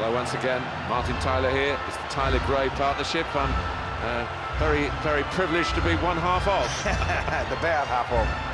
Hello once again, Martin Tyler here. It's the Tyler Gray partnership. I'm very, very privileged to be one half of. The bad half of.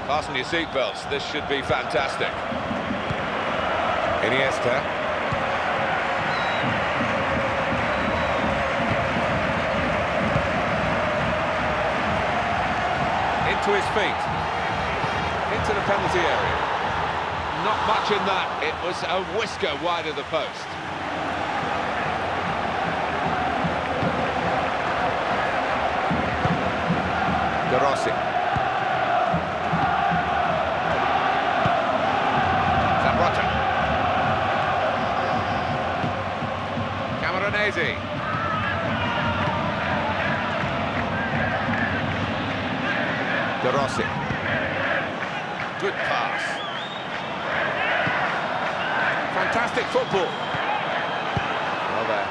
Fasten your seatbelts, this should be fantastic. Iniesta. Into his feet. Into the penalty area. Not much in that, it was a whisker wide of the post. De Rossi. De Rossi. Good pass. Fantastic football. Well, they're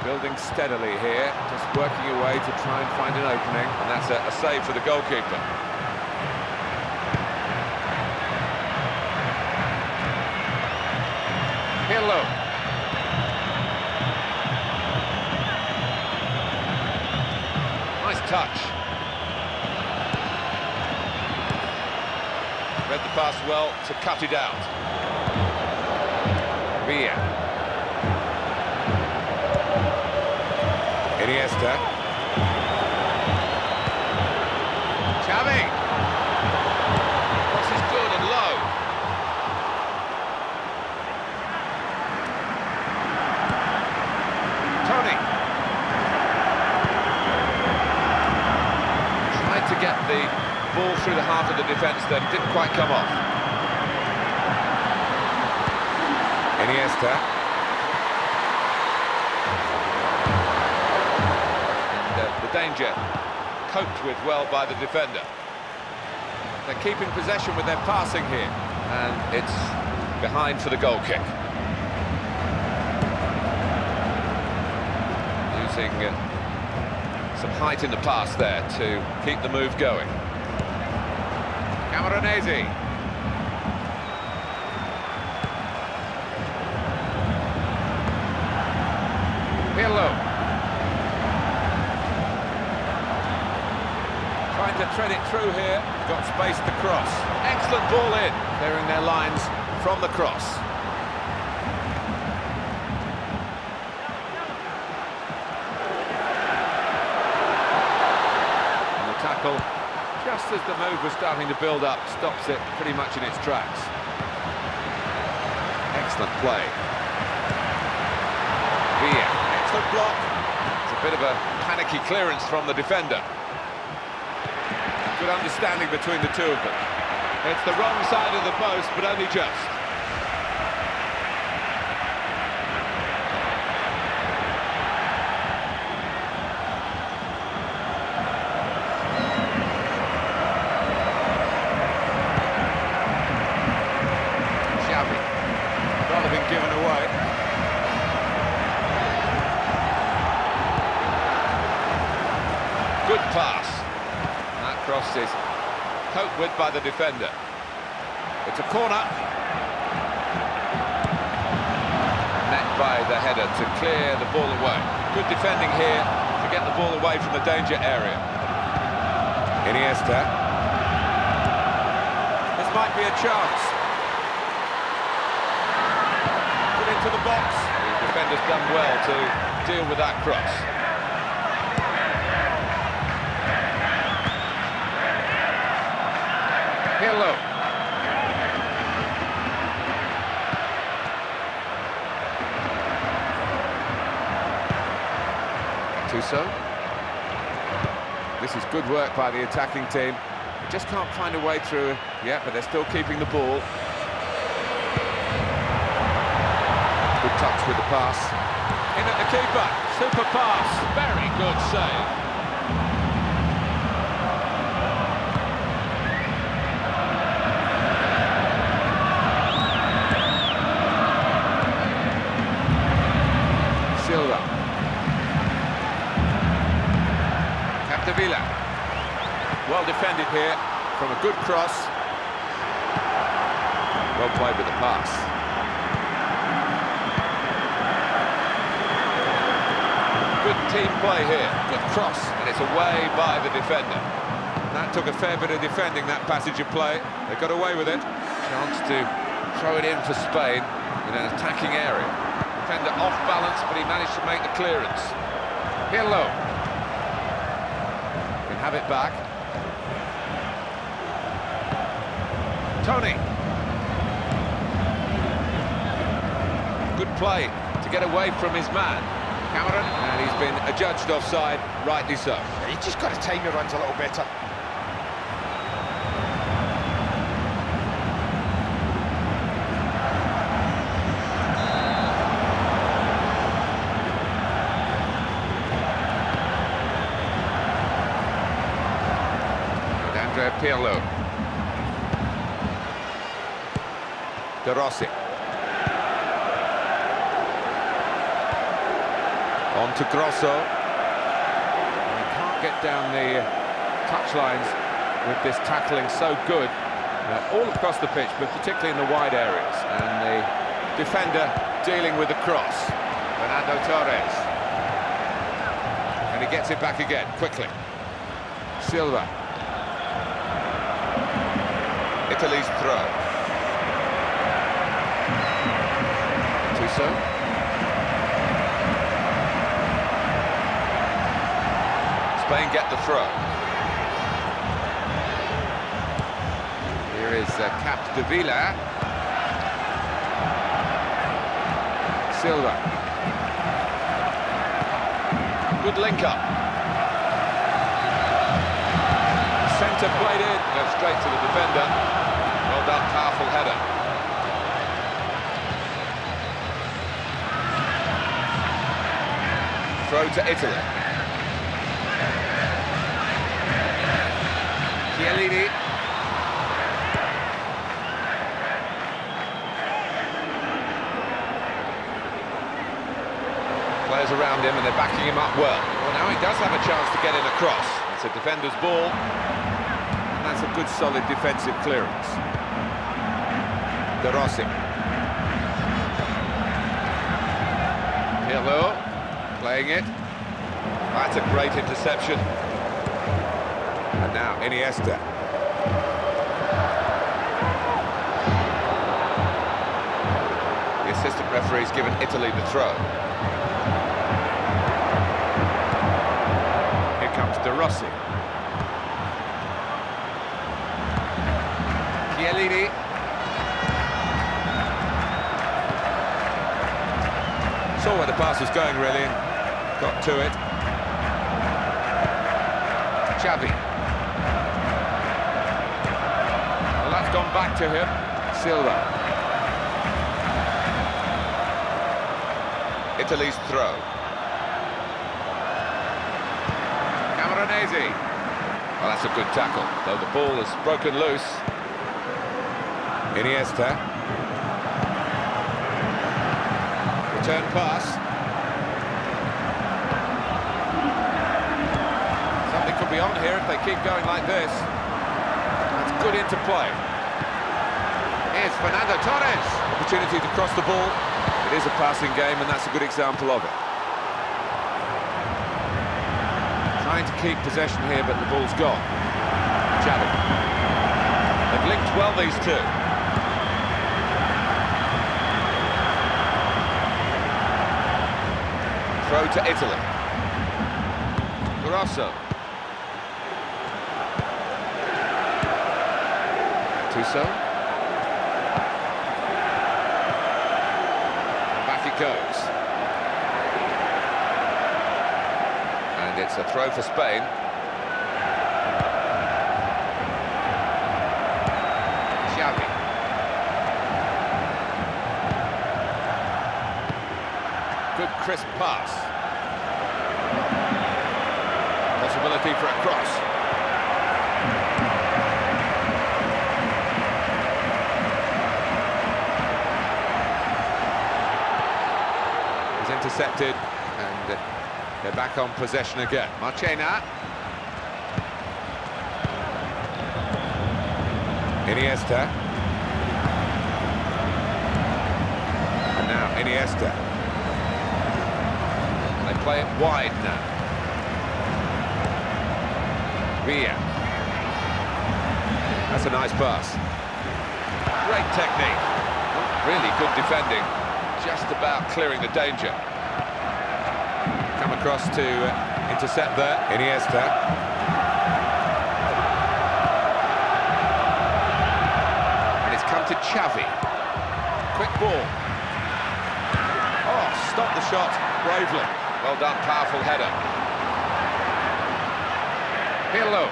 building steadily here, just working away to try and find an opening, and that's a save for the goalkeeper. Hello. Nice touch. Read the pass well to cut it out. Villa. Iniesta. Xavi. Cross is good and low. Tony. Tried to get the ball through the heart of the defence, then didn't quite come off. Iniesta. And the danger coped with well by the defender. They're keeping possession with their passing here, and it's behind for the goal kick. Using some height in the pass there to keep the move going. Camoranesi. Pirlo. Trying to thread it through here. Got space to cross. Excellent ball in. Clearing their lines from the cross. And the tackle, just as the move was starting to build up, stops it pretty much in its tracks. Excellent play. Villa, excellent block. It's a bit of a panicky clearance from the defender. Good understanding between the two of them. It's the wrong side of the post, but only just. Been given away. Good pass. That cross is coped with by the defender. It's a corner. Met by the header to clear the ball away. Good defending here to get the ball away from the danger area. Iniesta. This might be a chance. Into the box. The defender's done well to deal with that cross. Hello. Tuso. This is good work by the attacking team. They just can't find a way through. Yeah, but they're still keeping the ball. Good touch with the pass. In at the keeper. Super pass. Very good save. Villa. Well defended here from a good cross. Well played with the pass. Good team play here. Good cross, and it's away by the defender. That took a fair bit of defending, that passage of play. They got away with it. Chance to throw it in for Spain in an attacking area. Defender off balance, but he managed to make the clearance. Hello. Have it back. Tony. Good play to get away from his man. Cameron, and he's been adjudged offside, rightly so. You just got to time your runs a little better. Pirlo. De Rossi. On to Grosso. He can't get down the touchlines with this tackling so good all across the pitch, but particularly in the wide areas. And the defender dealing with the cross. Fernando Torres. And he gets it back again, quickly. Silva. Italy's throw. Tuso. Spain get the throw. Here is Capdevila. Silva. Good link up. Centre played in, goes straight to the defender. Well done, powerful header. Throw to Italy. Chiellini. Players around him and they're backing him up well. Well, now he does have a chance to get in across. It's a defender's ball. That's a good, solid defensive clearance. De Rossi. Pirlo, playing it. That's a great interception. And now Iniesta. The assistant referee's given Italy the throw. Here comes De Rossi. Chiellini. Saw where the pass was going, really, and got to it. Xavi. Well, that's gone back to him. Silva. Italy's throw. Camoranesi. Well, that's a good tackle, though the ball is broken loose. Iniesta. Return pass. Something could be on here if they keep going like this. That's good interplay. Here's Fernando Torres. Opportunity to cross the ball. It is a passing game, and that's a good example of it. Trying to keep possession here, but the ball's gone. Xavi. They've linked well, these two. Throw to Italy. Grosso. Tuso. And back it goes. And it's a throw for Spain. Xavi. Good crisp pass. Possibility for a cross. He's intercepted, and they're back on possession again. Marchena. Iniesta. And now Iniesta. They play it wide now. Villa. That's a nice pass. Great technique. Really good defending. Just about clearing the danger. Come across to intercept there. Iniesta. Come to Xavi. Quick ball. Oh, stop the shot bravely. Well done, powerful header. Pirlo.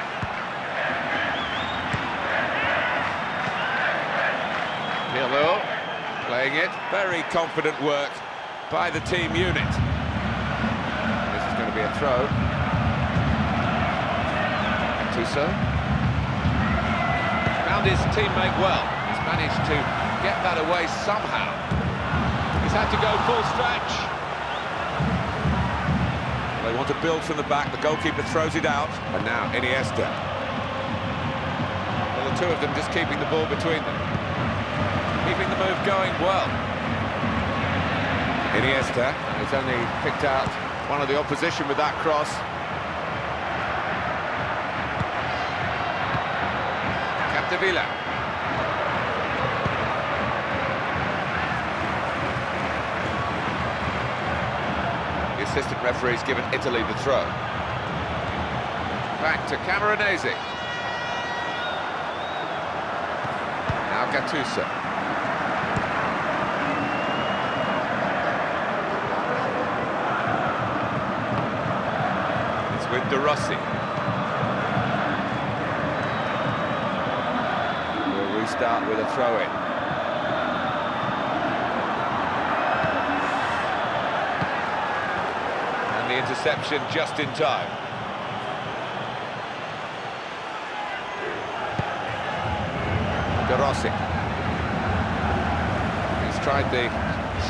Pirlo playing it. Very confident work by the team unit. This is going to be a throw. Tuso. Found his teammate well. Managed to get that away somehow. He's had to go full stretch. They want to build from the back. The goalkeeper throws it out. And now Iniesta. Well, the two of them just keeping the ball between them. Keeping the move going well. Iniesta. And he's only picked out one of the opposition with that cross. Capdevila. Assistant referee's given Italy the throw. Back to Camoranesi. Now Gattuso. It's with De Rossi. We'll restart with a throw-in. The interception just in time. De Rossi. He's tried the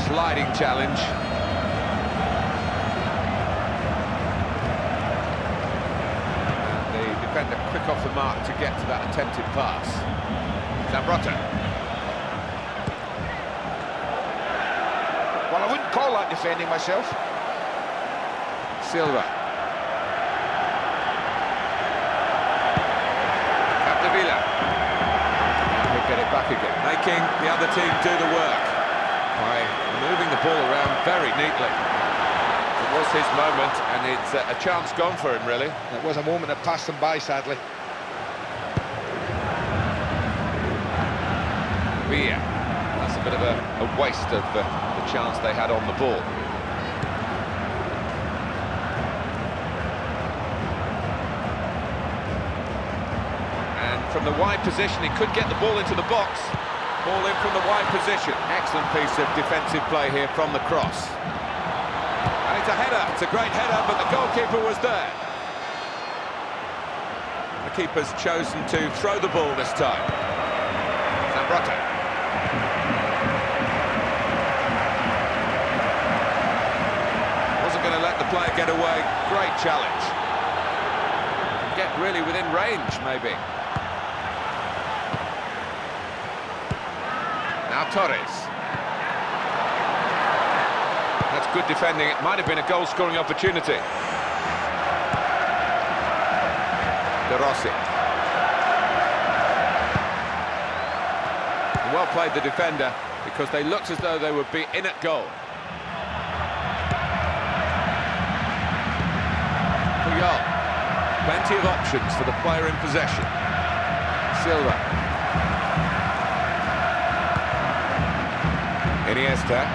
sliding challenge. And the defender quick off the mark to get to that attempted pass. Zambrotta. Well, I wouldn't call that defending myself. Silva. Capdevila. He'll get it back again. Making the other team do the work By moving the ball around very neatly. It was his moment, and it's a chance gone for him, really. It was a moment that passed him by, sadly. Villa. That's a bit of a waste of the chance they had on the ball. From the wide position, he could get the ball into the box. Ball in from the wide position. Excellent piece of defensive play here from the cross. And it's a header. It's a great header, but the goalkeeper was there. The keeper's chosen to throw the ball this time. Zambrotta. Wasn't going to let the player get away. Great challenge. Get really within range, maybe. Now Torres. That's good defending. It might have been a goal-scoring opportunity. De Rossi. Well played the defender, because they looked as though they would be in at goal. Puyol. Plenty of options for the player in possession. Silva. Iniesta.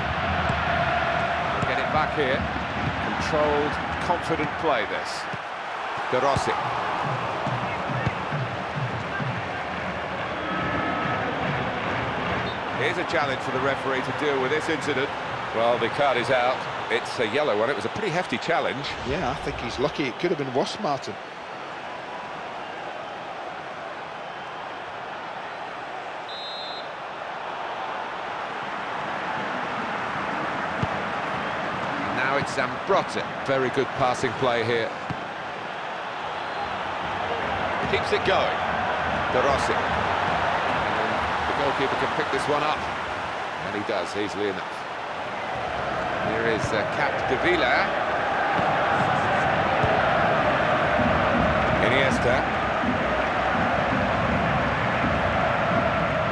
We'll get it back here. Controlled, confident play this. De Rossi. Here's a challenge for the referee to deal with this incident. Well, the card is out. It's a yellow one. It was a pretty hefty challenge. Yeah, I think he's lucky. It could have been worse, Martin. And now it's Zambrotta. Very good passing play here. Keeps it going. De Rossi. And the goalkeeper can pick this one up. And he does, easily enough. Here is Capdevila. Iniesta.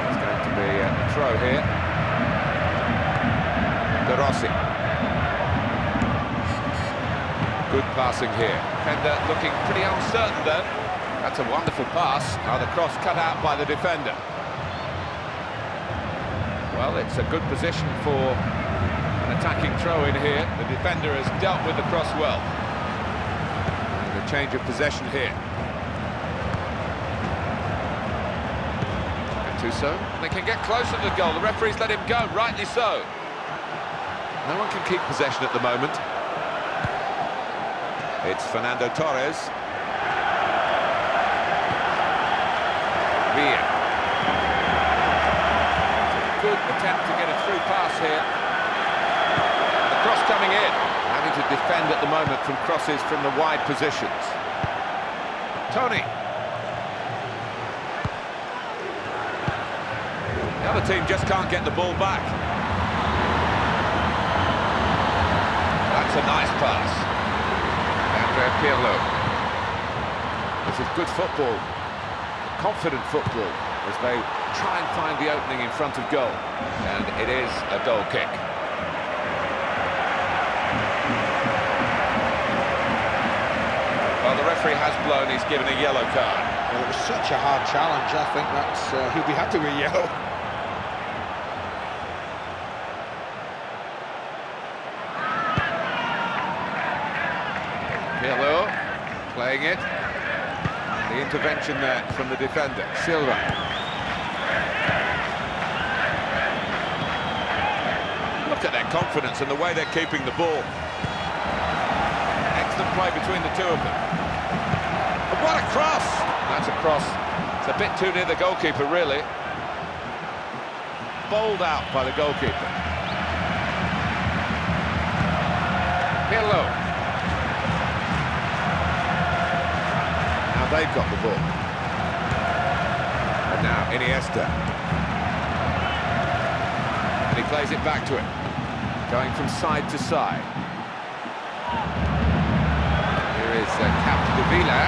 It's going to be a throw here. De Rossi. Good passing here. Defender looking pretty uncertain then. That's a wonderful pass. Now the cross cut out by the defender. Well, it's a good position for an attacking throw-in here. The defender has dealt with the cross well. And a change of possession here. Gattuso. They can get closer to the goal. The referee's let him go, rightly so. No one can keep possession at the moment. It's Fernando Torres. Villa. Good attempt to get a through pass here. The cross coming in. Having to defend at the moment from crosses from the wide positions. Tony. The other team just can't get the ball back. That's a nice pass. Andre Pirlo. This is good football. Confident football as they try and find the opening in front of goal. And it is a goal kick. Well, the referee has blown, he's given a yellow card. Well, it was such a hard challenge. I think that's he'll be happy with yellow. Pirlo playing it. The intervention there from the defender, Silva. Look at their confidence and the way they're keeping the ball. Excellent play between the two of them. And what a cross! That's a cross. It's a bit too near the goalkeeper, really. Bowled out by the goalkeeper. Pirlo. They've got the ball. And now Iniesta. And he plays it back to him. Going from side to side. Here is Capdevila.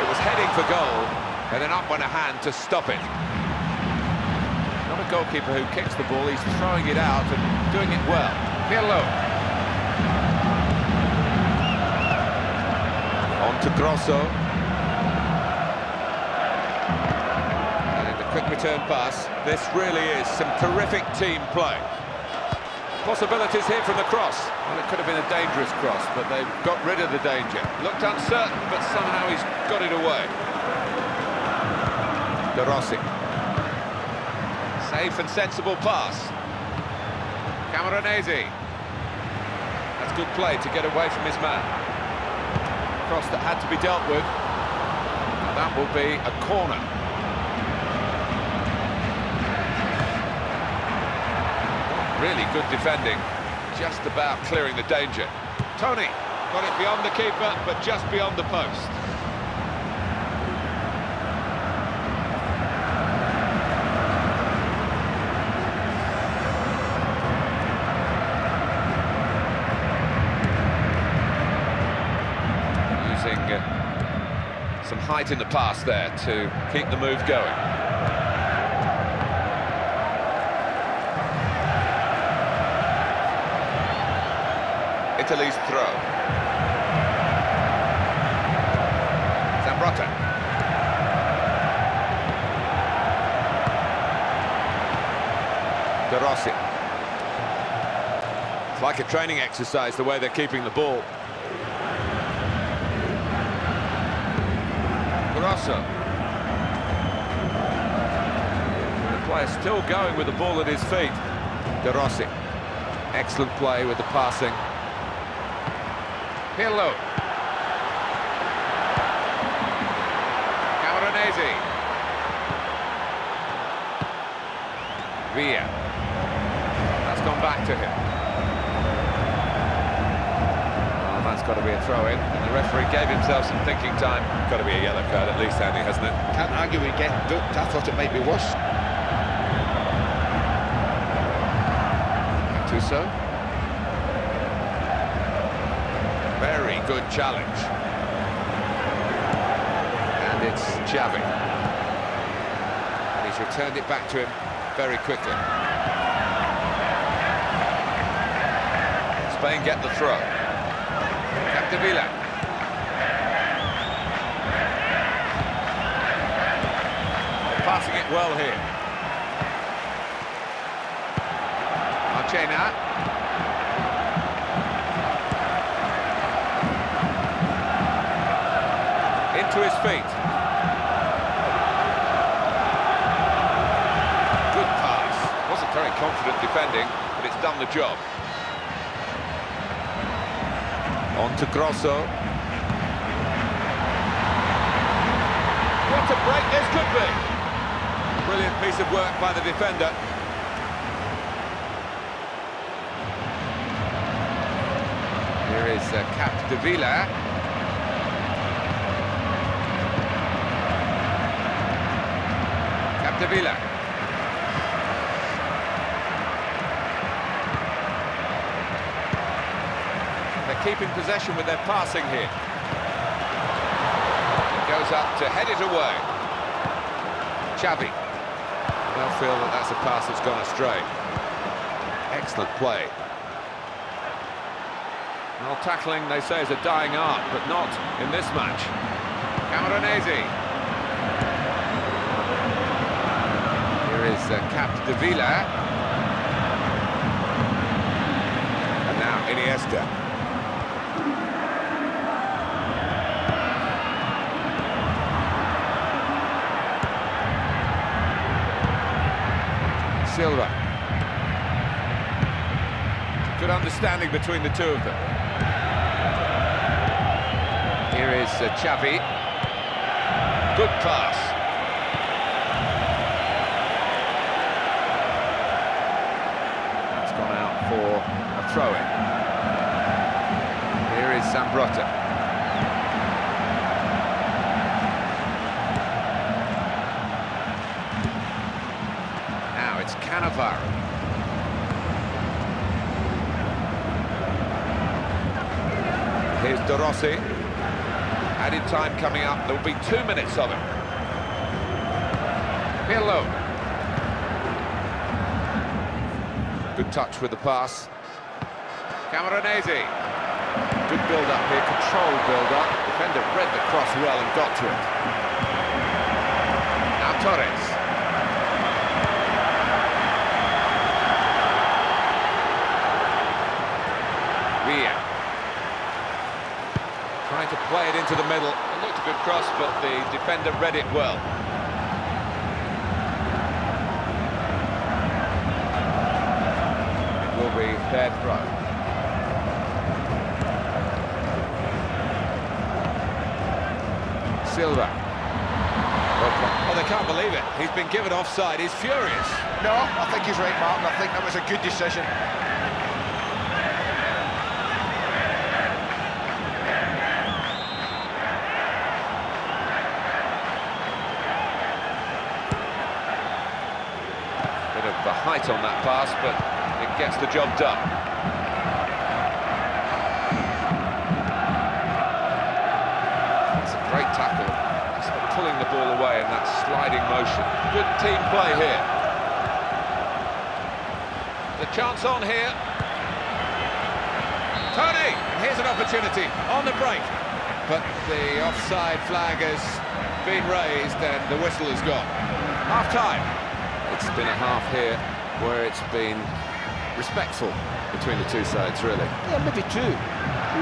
It was heading for goal, and then up went a hand to stop it. Not a goalkeeper who kicks the ball, he's throwing it out and doing it well. Pirlo. On to Grosso. Quick return pass. This really is some terrific team play. Possibilities here from the cross. Well, it could have been a dangerous cross, but they've got rid of the danger. Looked uncertain, but somehow he's got it away. De Rossi. Safe and sensible pass. Camoranesi. That's good play to get away from his man. Cross that had to be dealt with. And that will be a corner. Really good defending, just about clearing the danger. Tony got it beyond the keeper, but just beyond the post. Using some height in the pass there to keep the move going. Italy's throw. Zambrotta. De Rossi. It's like a training exercise, the way they're keeping the ball. Grosso. The player still going with the ball at his feet. De Rossi. Excellent play with the passing. Pirlo. Camoranesi. Villa. That's gone back to him. Oh, that's got to be a throw-in. And the referee gave himself some thinking time. Got to be a yellow card at least, Andy, hasn't it? Can't argue with getting booked. I thought it might be worse. Tuso. Very good challenge. And it's Xavi. And he's returned it back to him very quickly. Spain get the throw. Capdevila. Passing it well here. Marchena. Into his feet. Good pass. Wasn't very confident defending, but it's done the job. On to Grosso. What a break this could be. Brilliant piece of work by the defender. Here is Capdevila. Capdevila. They're keeping possession with their passing here. He goes up to head it away. Xavi. They'll feel that that's a pass that's gone astray. Excellent play. Well, tackling, they say, is a dying art, but not in this match. Camoranesi. Here is Capdevila. And now Iniesta. Silva. Good understanding between the two of them. Here is Xavi. Good pass. That's gone out for a throw-in. Here is Zambrotta. Now it's Cannavaro. Here's De Rossi. Added time coming up. There will be 2 minutes of it. Pirlo. Good touch with the pass. Camoranesi. Good build-up here, controlled build-up. Defender read the cross well and got to it. Now Torres. Villa. Trying to play it into the middle. It looked a good cross, but the defender read it well. It will be fair throw. Silva. Oh, they can't believe it. He's been given offside. He's furious. No, I think he's right, Martin. I think that was a good decision. The height on that pass, but it gets the job done. It's a great tackle, just pulling the ball away in that sliding motion. Good team play here. The chance on here. Tony, and here's an opportunity on the break. but the offside flag has been raised and the whistle has gone. Half-time. It's been a half here where it's been respectful between the two sides, really. Yeah, maybe two.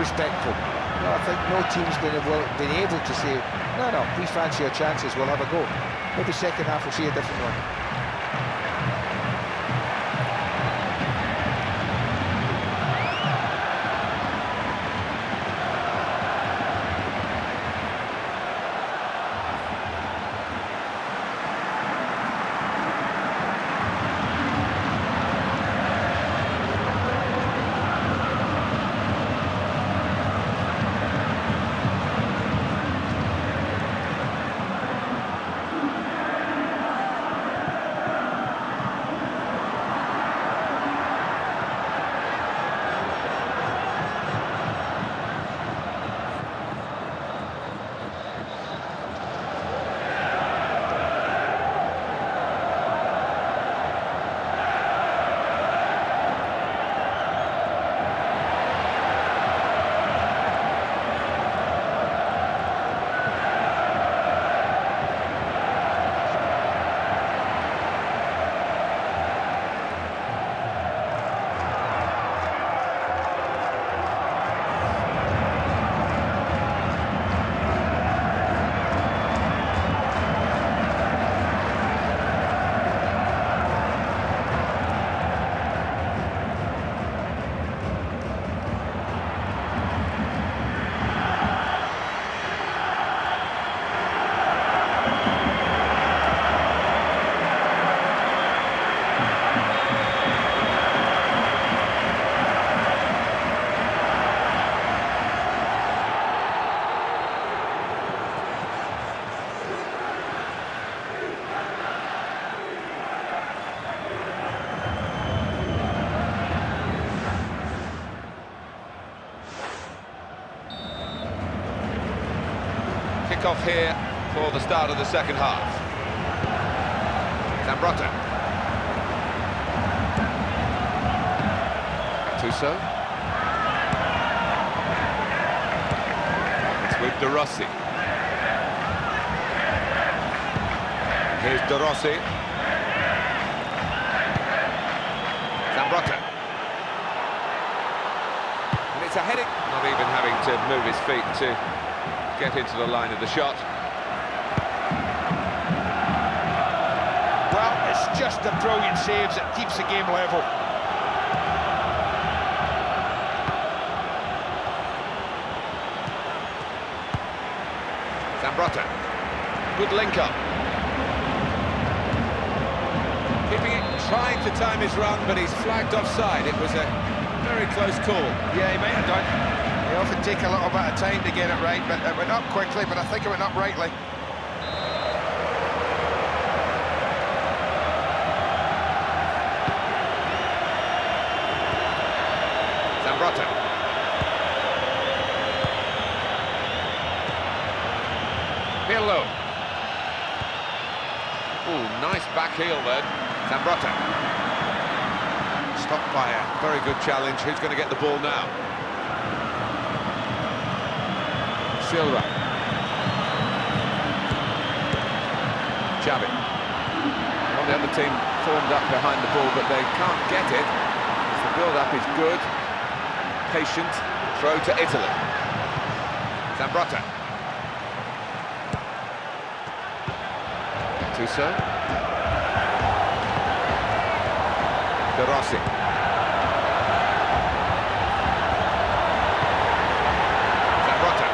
Respectful. No, I think no team's been able to say, no, we fancy our chances, we'll have a go. Maybe second half we'll see a different one. Kick-off here for the start of the second half. Zambrotta. Gattuso. It's with De Rossi. Here's De Rossi. Zambrotta. And it's a heading. Not even having to move his feet to get into the line of the shot. Well, it's just a brilliant save that keeps the game level. Zambrotta. Good link-up. Keeping it, trying to time his run, but he's flagged offside. It was a very close call. Yeah, he might have done. They often take a little bit of time to get it right, but it went up quickly, but I think it went up rightly. Zambrotta. Pirlo. Ooh, nice back heel then. Zambrotta. Stopped by a very good challenge. Who's going to get the ball now? Silva. Xavi. Well, the other team formed up behind the ball, but they can't get it. The build-up is good. Patient. Throw to Italy. Zambrotta. Gattuso. De Rossi. Zambrotta.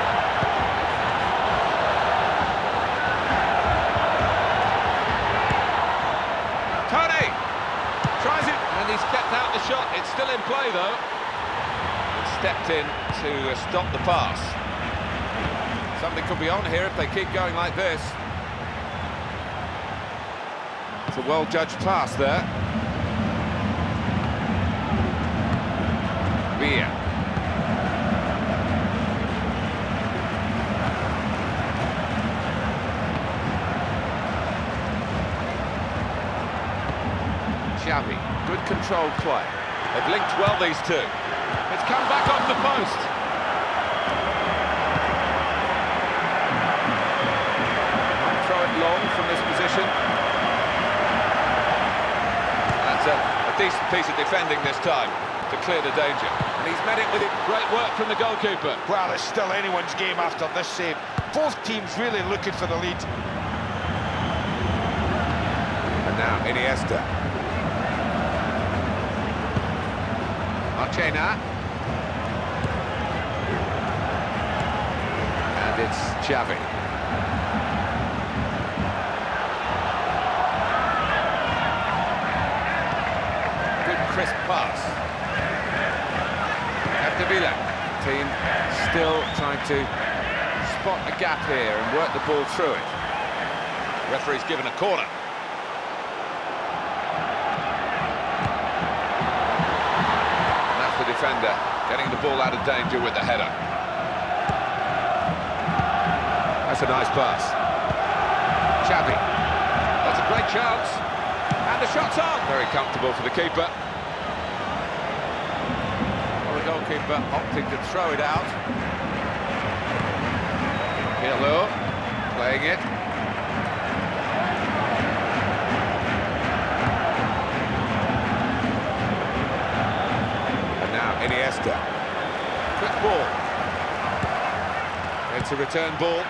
Tony tries it, and he's kept out the shot. It's still in play, though. Stepped in to stop the pass. Something could be on here if they keep going like this. It's a well-judged pass there. Villa. Xavi, good controlled play. They've linked well, these two. It's come back off the post. possession. That's a decent piece of defending this time to clear the danger. And he's met it with great work from the goalkeeper. Well, it's still anyone's game after this save. Both teams really looking for the lead. And now Iniesta. Marchena. And it's Xavi. Good crisp pass. Capdevila. Team still trying to spot a gap here and work the ball through it. Referee's given a corner. And that's the defender getting the ball out of danger with the header. That's a nice pass. Xavi. That's a great chance. And the shot's on. Very comfortable for the keeper. Well, the goalkeeper opting to throw it out. Pirlo playing it. And now Iniesta. Quick ball. It's a return ball.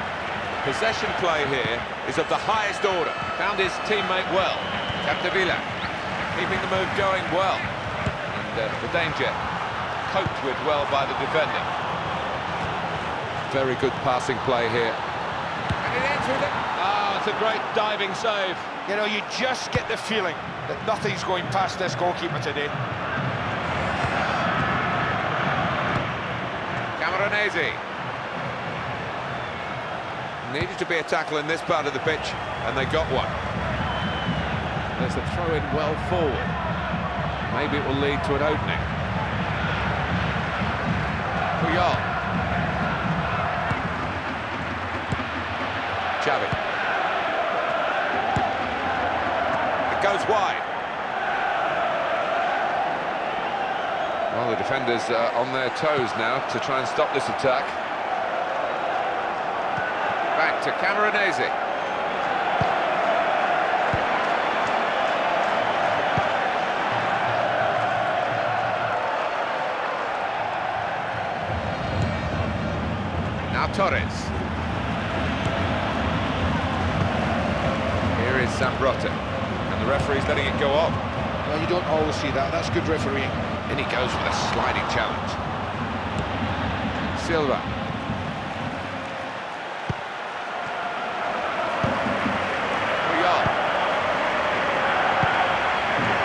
Possession play here is of the highest order. Found his teammate well. Capdevila keeping the move going well. And the danger coped with well by the defender. Very good passing play here. And it ends with it. Oh, it's a great diving save. You know, you just get the feeling that nothing's going past this goalkeeper today. Camoranesi. Needed to be a tackle in this part of the pitch, and they got one. There's the throw-in well forward. Maybe it will lead to an opening. Puyol. Xavi. It goes wide. Well, the defenders are on their toes now to try and stop this attack. Back to Camoranesi. Now Torres. Here is Zambrotta. And the referee's letting it go on. Well, you don't always see that. That's good refereeing. In he goes with a sliding challenge. Silva. Puyol.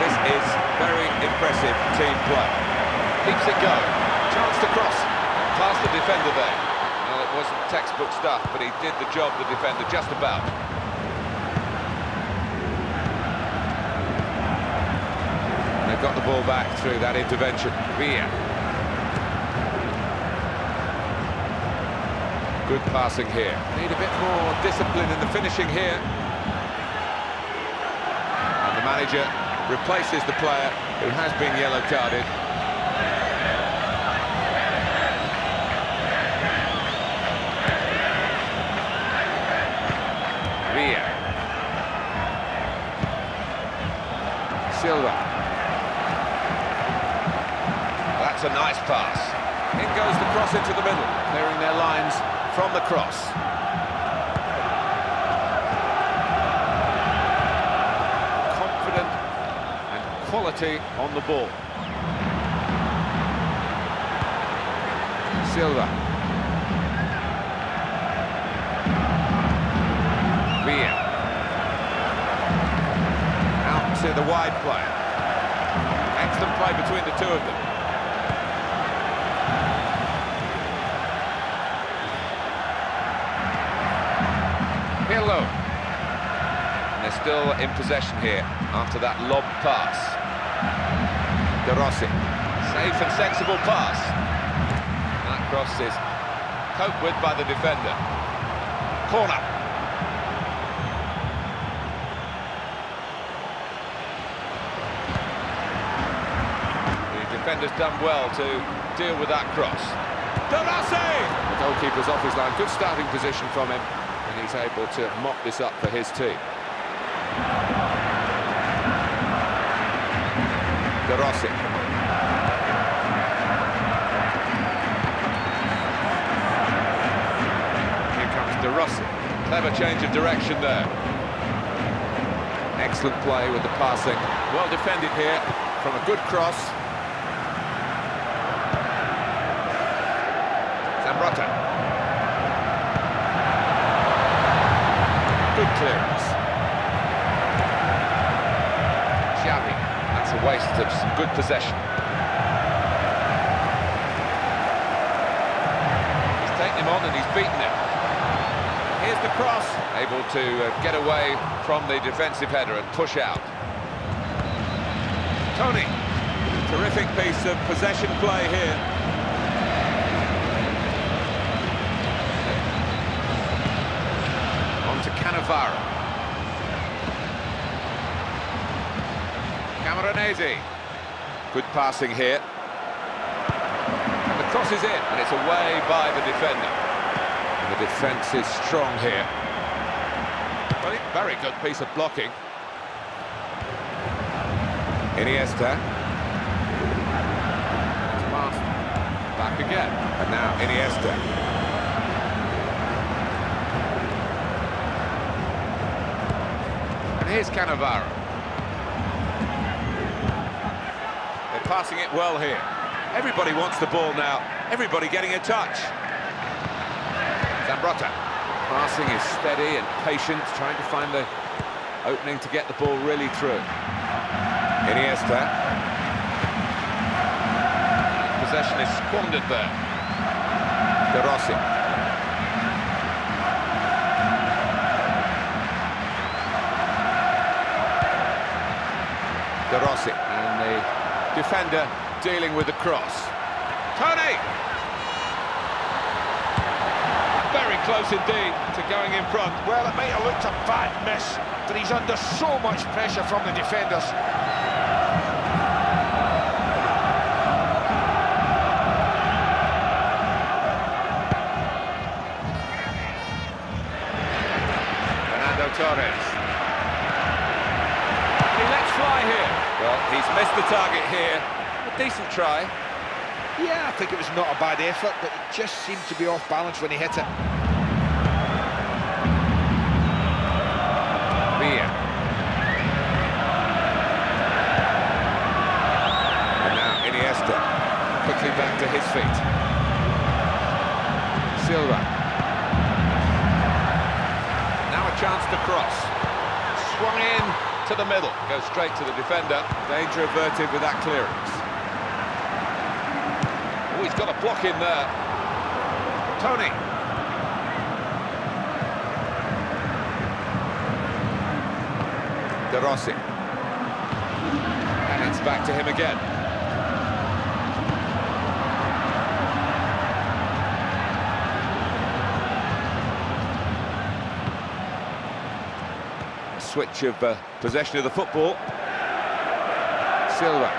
This is very impressive team play. Keeps it going. Chance to cross. Past the defender there. Well, it wasn't textbook stuff, but he did the job, the defender, just about. They've got the ball back through that intervention. Villa. Good passing here. Need a bit more discipline in the finishing here. And the manager replaces the player who has been yellow carded. Villa. Silva. That's a nice pass. In goes the cross into the middle, clearing their lines from the cross. Confident and quality on the ball. Silva. Villa. Out to the wide player. Excellent play between the two of them. Pirlo. And they're still in possession here after that lob pass. De Rossi. Safe and sensible pass. That cross is coped with by the defender. Corner. The defender's done well to deal with that cross. De Rossi! The goalkeeper's off his line. Good starting position from him. And he's able to mop this up for his team. De Rossi. Here comes De Rossi. Clever change of direction there. Excellent play with the passing. Well defended here from a good cross. Zambrota. Good clearance. Xavi. That's a waste of some good possession. He's taken him on and he's beaten him. Here's the cross. Able to get away from the defensive header and push out. Tony. Terrific piece of possession play here. On to Cannavaro. Camoranesi. Good passing here. And the cross is in, and it's away by the defender. And the defence is strong here. Very good piece of blocking. Iniesta. It's passed. Back again. And now Iniesta. And here's Cannavaro. They're passing it well here. Everybody wants the ball now. Everybody getting a touch. Zambrota. Passing is steady and patient, trying to find the opening to get the ball really through. Iniesta. Possession is squandered there. De Rossi. De Rossi. And the defender dealing with the cross. Tony! Very close indeed to going in front. Well, it might have looked a bad miss, but he's under so much pressure from the defenders. Fernando Torres. He lets fly here. Well, he's missed the target here. A decent try. Yeah, I think it was not a bad effort, but it just seemed to be off balance when he hit it. Villa. And now Iniesta. Quickly back to his feet. Silva. Now a chance to cross. Swung in to the middle. Goes straight to the defender. Danger averted with that clearance. Oh, he's got a block in there. Tony. De Rossi. And it's back to him again. A switch of possession of the football. Silva.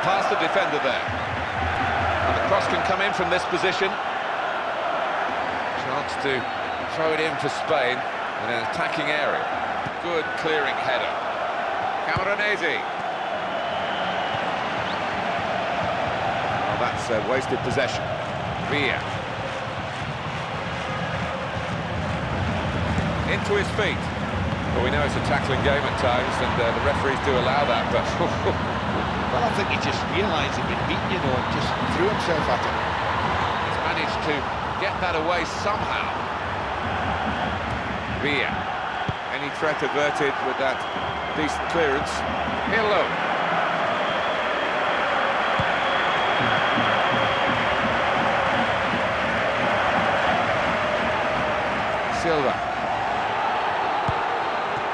Past the defender there. And the cross can come in from this position. Chance to throw it in for Spain in an attacking area. Good clearing header. Camoranesi. Well, that's wasted possession. Villa. Into his feet. Well, we know it's a tackling game at times, and the referees do allow that, but... Well, I think he just realised he'd been beaten, you know, and just threw himself at it. He's managed to get that away somehow. Villa. Any threat averted with that decent clearance. Hello. Silva.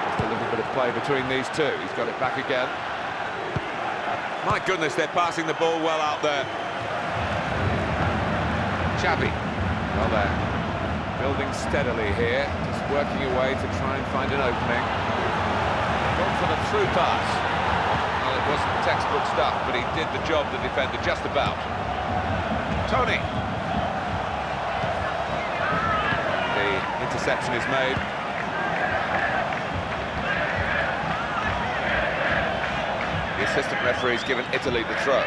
Just a little bit of play between these two. He's got it back again. My goodness, they're passing the ball well out there. Xavi. Well, they're building steadily here, just working away to try and find an opening. Gone for the through pass. Well, it wasn't textbook stuff, but he did the job, the defender, just about. Tony. The interception is made. The assistant referee's given Italy the throw.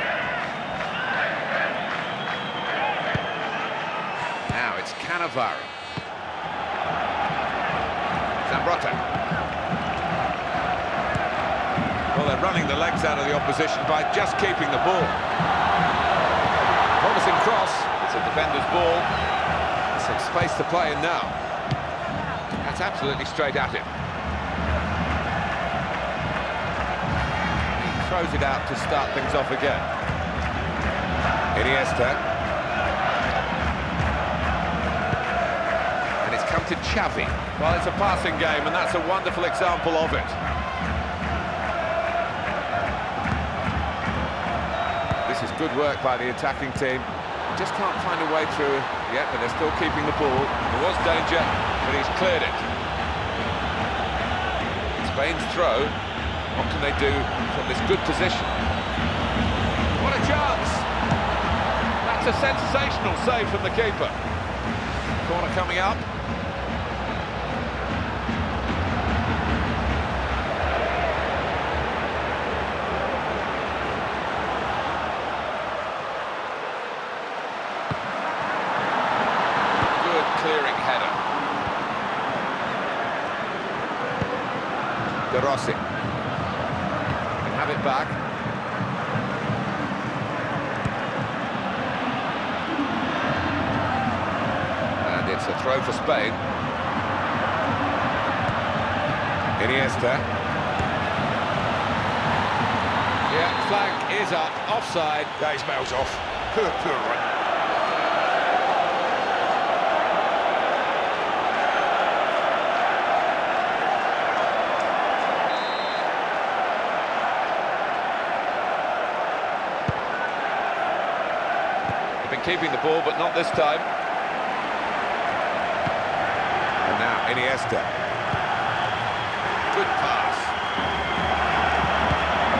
Now it's Cannavaro. Zambrotta. Well, they're running the legs out of the opposition by just keeping the ball. Promising cross. It's a defender's ball. There's some space to play in now. That's absolutely straight at him. He throws it out to start things off again. Iniesta. And it's come to Xavi. Well, it's a passing game, and that's a wonderful example of it. This is good work by the attacking team. Just can't find a way through. Yeah, but they're still keeping the ball. There was danger, but he's cleared it. Spain's throw. What can they do from this good position? What a chance! That's a sensational save from the keeper. Corner coming up. Clearing header. De Rossi can have it back. And it's a throw for Spain. Iniesta. Yeah, flag is up, offside. That is miles off. Poor run. Been keeping the ball, but not this time. And now Iniesta. Good pass.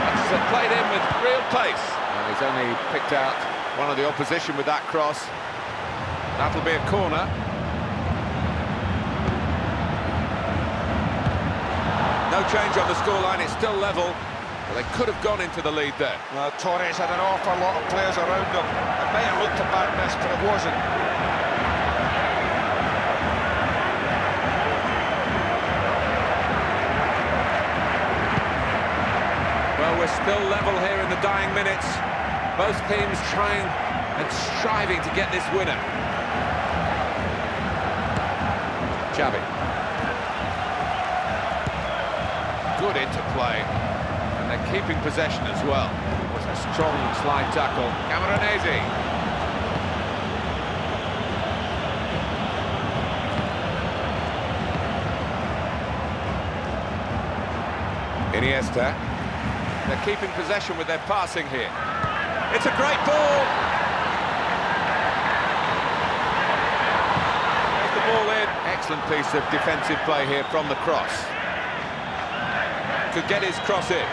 That's played in with real pace. And he's only picked out one of the opposition with that cross. That'll be a corner. No change on the scoreline, it's still level. Well, they could have gone into the lead there. Well, Torres had an awful lot of players around him. It might have looked a bad miss, but it wasn't. Well, we're still level here in the dying minutes. Both teams trying and striving to get this winner. Xavi. Good interplay. They're keeping possession as well. It was a strong slide tackle. Camoranesi. Iniesta. They're keeping possession with their passing here. It's a great ball. There's the ball in. Excellent piece of defensive play here from the cross. Could get his cross in.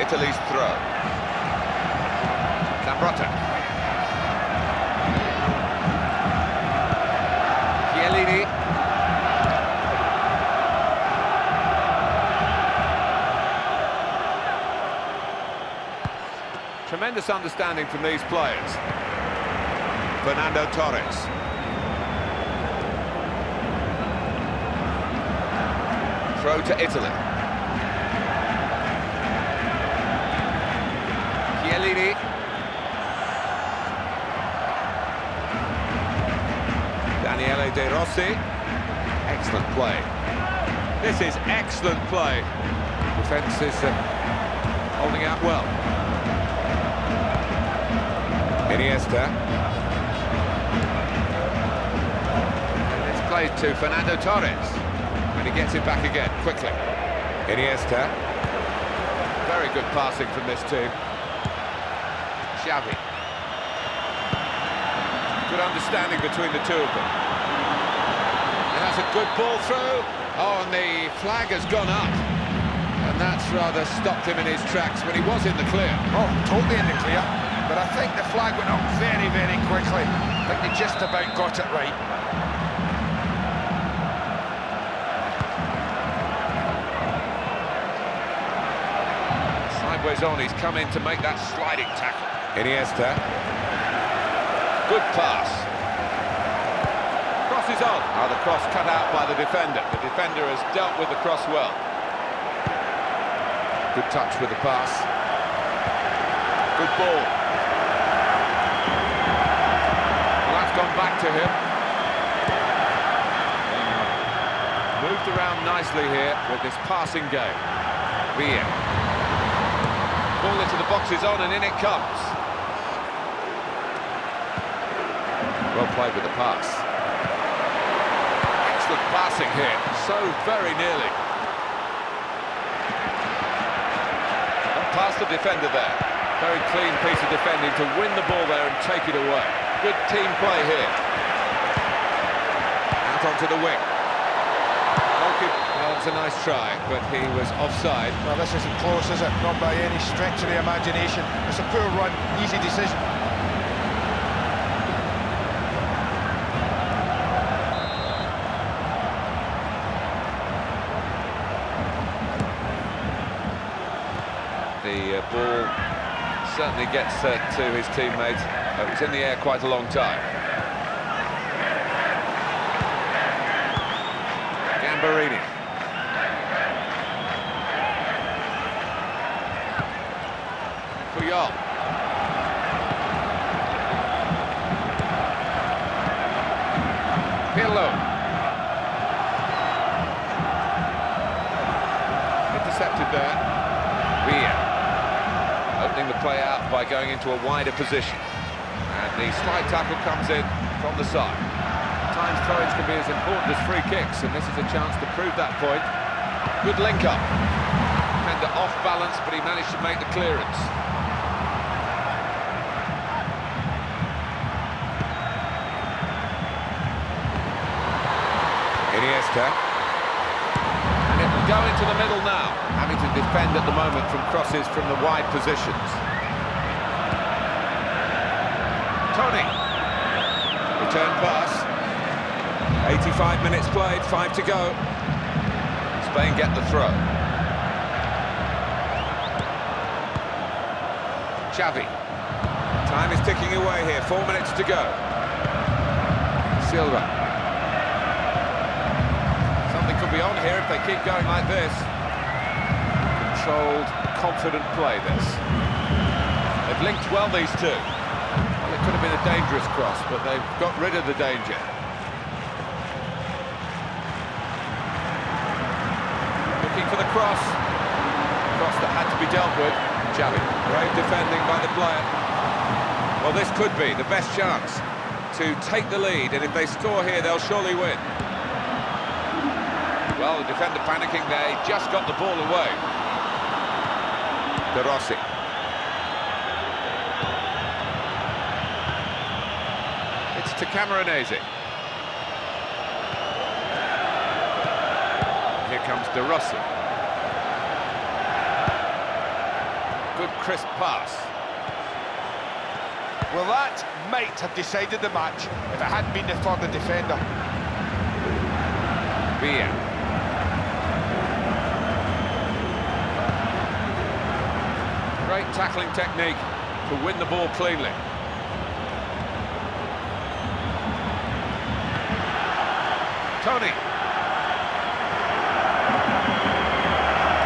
Italy's throw. Zambrotta. Chiellini. Tremendous understanding from these players. Fernando Torres. Throw to Italy. Chiellini. Daniele De Rossi. Excellent play. This is excellent play. Defence is holding out well. Iniesta. And it's played to Fernando Torres. And he gets it back again, quickly. Iniesta. Very good passing from this team. Xavi. Good understanding between the two of them. And that's a good ball through. Oh, and the flag has gone up. And that's rather stopped him in his tracks when he was in the clear. Oh, totally in the clear. But I think the flag went up very, very quickly. I think they just about got it right. his own. He's come in to make that sliding tackle. Iniesta. Good pass. Cross is on. Oh, the cross cut out by the defender. The defender has dealt with the cross well. Good touch with the pass. Good ball. Well, that's gone back to him. Moved around nicely here with this passing game. Villa. Ball into the box is on and in it comes. Well played with the pass. Excellent passing here. So very nearly. And past the defender there. Very clean piece of defending to win the ball there and take it away. Good team play here. Out onto the wing. Well, it's a nice try, but he was offside. Well, this isn't close, is it? Not by any stretch of the imagination. It's a poor run, easy decision. The ball certainly gets to his teammates, but it's in the air quite a long time. Gambarini. Puyol. Pirlo. Intercepted there. Villa. Opening the play out by going into a wider position. And the slide tackle comes in from the side. At times throw-ins can be as important as free kicks, and this is a chance to prove that point. Good link-up. Defender off balance, but he managed to make the clearance. Iniesta. And it will go into the middle now, having to defend at the moment from crosses from the wide positions. Tony. Return pass. 85 minutes played, 5 to go. Spain get the throw. Xavi. Time is ticking away here, 4 minutes to go. Silva. Something could be on here if they keep going like this. Controlled, confident play, this. They've linked well, these two. Well, it could have been a dangerous cross, but they've got rid of the danger. Looking for the cross. Cross that had to be dealt with. Xavi. Brave defending by the player. Well, this could be the best chance to take the lead, and if they score here, they'll surely win. Well, the defender panicking there, he just got the ball away. De Rossi. It's to Camoranesi. Here comes De Rossi. Good crisp pass. Well, that might have decided the match if it hadn't been for the defender. Villa. Great tackling technique to win the ball cleanly. Tony.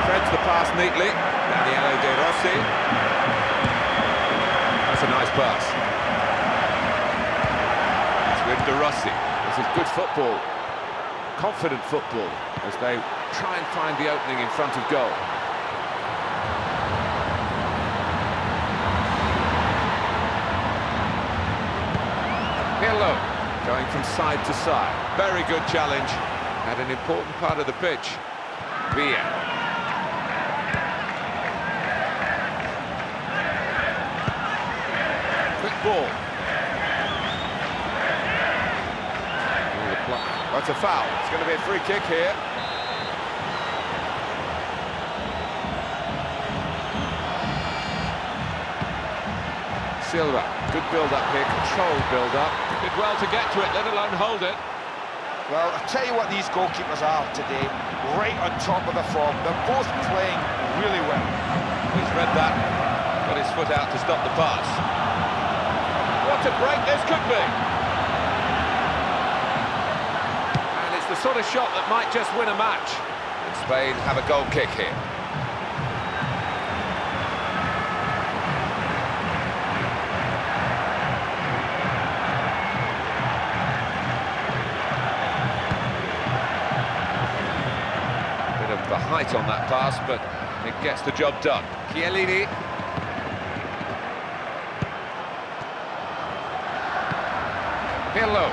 Threads the pass neatly. Daniele De Rossi. That's a nice pass. It's with De Rossi. This is good football. Confident football as they try and find the opening in front of goal. Pirlo going from side to side. Very good challenge at an important part of the pitch. Villa. Quick ball. That's a foul. It's going to be a free kick here. Silva, good build-up here, controlled build-up. Did well to get to it, let alone hold it. Well, I'll tell you what these goalkeepers are today, right on top of the form. They're both playing really well. He's read that, got his foot out to stop the pass. What a break this could be! And it's the sort of shot that might just win a match. And Spain have a goal kick here. The height on that pass, but it gets the job done. Chiellini. Pirlo.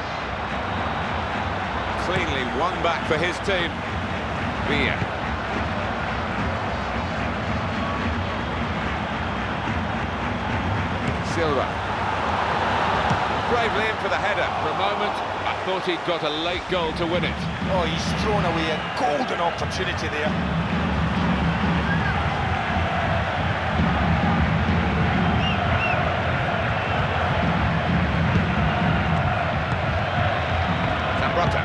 Cleanly won back for his team. Villa. Silva. Bravely in for the header. For a moment, I thought he'd got a late goal to win it. Oh, he's thrown away a golden opportunity there. Zambrota.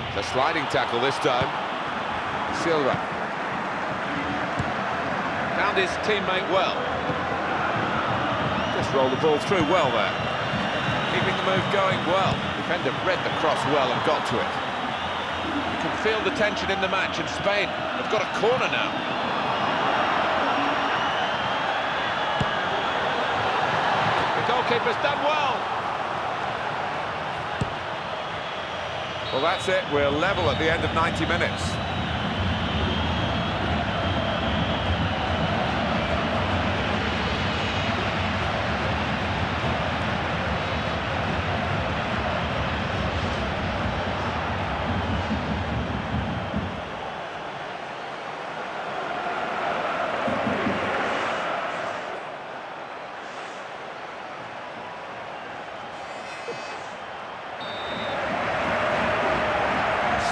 It's a sliding tackle this time. Silva. Found his teammate well. Just rolled the ball through well there. Keeping the move going well. Defender read the cross well and got to it. You can feel the tension in the match, and Spain have got a corner now. The goalkeeper's done well. Well, that's it. We're level at the end of 90 minutes.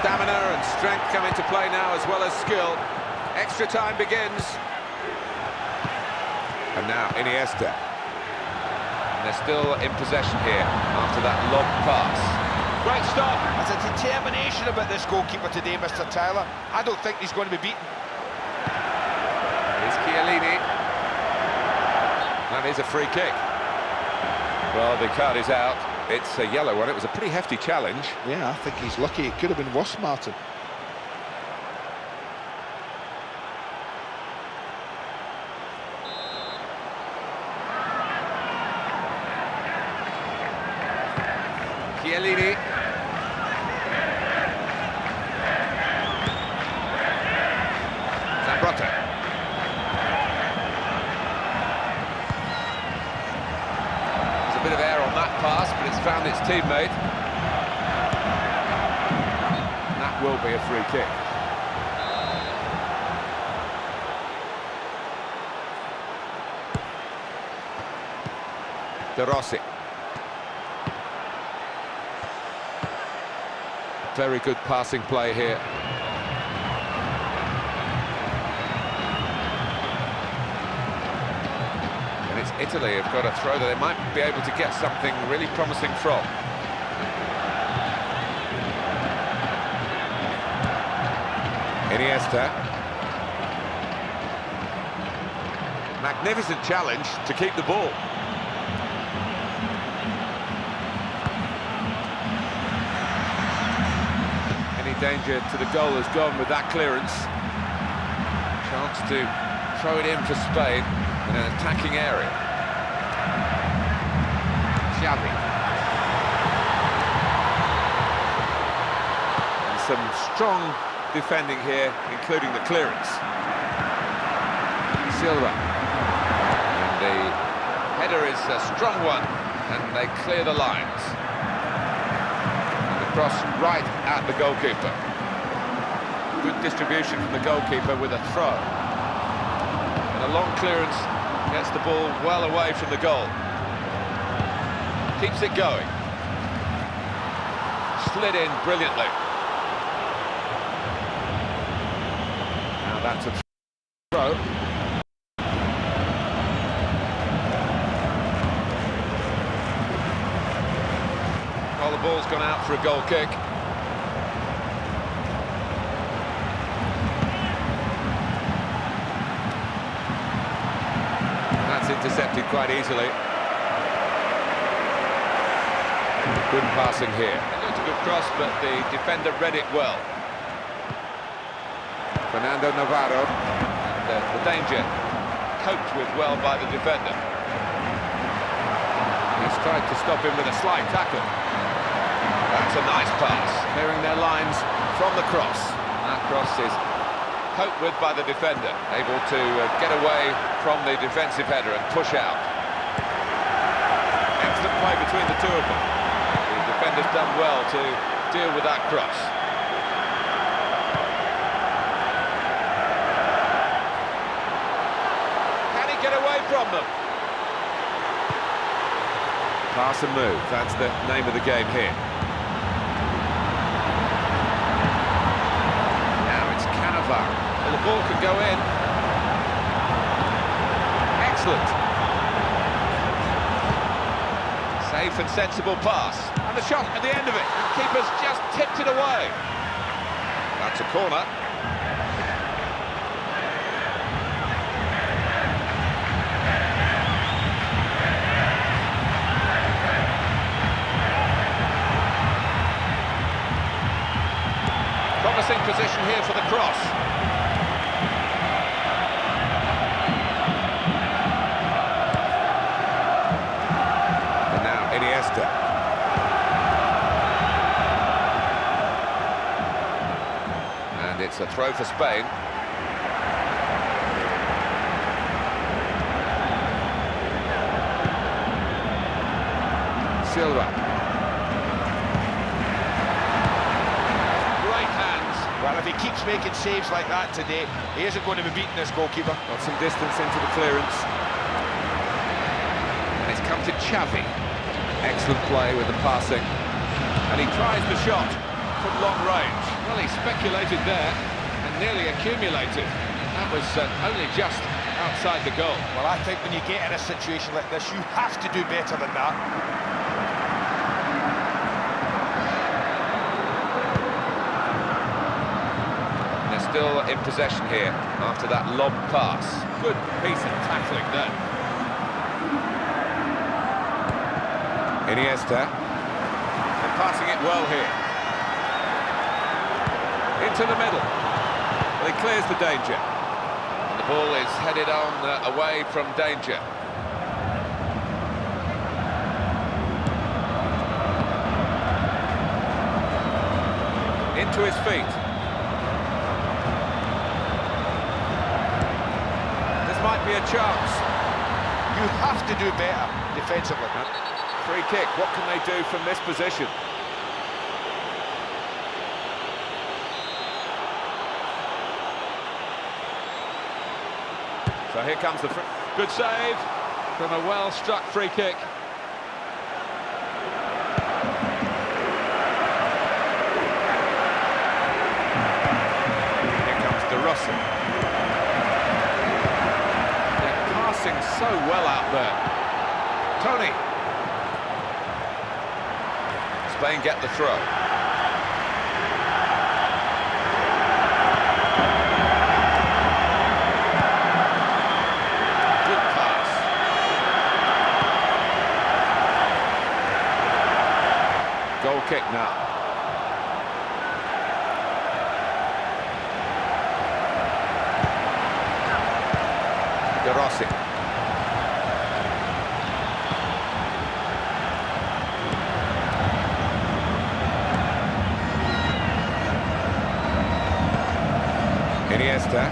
Stamina and strength come into play now, as well as skill. Extra time begins. And now Iniesta. And they're still in possession here after that lob pass. Great stop. There's a determination about this goalkeeper today, Mr. Tyler. I don't think he's going to be beaten. Here's Chiellini. That is a free kick. Well, the card is out. It's a yellow one. It was a pretty hefty challenge. Yeah, I think he's lucky. It could have been worse, Martin. Chiellini. Zambrota. There's a bit of air on that pass, but it's found its teammate. And that will be a free kick. De Rossi. Very good passing play here. And it's Italy who've got a throw that they might be able to get something really promising from. Iniesta. Magnificent challenge to keep the ball. Danger to the goal has gone with that clearance. Chance to throw it in for Spain in an attacking area. Xavi. And some strong defending here, including the clearance. Silva. And the header is a strong one, and they clear the lines. Cross right at the goalkeeper. Good distribution from the goalkeeper with a throw. And a long clearance gets the ball well away from the goal. Keeps it going. Slid in brilliantly. Now that's a throw. Well, the ball's gone out for a goal kick. intercepted quite easily. Good passing here. It looked a good cross, but the defender read it well. Fernando Navarro. And the danger coped with well by the defender. He's tried to stop him with a slight tackle. That's a nice pass. Clearing their lines from the cross. That cross is coped with by the defender, able to get away from the defensive header and push out. Excellent play between the two of them. The defender's done well to deal with that cross. Can he get away from them? Pass and move, that's the name of the game here. Well, the ball can go in. Excellent. Safe and sensible pass. And the shot at the end of it. The keeper's just tipped it away. That's a corner. Promising position here for the cross. And now Iniesta. And it's a throw for Spain. Silva. Well, if he keeps making saves like that today, he isn't going to be beating this goalkeeper. Got some distance into the clearance. And it's come to Xavi. Excellent play with the passing. And he tries the shot from long range. Well, he speculated there and nearly accumulated. That was only just outside the goal. Well, I think when you get in a situation like this, you have to do better than that. Still in possession here after that lob pass. Good piece of tackling there. Iniesta. And passing it well here. Into the middle. Well, he clears the danger. And the ball is headed on away from danger. Into his feet. Might be a chance. You have to do better defensively. Free kick, what can they do from this position? So here comes the good save from a well-struck free kick. Here comes De Rossi. So well out there. Tony. Spain get the throw. Good pass. Goal kick now. De Rossi. Iniesta.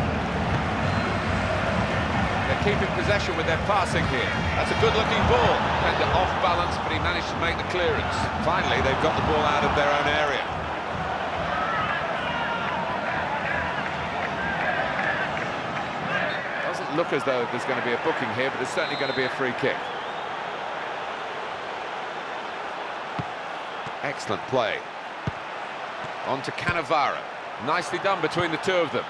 They're keeping possession with their passing here. That's a good-looking ball. Defender off balance, but he managed to make the clearance. Finally, they've got the ball out of their own area. Doesn't look as though there's going to be a booking here, but there's certainly going to be a free kick. Excellent play. On to Cannavaro. Nicely done between the two of them.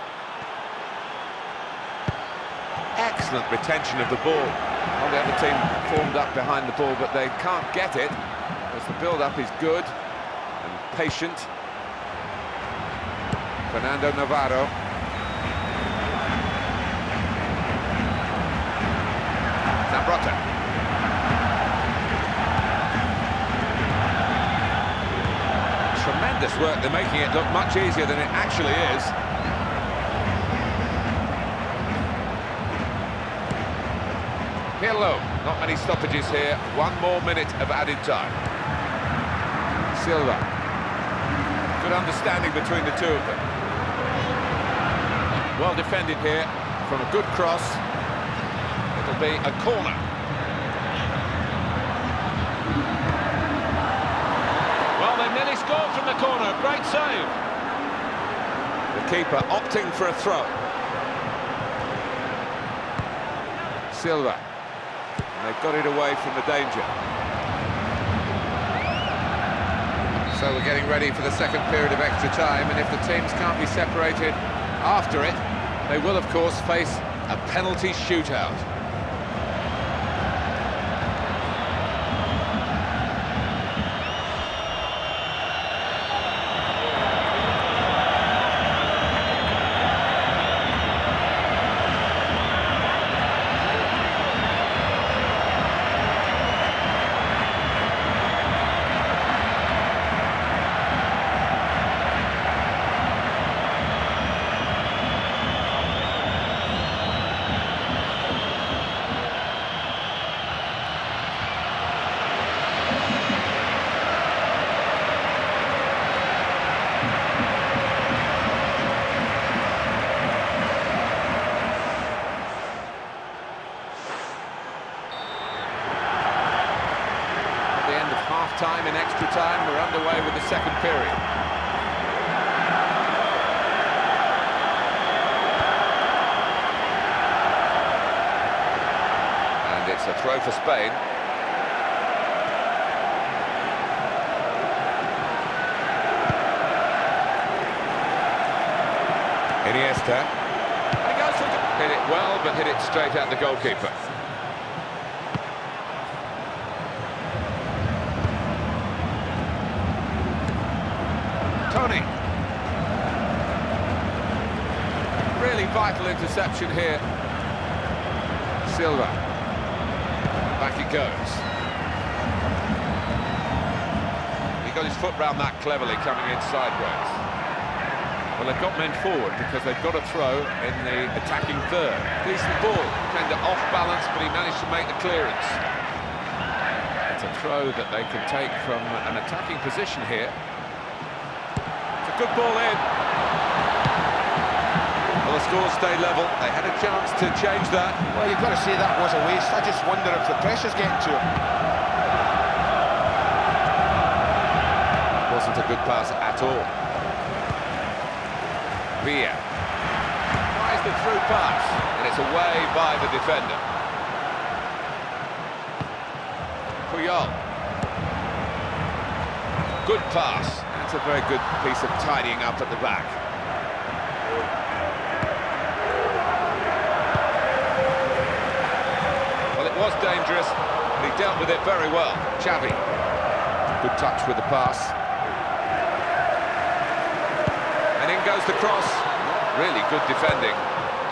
Excellent retention of the ball. Well, the other team formed up behind the ball, but they can't get it because the build-up is good and patient. Fernando Navarro. Now Zambrotta. Tremendous work. They're making it look much easier than it actually is. Pirlo, not many stoppages here. 1 more minute of added time. Silva. Good understanding between the two of them. Well defended here from a good cross. It'll be a corner. Well, they nearly scored from the corner. Great save. The keeper opting for a throw. Silva. And they've got it away from the danger. So we're getting ready for the second period of extra time, and if the teams can't be separated after it, they will, of course, face a penalty shootout. Time in extra time, we're underway with the second period. And it's a throw for Spain. Iniesta. And he goes for it. Hit it well, but hit it straight at the goalkeeper. Tony. Really vital interception here. Silva. Back it goes. He got his foot round that cleverly, coming in sideways. Well, they've got men forward because they've got a throw in the attacking third. Decent ball, kind of off balance, but he managed to make the clearance. It's a throw that they can take from an attacking position here. Good ball in. Well, the score stayed level. They had a chance to change that. Well, you've got to say that was a waste. I just wonder if the pressure's getting to him. Wasn't a good pass at all. Villa. Tries the through pass, and it's away by the defender. Puyol. Good pass. It's a very good piece of tidying up at the back. Well, it was dangerous, but he dealt with it very well. Xavi. Good touch with the pass. And in goes the cross. Really good defending.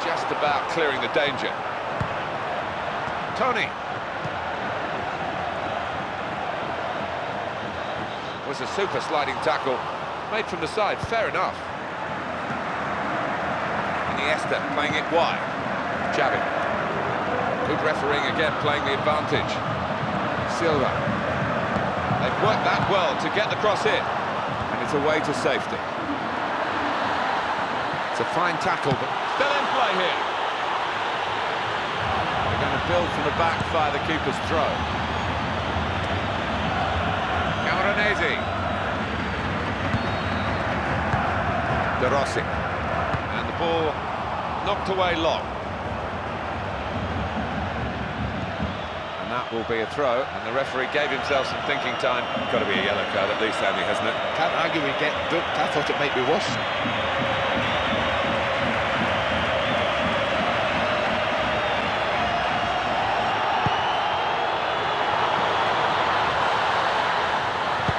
Just about clearing the danger. Tony. Was a super sliding tackle, made from the side, fair enough. Iniesta playing it wide. Xavi. Good refereeing again, playing the advantage. Silva. They've worked that well to get the cross in, and it's away to safety. It's a fine tackle, but still in play here. They're going to build from the back via the keeper's throw. De Rossi, and the ball knocked away long, and that will be a throw, and the referee gave himself some thinking time. Got to be a yellow card at least, Andy, hasn't it? Can't argue with getting booked. I thought it might be worse.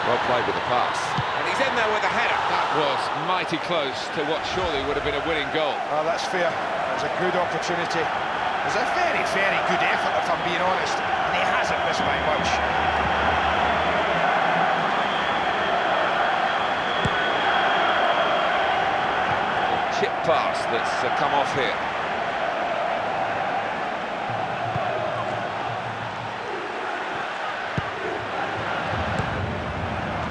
Well played with the pass. And he's in there with a header. That was mighty close to what surely would have been a winning goal. Well, that's fair. It was a good opportunity. It's a very, very good effort, if I'm being honest, and he hasn't missed by much. Chip pass that's come off here.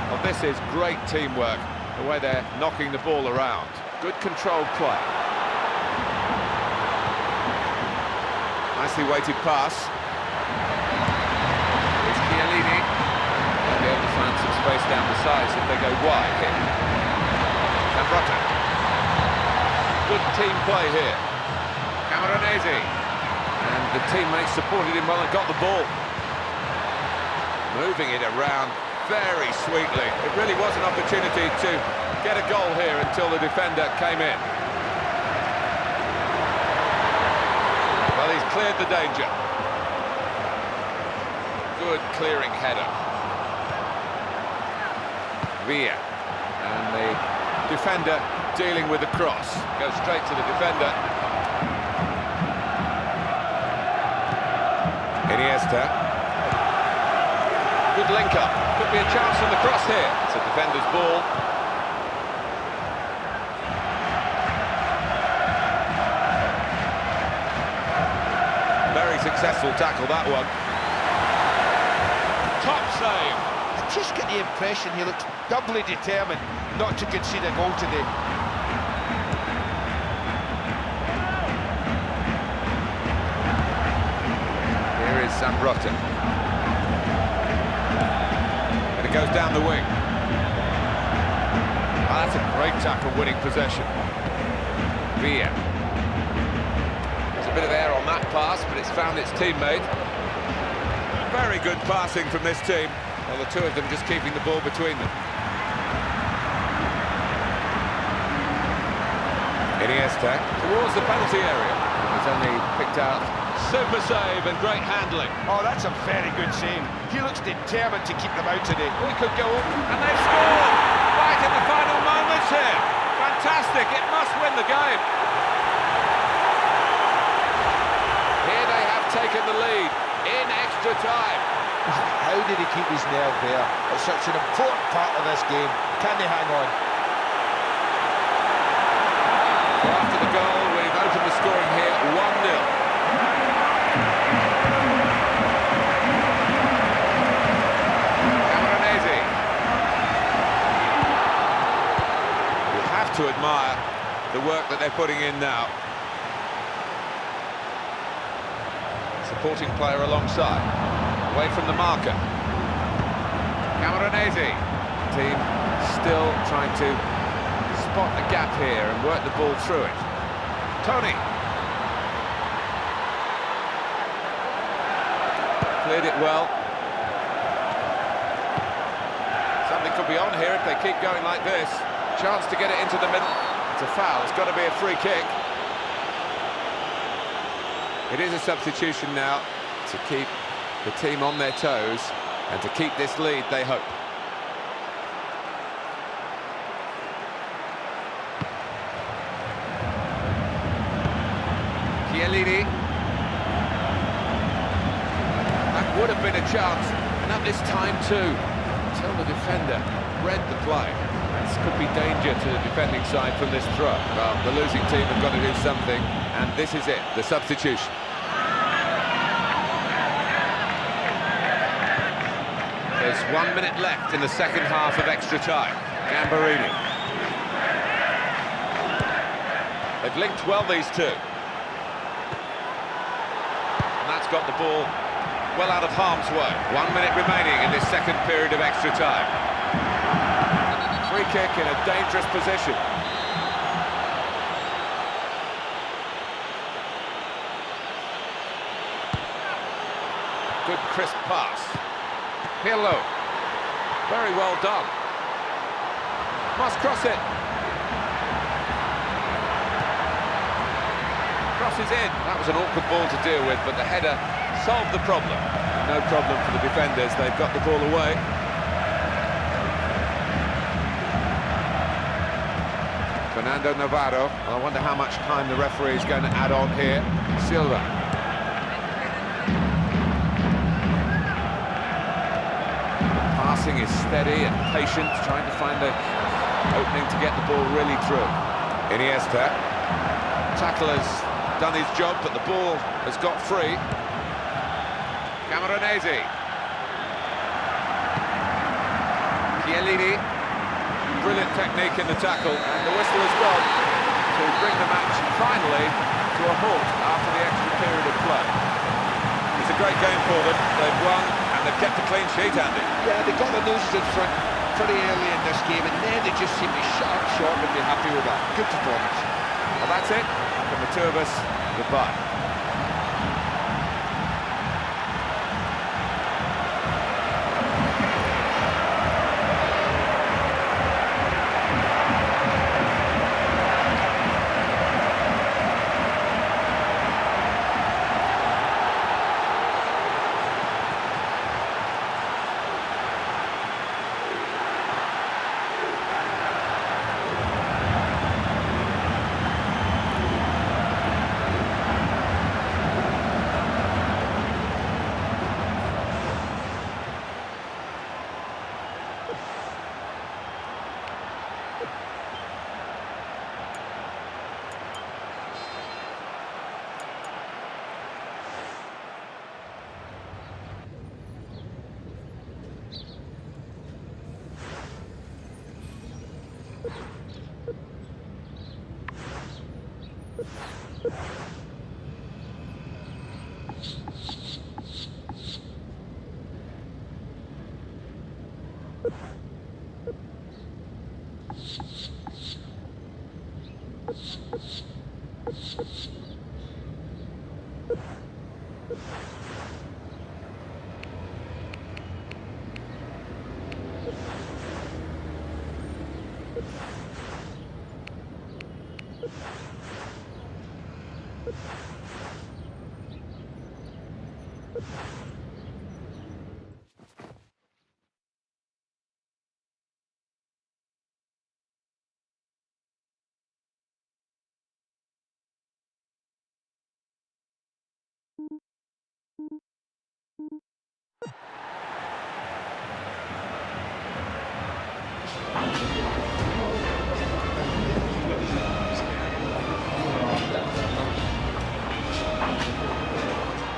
Well, this is great teamwork, the way they're knocking the ball around. Good controlled play. Nicely weighted pass. It's Chiellini. They'll be able to find some space down the sides if they go wide here. Zambrotta. Good team play here. Camoranesi. And the teammates supported him well and got the ball. Moving it around very sweetly. It really was an opportunity to get a goal here until the defender came in. Well, he's cleared the danger. Good clearing header. Villa. And the defender dealing with the cross. Goes straight to the defender. Iniesta. Good link-up. Could be a chance from the cross here. It's a defender's ball. Very successful tackle, that one. Top save. I just get the impression he looked doubly determined not to concede a goal today. Here is Zambrotta. And it goes down the wing. Oh, that's a great tackle, winning possession. Villa. There's a bit of air on that pass, but it's found its teammate. Very good passing from this team. Well, the two of them just keeping the ball between them. Iniesta towards the penalty area. He's only picked out. Super save and great handling. Oh, that's a very good save. He looks determined to keep them out today. We could go up, and they've scored right in the final moments here. Fantastic, it must win the game. Here they have taken the lead in extra time. How did he keep his nerve there? It's such an important part of this game. Can they hang on? Well, after the goal, we've opened the scoring here 1-0. Camoranesi. You have to admire the work that they're putting in now. Supporting player alongside. Away from the marker. Camoranesi. Team still trying to spot the gap here and work the ball through it. Tony. Cleared it well. Something could be on here if they keep going like this. Chance to get it into the middle. It's a foul. It's got to be a free kick. It is a substitution now to keep the team on their toes and to keep this lead, they hope. Chiellini. That would have been a chance, and at this time too, until the defender read the play. This could be danger to the defending side from this throw. Well, the losing team have got to do something, and this is it, the substitution. There's 1 minute left in the second half of extra time. Gambarini. They've linked well, these two. And that's got the ball well out of harm's way. 1 minute remaining in this second period of extra time. Free kick in a dangerous position. Good crisp pass. Pirlo. Very well done. Must cross it. Crosses in. That was an awkward ball to deal with, but the header solved the problem. No problem for the defenders. They've got the ball away. Fernando Navarro. Well, I wonder how much time the referee is going to add on here. Silva. passing is steady and patient, trying to find the opening to get the ball really through. Iniesta. Tackle has done his job, but the ball has got free. Camoranesi. Chiellini. Brilliant technique in the tackle, and the whistle has gone to bring the match finally to a halt after the extra period of play. It's a great game for them. They've won, and they've kept a clean sheet, Andy. Yeah, they got the noses in front pretty early in this game, and then they just seem to shut up short and be happy with that. Good performance. Well, that's it. From the two of us, goodbye.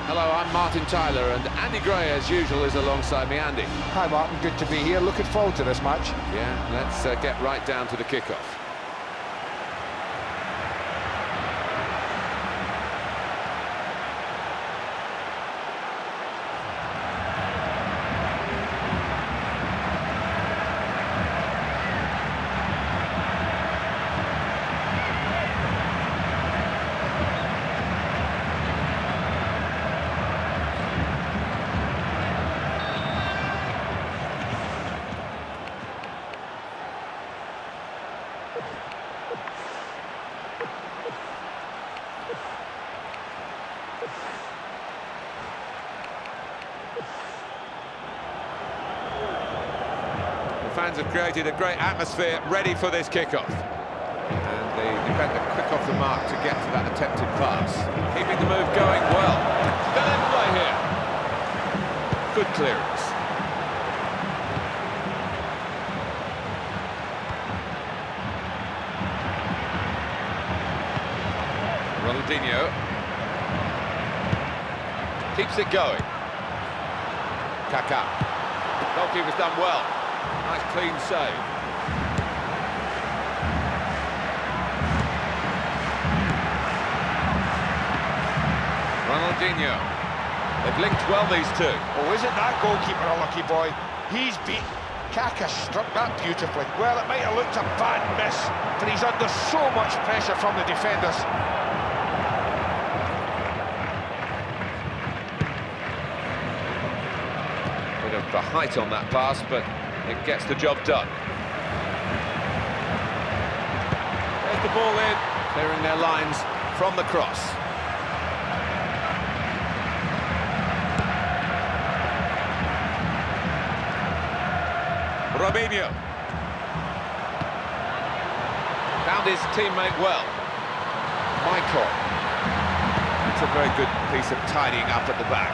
Hello, I'm Martin Tyler, and Andy Gray, as usual, is alongside me. Andy. Hi Martin, good to be here. Looking forward to this match. Yeah, let's get right down to the kickoff. Fans have created a great atmosphere, ready for this kickoff. And the defender quick off the mark to get to that attempted pass. Keeping the move going well. Still in play here. Good clearance. Ronaldinho. Keeps it going. Kaká. Goalkeeper's done well. Nice clean save. Ronaldinho. They've linked well, these two. Oh, isn't that goalkeeper a lucky boy? He's beat. Kaká struck that beautifully. Well, it might have looked a bad miss, but he's under so much pressure from the defenders. Bit of the height on that pass, but it gets the job done. There's the ball in, clearing their lines from the cross. Robinho. Found his teammate well. Michael. That's a very good piece of tidying up at the back.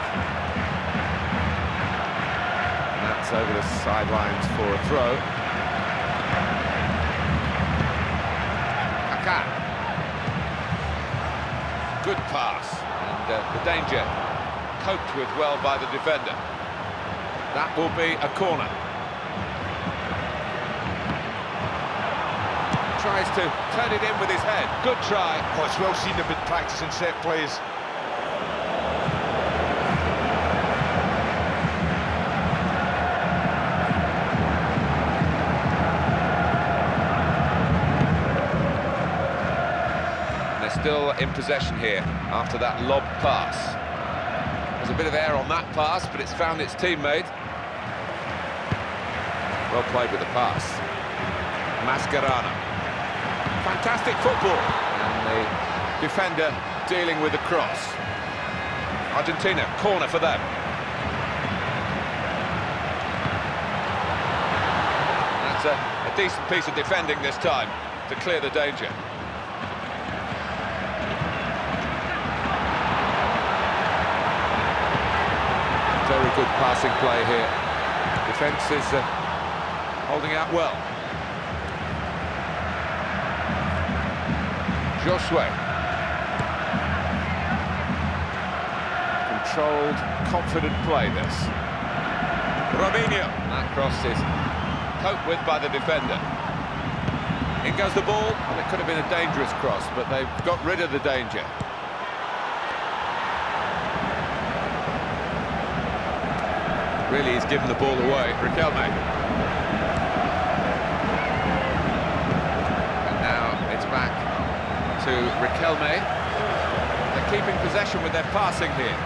And that It's over the sidelines for a throw. Kaká. Good pass, and the danger coped with well by the defender. That will be a corner. Tries to turn it in with his head. Good try. Oh, it's well seen they've been practicing set plays. And they're still in possession here after that lob pass. There's a bit of air on that pass, but it's found its teammate. Well played with the pass. Mascherano. Fantastic football. And the defender dealing with the cross. Argentina, corner for them. That's a decent piece of defending this time to clear the danger. Very good passing play here. Defence is holding out well. Josué. Controlled, confident play, this. Robinho. That cross is coped with by the defender. In goes the ball. Well, it could have been a dangerous cross, but they've got rid of the danger. Really, he's given the ball away. Riquelme. And now it's back to Riquelme. They're keeping possession with their passing here.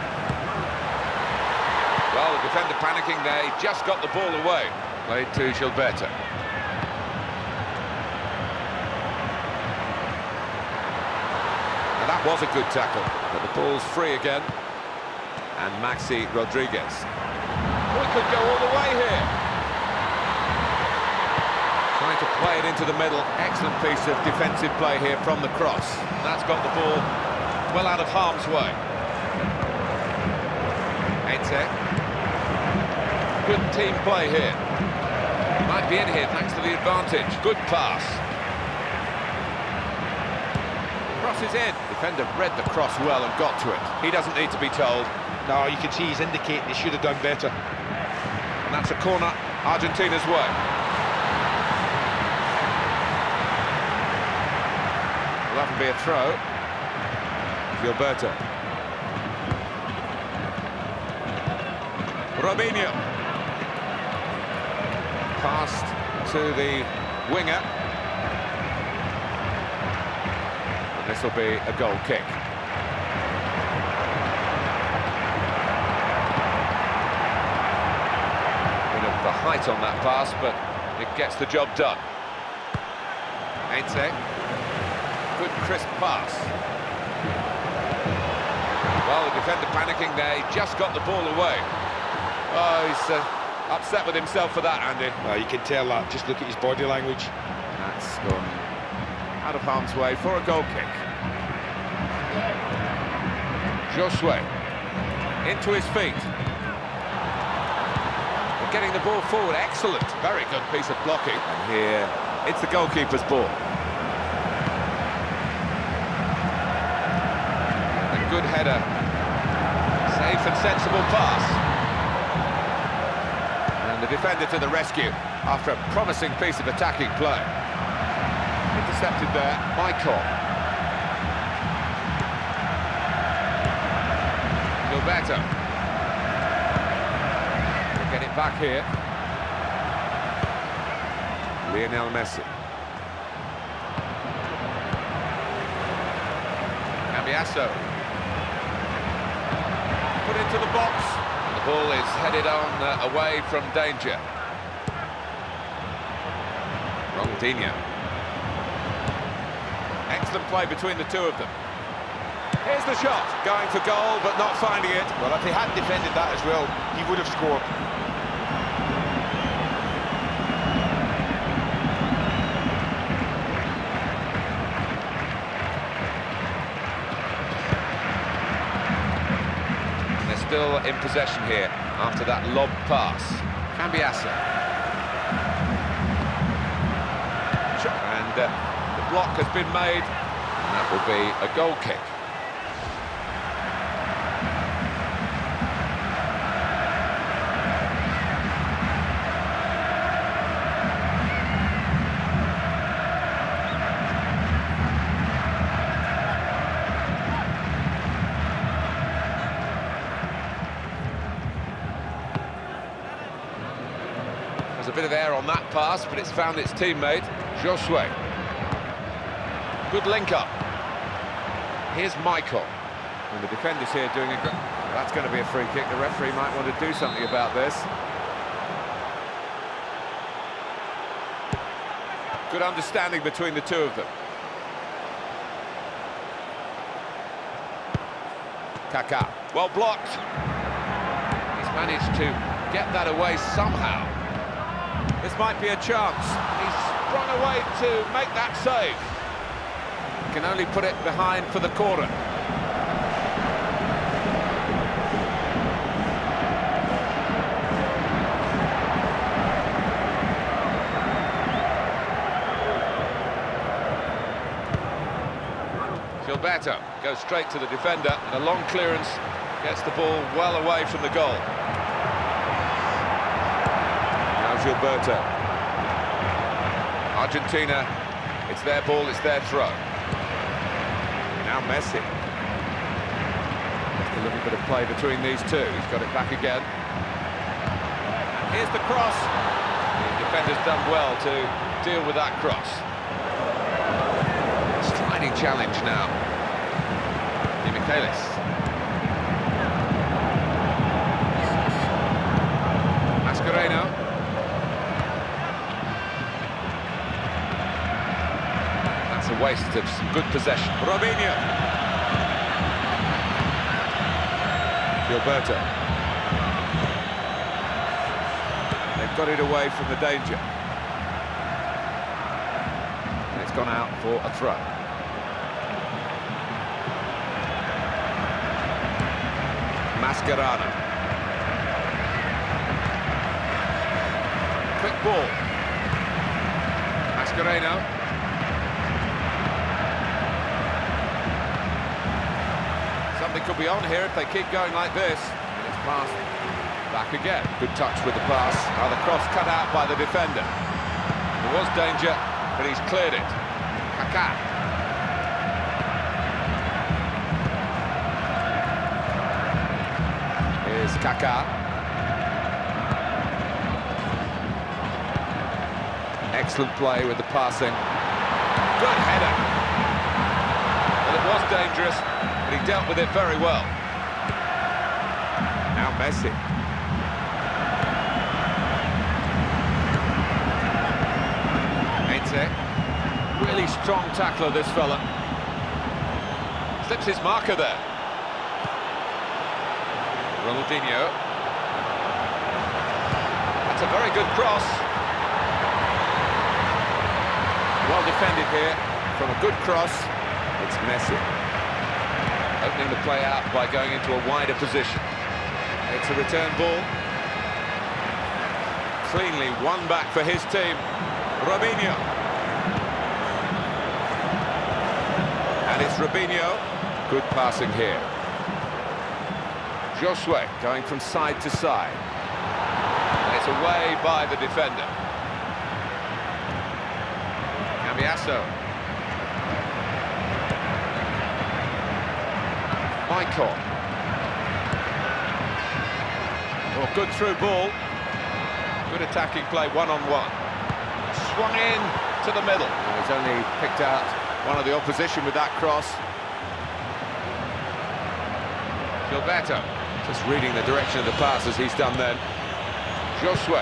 Well, the defender panicking there. He just got the ball away. Played to Gilberto. Now that was a good tackle, but the ball's free again. And Maxi Rodriguez. We could go all the way here. Trying to play it into the middle. Excellent piece of defensive play here from the cross. That's got the ball well out of harm's way. Ente. Good team play here. Might be in here thanks to the advantage. Good pass. Cross is in. Defender read the cross well and got to it. He doesn't need to be told. No, you can see he's indicating he should have done better. And that's a corner Argentina's way. Well, that'll be a throw. Gilberto. Robinho. Passed to the winger. And this will be a goal kick. The height on that pass, but it gets the job done. Ente. Good crisp pass. Well, the defender panicking there. He just got the ball away. Oh, he's upset with himself for that, Andy. Well, you can tell that. Just look at his body language. That's gone out of harm's way for a goal kick. Josué. Into his feet. Getting the ball forward, excellent. Very good piece of blocking. And here, it's the goalkeeper's ball. A good header. Safe and sensible pass. And the defender to the rescue after a promising piece of attacking play. Intercepted there, Michael. Gilberto. Get it back here. Lionel Messi. Cambiasso. Put into the box. And the ball is headed on away from danger. Ronaldinho. Excellent play between the two of them. Here's the shot, going for goal, but not finding it. Well, if he hadn't defended that as well, he would have scored. Still in possession here after that lob pass. Cambiasso. And the block has been made, and that will be a goal kick. There's a bit of air on that pass, but it's found its teammate, Josue. Good link up. Here's Michael. And the defender's here doing a good... That's going to be a free kick. The referee might want to do something about this. Good understanding between the two of them. Kaká, well blocked. He's managed to get that away somehow. This might be a chance. He's run away to make that save. Can only put it behind for the corner. Gilberto goes straight to the defender, and a long clearance gets the ball well away from the goal. Now Gilberto. Argentina, it's their ball, it's their throw. Now Messi. Just a little bit of play between these two. He's got it back again. Here's the cross. The defender's done well to deal with that cross. Sliding challenge now. Michaelis. Mascherano. That's a waste of some good possession. Robinho. Gilberto. They've got it away from the danger. And it's gone out for a throw. Mascherano. Quick ball. Mascherano. Something could be on here if they keep going like this. And it's passed back again. Good touch with the pass. Now the cross cut out by the defender. There was danger, but he's cleared it. Kaká. Here's Kaká. Excellent play with the passing. Good header. Well, it was dangerous, but he dealt with it very well. Now Messi. Ente. Really strong tackler, this fella. Slips his marker there. Ronaldinho. That's a very good cross. Well defended here. From a good cross, it's Messi. Opening the play out by going into a wider position. It's a return ball. Cleanly won back for his team. Robinho. And it's Robinho. Good passing here. Josue going from side to side. And it's away by the defender. Cambiasso. Michael. Oh, good through ball. Good attacking play, one-on-one. Swung in to the middle. He's only picked out one of the opposition with that cross. Gilberto. Just reading the direction of the pass as he's done then. Josue.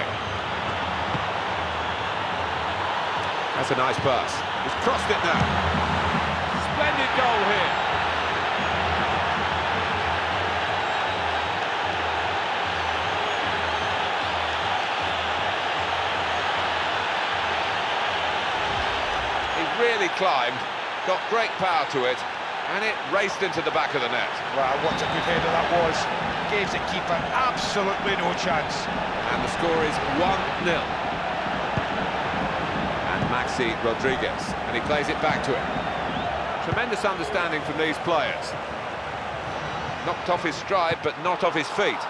That's a nice pass. He's crossed it now. Splendid goal here. He really climbed, got great power to it, and it raced into the back of the net. Wow, what a good header that was. gave the keeper absolutely no chance. And the score is 1-0. And Maxi Rodriguez, and he plays it back to him. Tremendous understanding from these players. Knocked off his stride, but not off his feet.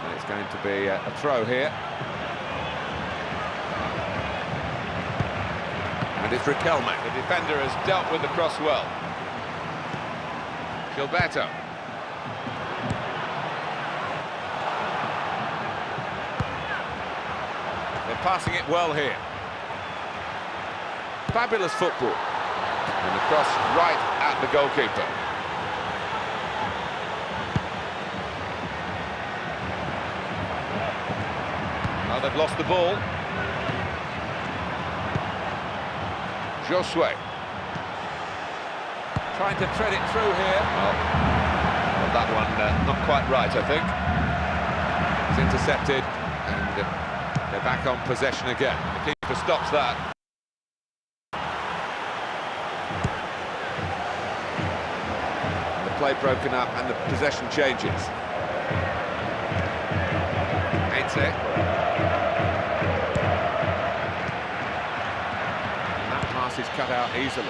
And it's going to be a throw here. And it's Riquelme. The defender has dealt with the cross well. Gilberto. They're passing it well here. Fabulous football. And the cross right at the goalkeeper. Now they've lost the ball. Josue. Trying to thread it through here. Well, that one not quite right, I think. It's intercepted, and they're back on possession again. The keeper stops that. The play broken up, and the possession changes. Heinze. Is cut out easily.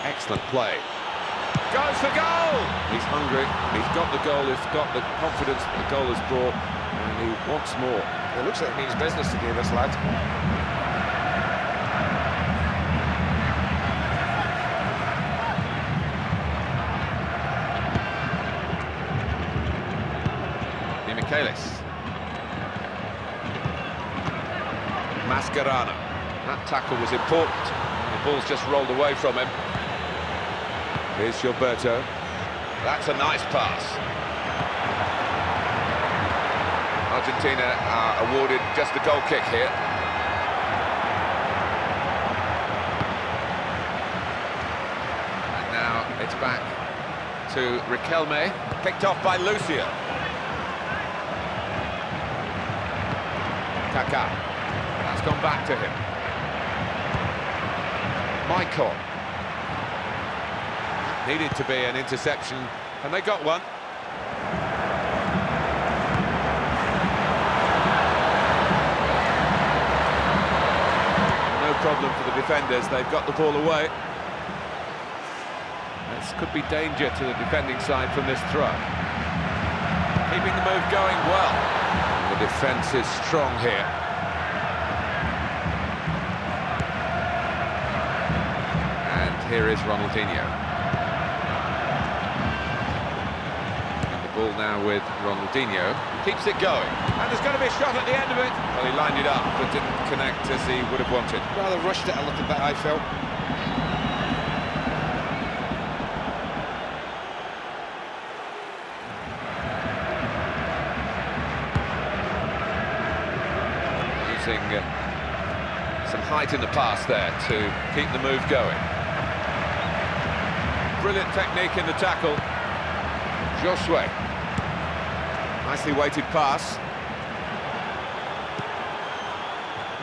Excellent play. Goes for goal! He's hungry, he's got the goal, he's got the confidence that the goal has brought, and he wants more. It looks like it means business today, this lad. Michaelis. Mascherano. That tackle was important. The ball's just rolled away from him. Here's Gilberto. That's a nice pass. Argentina are awarded just a goal kick here. And now it's back to Riquelme. Picked off by Lucia. Kaká. That's gone back to him. Michael. Needed to be an interception, and they got one. No problem for the defenders, they've got the ball away. This could be danger to the defending side from this throw. Keeping the move going well. And the defence is strong here. Here is Ronaldinho. And the ball now with Ronaldinho. Keeps it going. And there's going to be a shot at the end of it. Well, he lined it up, but didn't connect as he would have wanted. Rather rushed it a little bit, I felt. Using some height in the pass there to keep the move going. Brilliant technique in the tackle. Josue. Nicely weighted pass.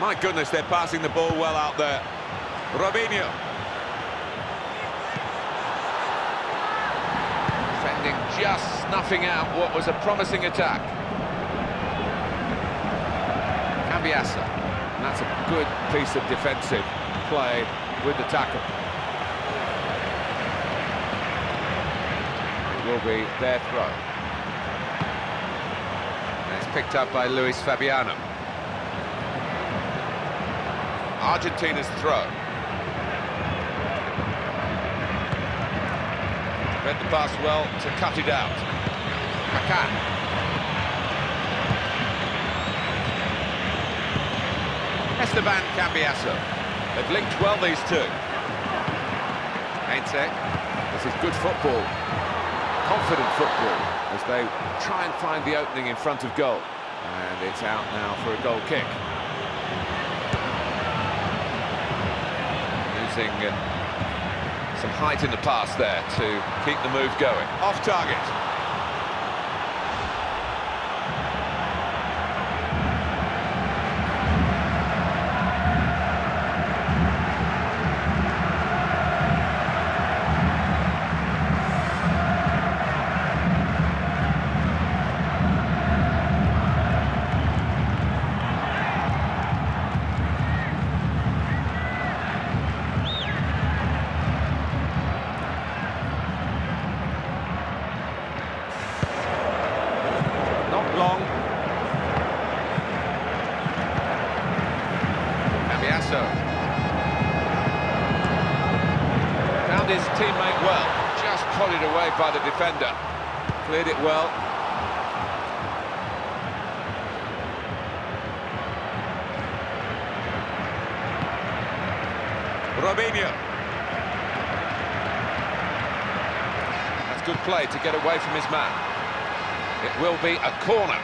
My goodness, they're passing the ball well out there. Robinho. Defending just snuffing out what was a promising attack. Cambiasso. And that's a good piece of defensive play with the tackle. Will be their throw. And it's picked up by Luis Fabiano. Argentina's throw. Read the pass well to cut it out. Kaká. Esteban Cambiasso. They've linked well, these two. Heinze. This is good football. Confident football as they try and find the opening in front of goal. And it's out now for a goal kick. Using some height in the pass there to keep the move going. Off target. so. Found his teammate well, just prodded away by the defender. Cleared it well. Robinho. That's good play to get away from his man. It will be a corner.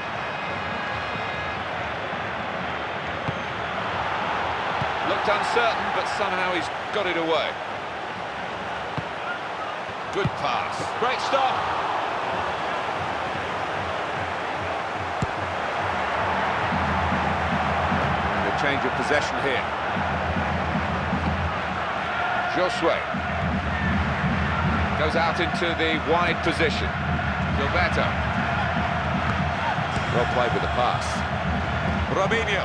Looked uncertain, but somehow he's got it away. Good pass. Great stop. And a change of possession here. Josue goes out into the wide position. Gilberto. Well played with the pass. Robinho.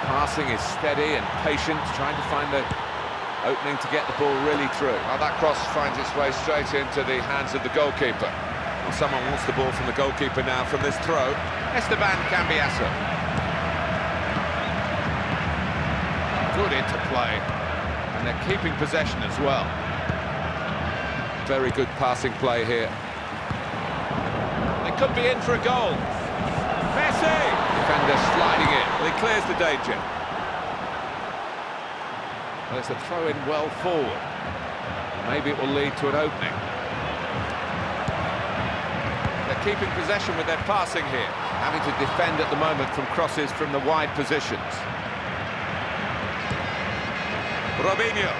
Passing is steady and patient, trying to find the opening to get the ball really through. Well, that cross finds its way straight into the hands of the goalkeeper. Well, someone wants the ball from the goalkeeper now from this throw. Esteban Cambiasso. Good interplay. And they're keeping possession as well. Very good passing play here. They could be in for a goal. Messi! Defender sliding in. Well, he clears the danger. Well, it's a throw-in well forward. Maybe it will lead to an opening. They're keeping possession with their passing here. Having to defend at the moment from crosses from the wide positions. Robinho.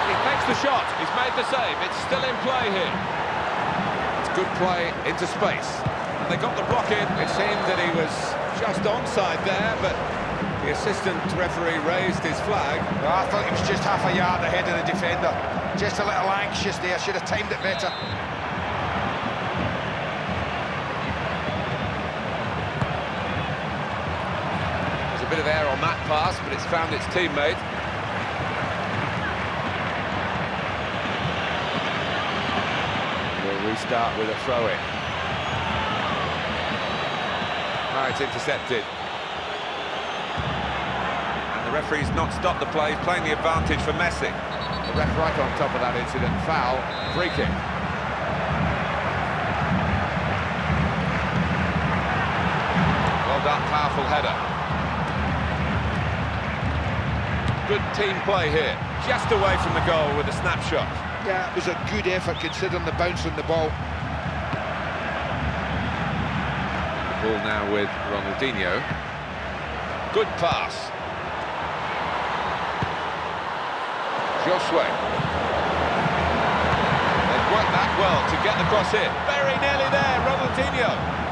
He takes the shot. He's made the save. It's still in play here. It's good play into space. And they got the block in. It seemed that he was just onside there, but the assistant referee raised his flag. Well, I thought he was just half a yard ahead of the defender. Just a little anxious there. Should have timed it better. There's a bit of air on that pass, but it's found its teammate. We'll restart with a throw-in. Oh, it's intercepted. And the referee's not stopped the play, he's playing the advantage for Messi. The ref right on top of that incident. Foul, free kick. Well done, powerful header. Good team play here. Just away from the goal with a snapshot. Yeah, it was a good effort considering the bounce on the ball. Ball now with Ronaldinho. Good pass. Josue. They've worked that well to get the cross in. Very nearly there, Ronaldinho.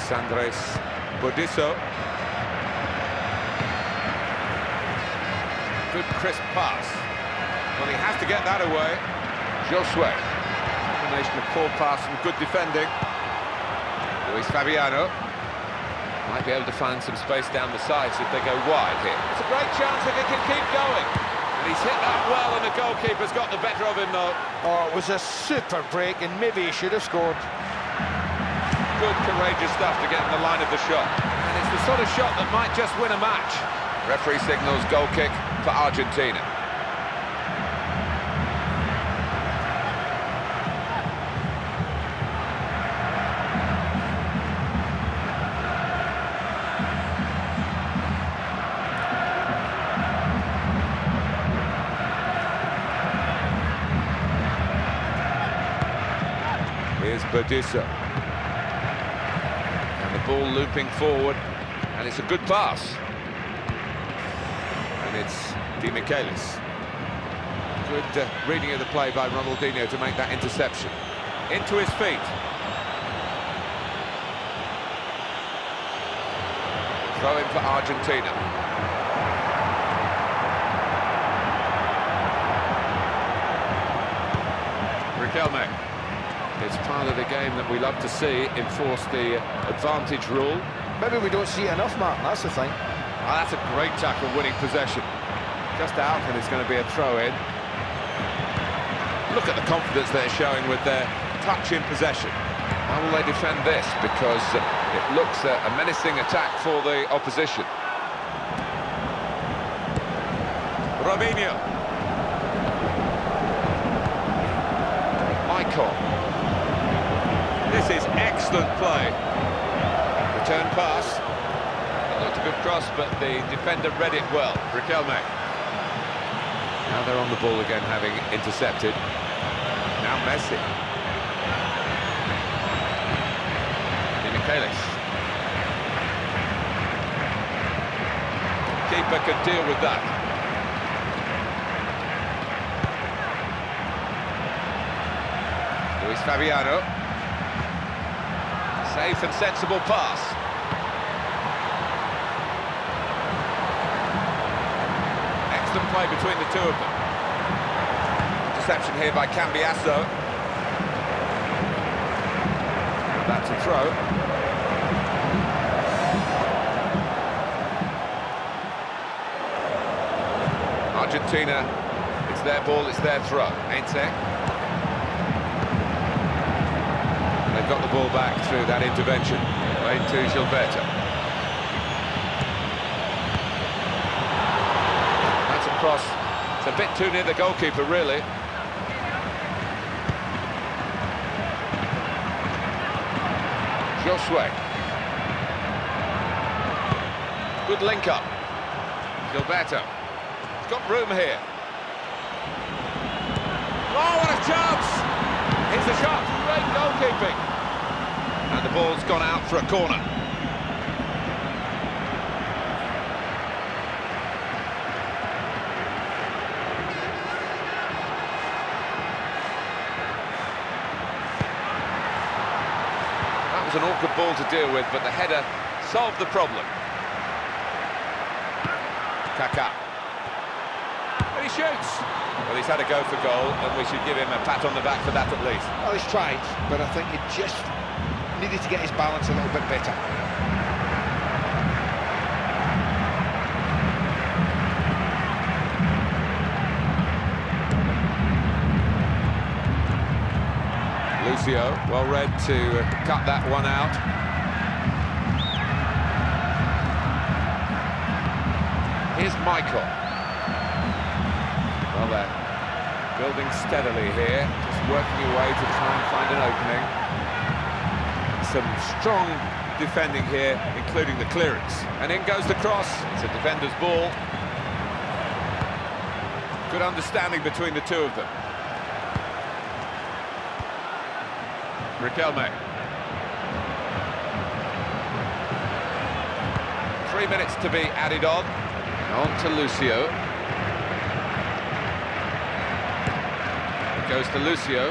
Andres Bodiso. Good crisp pass. Well, he has to get that away. Josue. Combination of poor pass and good defending. Luis Fabiano. Might be able to find some space down the sides if they go wide here. It's a great chance if he can keep going. And he's hit that well, and the goalkeeper's got the better of him, though. Oh, it was a super break, and maybe he should have scored. Good, courageous stuff to get in the line of the shot. And it's the sort of shot that might just win a match. Referee signals goal kick for Argentina. Here's Bodiso. Ball looping forward, and it's a good pass. And it's Di Michelis. Good reading of the play by Ronaldinho to make that interception. Into his feet. Throw in for Argentina. Riquelme. It's part of the game that we love to see, enforce the advantage rule. Maybe we don't see it enough, Martin, that's the thing. Oh, that's a great tackle, winning possession. Just out, and it's going to be a throw-in. Look at the confidence they're showing with their touch in possession. How will they defend this? Because it looks a menacing attack for the opposition. Robinho. Michael. This is excellent play. Return pass. It looked a good cross, but the defender read it well. Riquelme. Now they're on the ball again, having intercepted. Now Messi. Michaelis. Keeper could deal with that. Luis Fabiano. Safe and sensible pass. Excellent play between the two of them. Interception here by Cambiasso. That's a throw. Argentina, it's their ball, it's their throw. Ain't it? They've got the ball back through that intervention. Played to Gilberto. That's a cross. It's a bit too near the goalkeeper, really. Josue. Good link up. Gilberto. He's got room here. Oh, what a chance! Here's the shot. Great goalkeeping. And the ball's gone out for a corner. That was an awkward ball to deal with, but the header solved the problem. Kaká. And he shoots. Well, he's had a go for goal, and we should give him a pat on the back for that at least. Well, he's tried, but I think he just needed to get his balance a little bit better. Lucio, well read to cut that one out. Here's Michael. Well, they're building steadily here, just working away to try and find an opening. Some strong defending here, including the clearance. And in goes the cross. It's a defender's ball. Good understanding between the two of them. Riquelme. 3 minutes to be added on. On to Lucio. Goes to Lucio.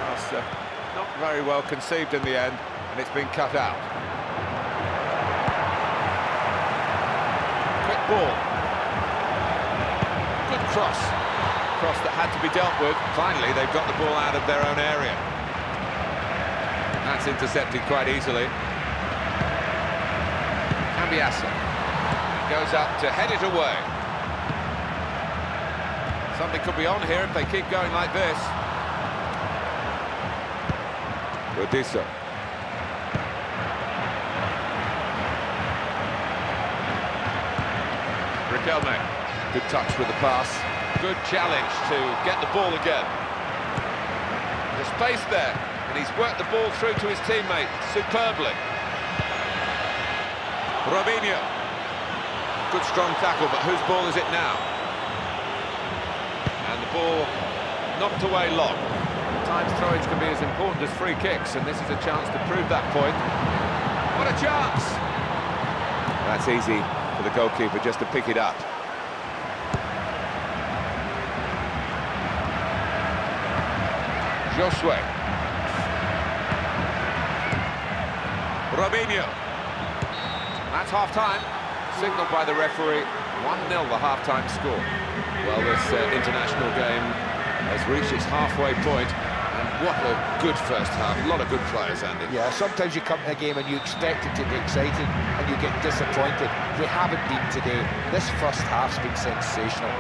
That's not very well conceived in the end, and it's been cut out. Quick ball. Good cross. Cross that had to be dealt with. Finally, they've got the ball out of their own area. That's intercepted quite easily. Cambiasso. Goes up to head it away. Something could be on here if they keep going like this. Rodiso. Riquelme. Good touch with the pass. Good challenge to get the ball again. The space there, and he's worked the ball through to his teammate superbly. Robinho. Good strong tackle, but whose ball is it now? And the ball knocked away long. At times throw-ins can be as important as free kicks, and this is a chance to prove that point. What a chance! That's easy for the goalkeeper just to pick it up. Josue. Robinho. That's half-time. Signalled by the referee, 1-0 the half-time score. Well, this international game has reached its halfway point, and what a good first half. A lot of good players, Andy. Yeah, sometimes you come to a game and you expect it to be exciting and you get disappointed. They haven't been today. This first half's been sensational.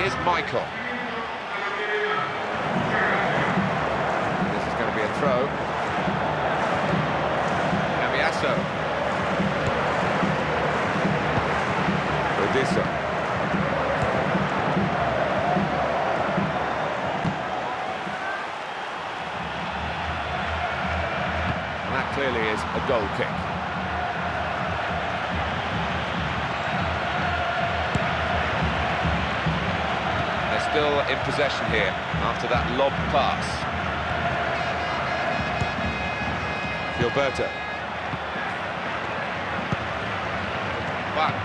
Here's Michael. This is going to be a throw. Cambiasso. Odessa. Clearly is a goal kick. They're still in possession here after that lob pass. Gilberto. Back.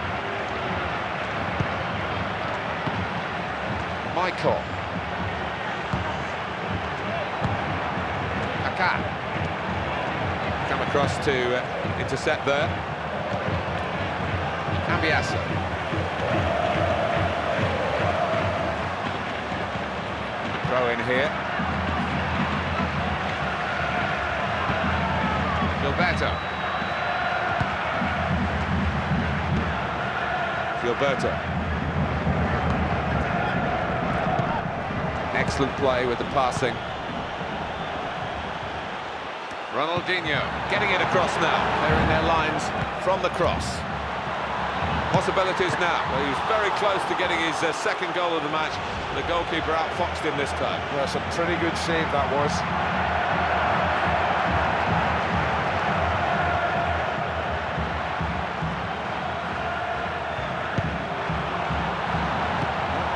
Michael. Kaká. Come across to intercept there. Cambiasso. Throw in here. Gilberto. Excellent play with the passing. Ronaldinho getting it across now. They're in their lines from the cross. Possibilities now. Well, he was very close to getting his second goal of the match. The goalkeeper outfoxed him this time. Well, that's a pretty good save, that was.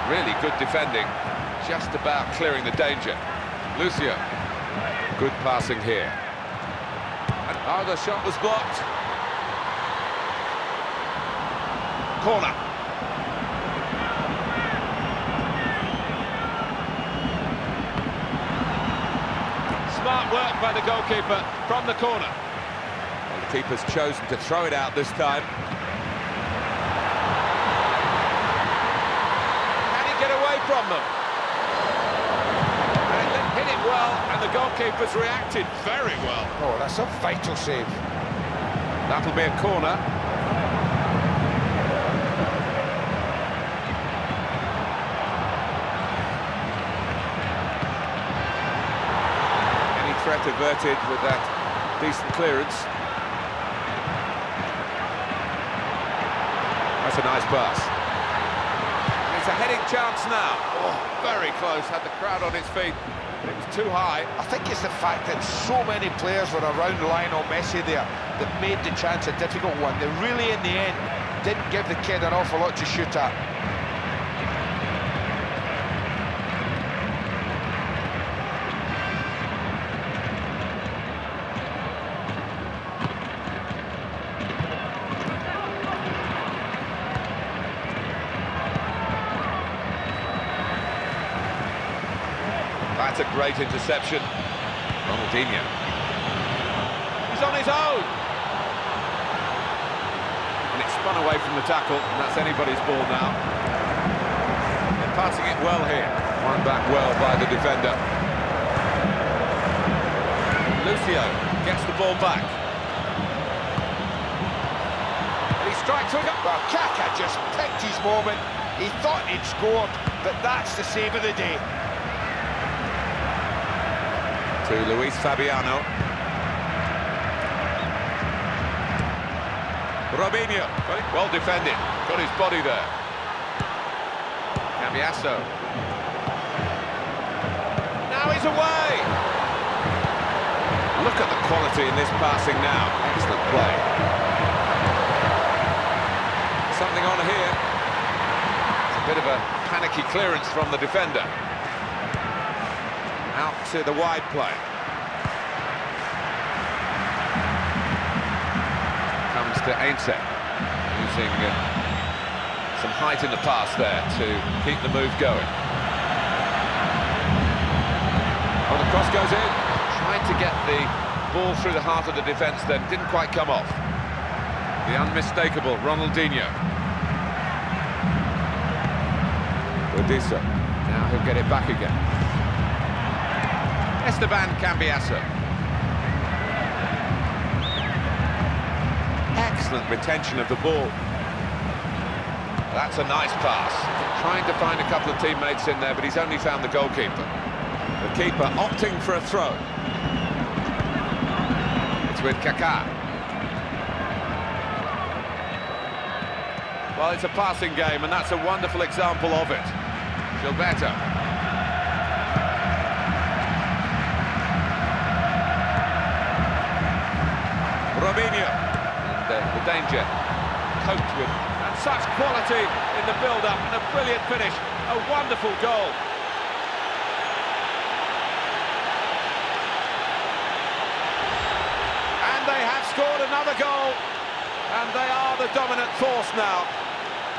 Really good defending. Just about clearing the danger. Lucio. Good passing here. Oh, the shot was blocked. Corner. Smart work by the goalkeeper from the corner. Well, the keeper's chosen to throw it out this time. Can he get away from them? Hit it well, and the goalkeeper's reacted very well. Oh, that's a vital save. That'll be a corner. Any threat averted with that decent clearance. That's a nice pass. And it's a heading chance now. Oh, very close, had the crowd on its feet. It was too high. I think it's the fact that so many players were around Lionel Messi there that made the chance a difficult one. They really, in the end, didn't give the kid an awful lot to shoot at. That's a great interception. Ronaldinho. He's on his own. And it's spun away from the tackle, and that's anybody's ball now. They're passing it well here. Won back well by the defender. Lucio gets the ball back. And he strikes with it. Well, Kaká just picked his moment. He thought he'd scored, but that's the save of the day. To Luis Fabiano. Robinho, well defended, got his body there. Cambiasso. Now he's away! Look at the quality in this passing now. Excellent play. Something on here. It's a bit of a panicky clearance from the defender. Out to the wide play. Comes to Ainse, using some height in the pass there to keep the move going. Oh, the cross goes in. Tried to get the ball through the heart of the defence, then didn't quite come off. The unmistakable Ronaldinho. Odisa. Now he'll get it back again. Esteban Cambiasso. Excellent retention of the ball. That's a nice pass. Trying to find a couple of teammates in there, but he's only found the goalkeeper. The keeper opting for a throw. It's with Kaká. Well, it's a passing game, and that's a wonderful example of it. Gilberto. Robinho. And the danger coped with. And such quality in the build-up, and a brilliant finish. A wonderful goal. And they have scored another goal. And they are the dominant force now.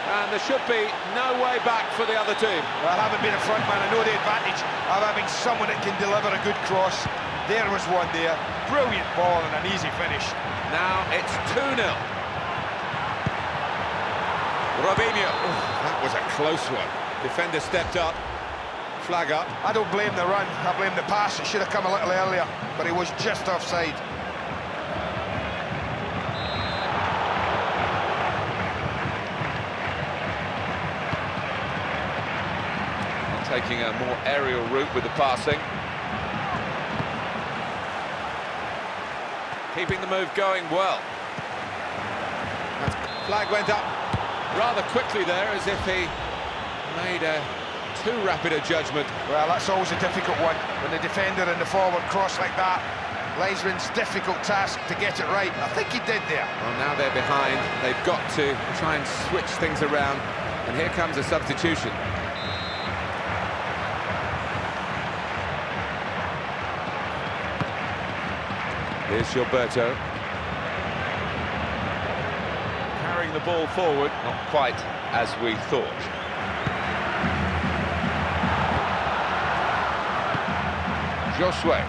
And there should be no way back for the other team. Well, having been a front man, I know the advantage of having someone that can deliver a good cross. There was one there. Brilliant ball and an easy finish. Now it's 2-0. Robinho. Oh, that was a close one. Defender stepped up. Flag up. I don't blame the run. I blame the pass. It should have come a little earlier, but it was just offside. Taking a more aerial route with the passing. Keeping the move going well. Flag went up rather quickly there, as if he made a too rapid a judgment. Well, that's always a difficult one, when the defender in the forward cross like that. Linesman's difficult task to get it right. I think he did there. Well, now they're behind. They've got to try and switch things around. And here comes a substitution. Here's Gilberto. Carrying the ball forward, not quite as we thought. Josue.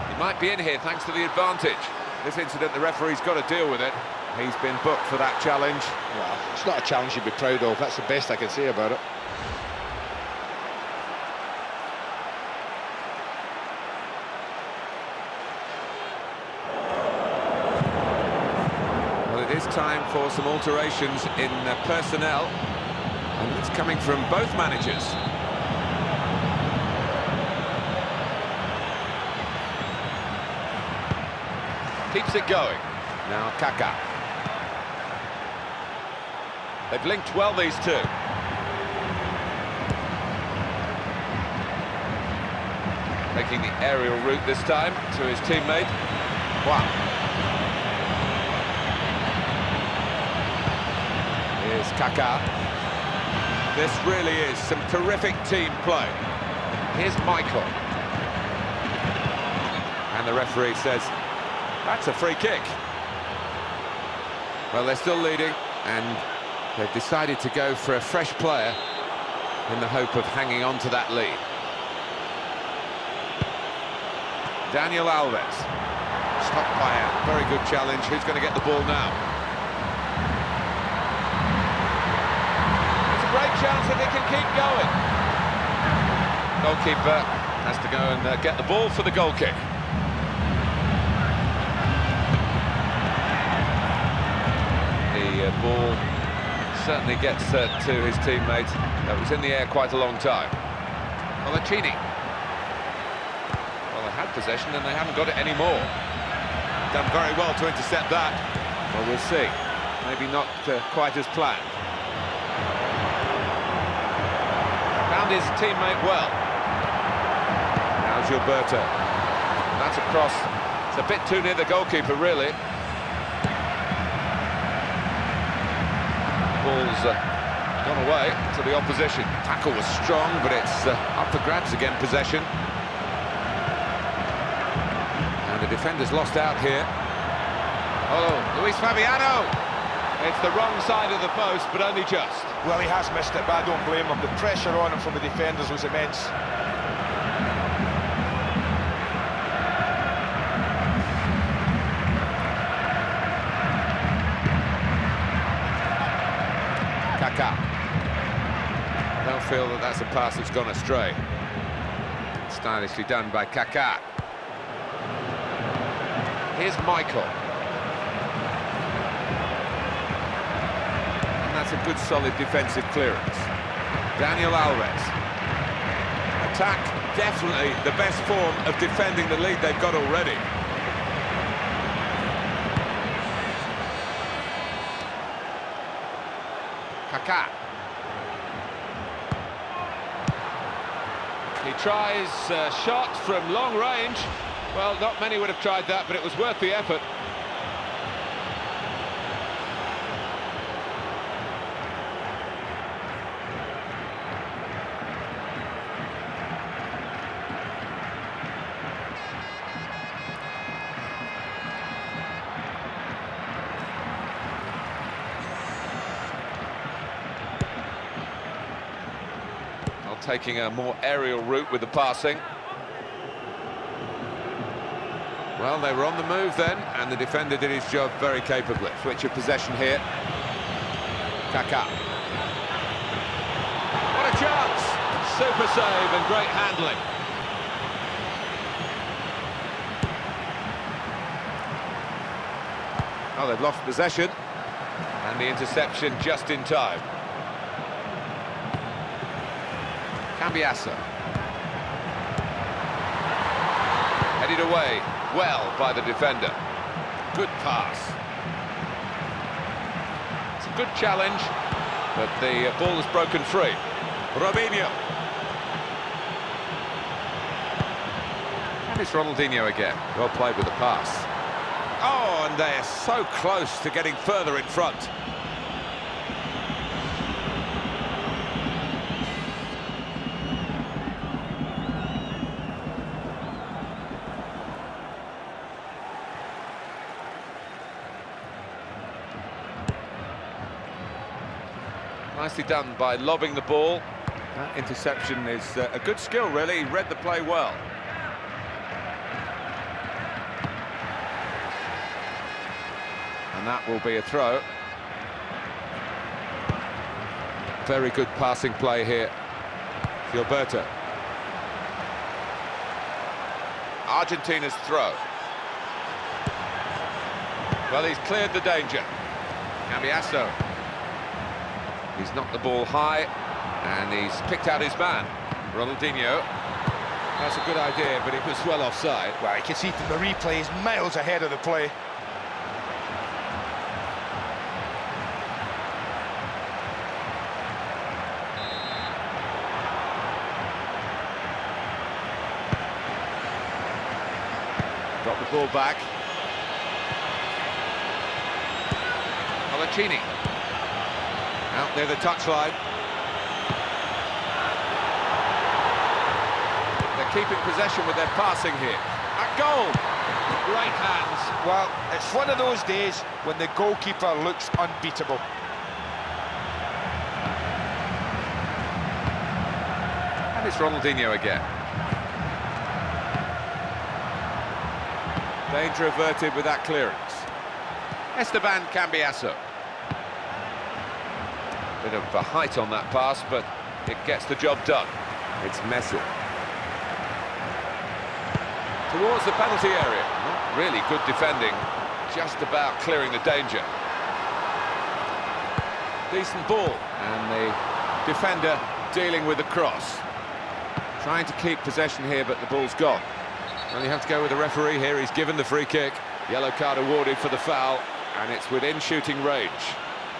He might be in here thanks to the advantage. This incident, the referee's got to deal with it. He's been booked for that challenge. Well, it's not a challenge you'd be proud of. That's the best I can say about it. Well, it is time for some alterations in personnel. And it's coming from both managers. Keeps it going. Now Kaká. They've linked well, these two. Taking the aerial route this time to his teammate. Wow. Here's Kaká. This really is some terrific team play. Here's Michael. And the referee says, that's a free kick. Well, they're still leading, and they've decided to go for a fresh player in the hope of hanging on to that lead. Daniel Alves. Stopped by a very good challenge. Who's going to get the ball now? It's a great chance if they can keep going. Goalkeeper has to go and get the ball for the goal kick. The ball certainly gets to his teammate. That was in the air quite a long time. Molachini. Well, they had possession and they haven't got it anymore. Done very well to intercept that. Well, we'll see. Maybe not quite as planned. Found his teammate well. Now Gilberto. That's a cross. It's a bit too near the goalkeeper, really. Ball's gone away to the opposition. Tackle was strong, but it's up for grabs again, possession. And the defender's lost out here. Oh, Luis Fabiano! It's the wrong side of the post, but only just. Well, he has missed it, but I don't blame him. The pressure on him from the defenders was immense. Kaká. I don't feel that that's a pass that's gone astray. Stylishly done by Kaká. Here's Michael. And that's a good, solid defensive clearance. Daniel Alves. Attack, definitely the best form of defending the lead they've got already. Kaká. He tries a shot from long range. Well, not many would have tried that, but it was worth the effort. Well, taking a more aerial route with the passing. Well, they were on the move then, and the defender did his job very capably. Switch of possession here. Kaká. What a chance! Super save and great handling. Oh, they've lost possession, and the interception just in time. Cambiasso. Headed away. Well by the defender. Good pass. It's a good challenge, but the ball is broken free. Robinho. And it's Ronaldinho again. Well played with the pass. Oh, and they're so close to getting further in front. Nicely done by lobbing the ball. That interception is a good skill, really. He read the play well. And that will be a throw. Very good passing play here. Gilberto. Argentina's throw. Well, he's cleared the danger. Cambiasso. He's knocked the ball high, and he's picked out his man. Ronaldinho. That's a good idea, but it was well offside. Well, you can see from the replay, he's miles ahead of the play. Got the ball back. Colaccini. Out near the touchline. They're keeping possession with their passing here. A goal! Great hands. Well, it's one of those days when the goalkeeper looks unbeatable. And it's Ronaldinho again. Danger averted with that clearance. Esteban Cambiasso. Bit of a height on that pass, but it gets the job done. It's Messi. Towards the penalty area. Not really good defending, just about clearing the danger. Decent ball, and the defender dealing with the cross. Trying to keep possession here, but the ball's gone. Well, you have to go with the referee here. He's given the free kick. Yellow card awarded for the foul, and it's within shooting range.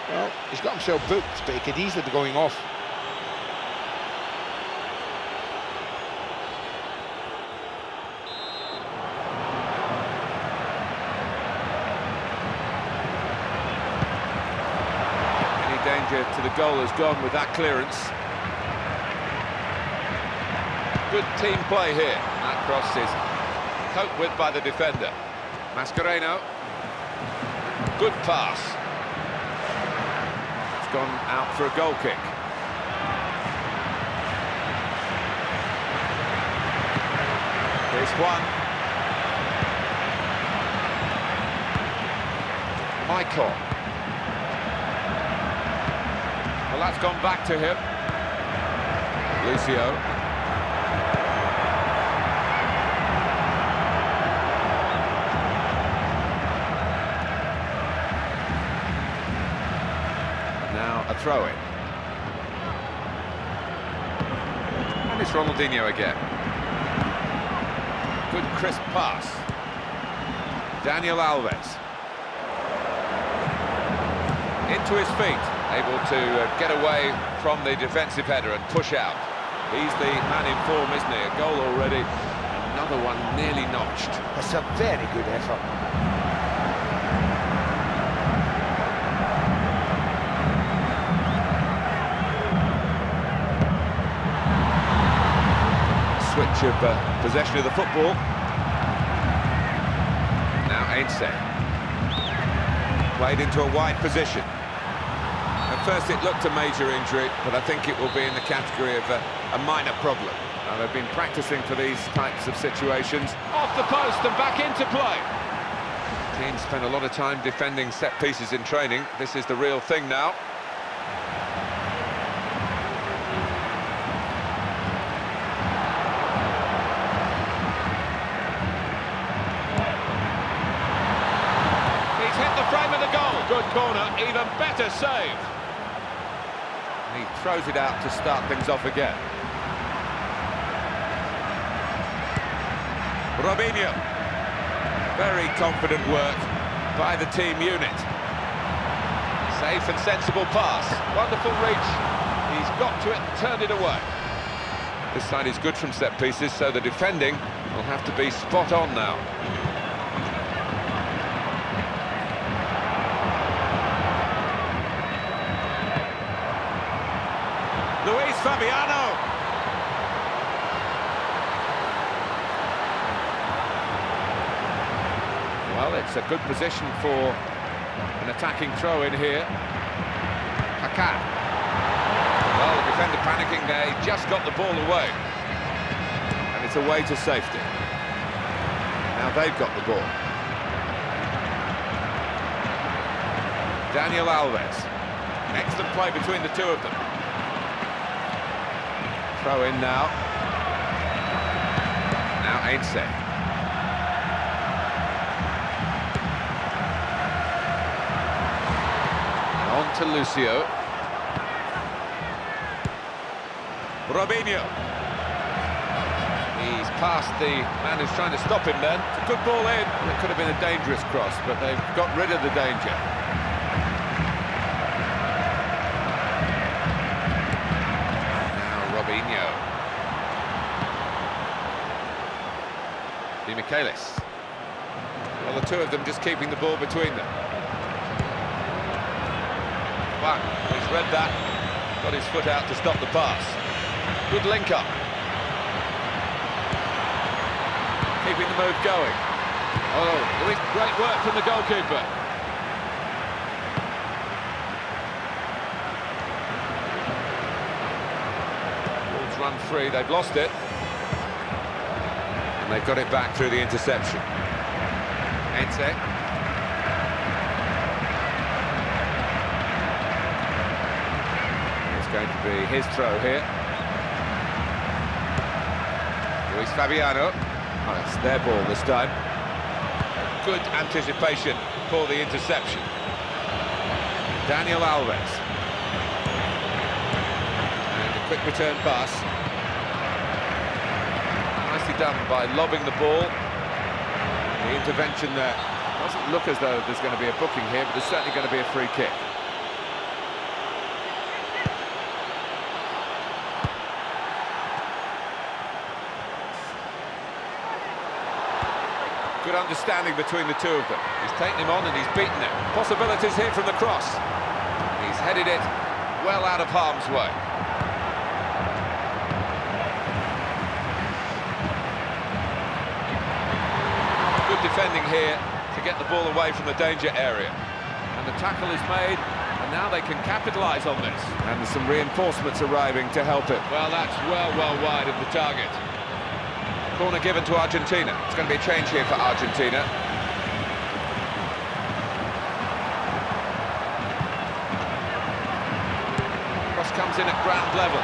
Well, he's got himself booked, but he could easily be going off. Any danger to the goal has gone with that clearance. Good team play here. That cross is coped with by the defender. Mascherano. Good pass. It's gone out for a goal kick. Here's one. Michael. Well, that's gone back to him. Lucio. Now a throw-in. And it's Ronaldinho again. Good crisp pass. Daniel Alves. Into his feet, able to get away from the defensive header and push out. He's the man in form, isn't he? A goal already, another one nearly notched. That's a very good effort. Switch of possession of the football. Now Ainse. Played into a wide position. At first it looked a major injury, but I think it will be in the category of a minor problem. Now, they've been practicing for these types of situations. Off the post and back into play. Teams spend a lot of time defending set pieces in training. This is the real thing now. He's hit the frame of the goal. Good corner, even better save. He throws it out to start things off again. Robinho. Very confident work by the team unit. Safe and sensible pass. Wonderful reach. He's got to it and turned it away. This side is good from set pieces, so the defending will have to be spot on now. Luis Fabiano. Well, it's a good position for an attacking throw-in here. Kaká. Well, the defender panicking there, he just got the ball away. And it's away to safety. Now they've got the ball. Daniel Alves. Excellent play between the two of them. Throw in now. Now Ainse. On to Lucio. Robinho. He's past the man who's trying to stop him then. It's a good ball in. It could have been a dangerous cross, but they've got rid of the danger. Now Robinho. Di Michaelis. Well, the two of them just keeping the ball between them. Bang, he's read that, got his foot out to stop the pass. Good link up. Keeping the move going. Oh, great work from the goalkeeper. Ball's run free, they've lost it. And they've got it back through the interception. Ainse. Going to be his throw here. Luis Fabiano. Oh, it's their ball this time. Good anticipation for the interception. Daniel Alves. And a quick return pass. Nicely done by lobbing the ball. The intervention there. Doesn't look as though there's going to be a booking here, but there's certainly going to be a free kick. Good understanding between the two of them. He's taken him on and he's beaten him. Possibilities here from the cross. He's headed it well out of harm's way. Good defending here to get the ball away from the danger area. And the tackle is made And now they can capitalise on this. And there's some reinforcements arriving to help it. Well, that's well wide of the target. Corner given to Argentina. It's going to be a change here for Argentina. Cross comes in at ground level.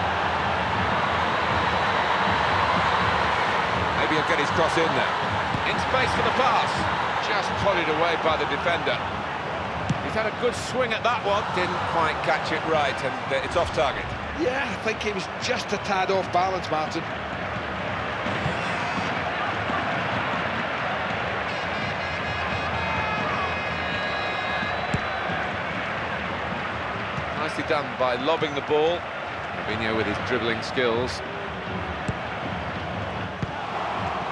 Maybe he'll get his cross in there. In space for the pass. Just prodded away by the defender. He's had a good swing at that one. Didn't quite catch it right, and it's off target. Yeah, I think he was just a tad off balance, Martin. Nicely done by lobbing the ball. Fabinho with his dribbling skills.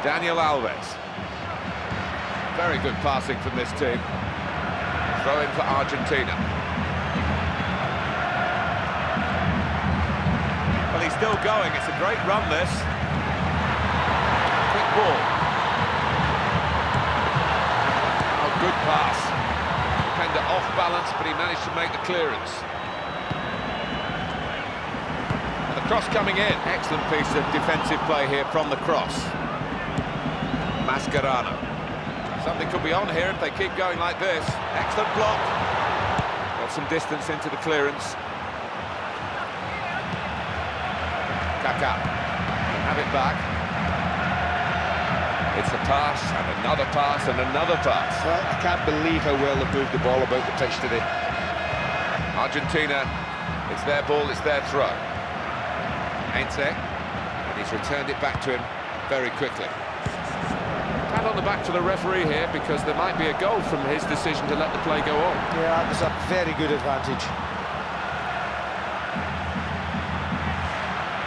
Daniel Alves. Very good passing from this team. Throw in for Argentina. Well, he's still going. It's a great run, this. Quick ball. Oh, good pass. Defender off balance, but he managed to make the clearance. And the cross coming in. Excellent piece of defensive play here from the cross. Mascherano. Something could be on here if they keep going like this. Excellent block. Got some distance into the clearance. Kaká can have it back. It's a pass, and another pass, and another pass. Well, I can't believe how well they've moved the ball about the pitch today. Argentina, it's their ball, it's their throw. Heinze, and he's returned it back to him very quickly. Pat on the back for the referee here, because there might be a goal from his decision to let the play go on. Yeah, that was a very good advantage.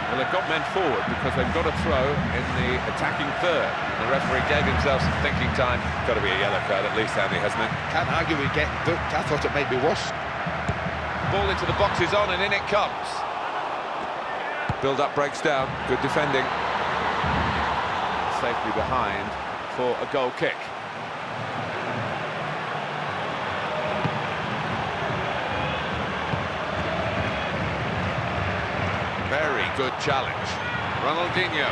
Well, they've got men forward because they've got a throw in the attacking third. And the referee gave himself some thinking time. Got to be a yellow card at least, Andy, hasn't it? Can't argue with getting booked. I thought it might be worse. Ball into the box is on, and in it comes. Build-up breaks down. Good defending. Safely behind for a goal kick. Very good challenge. Ronaldinho.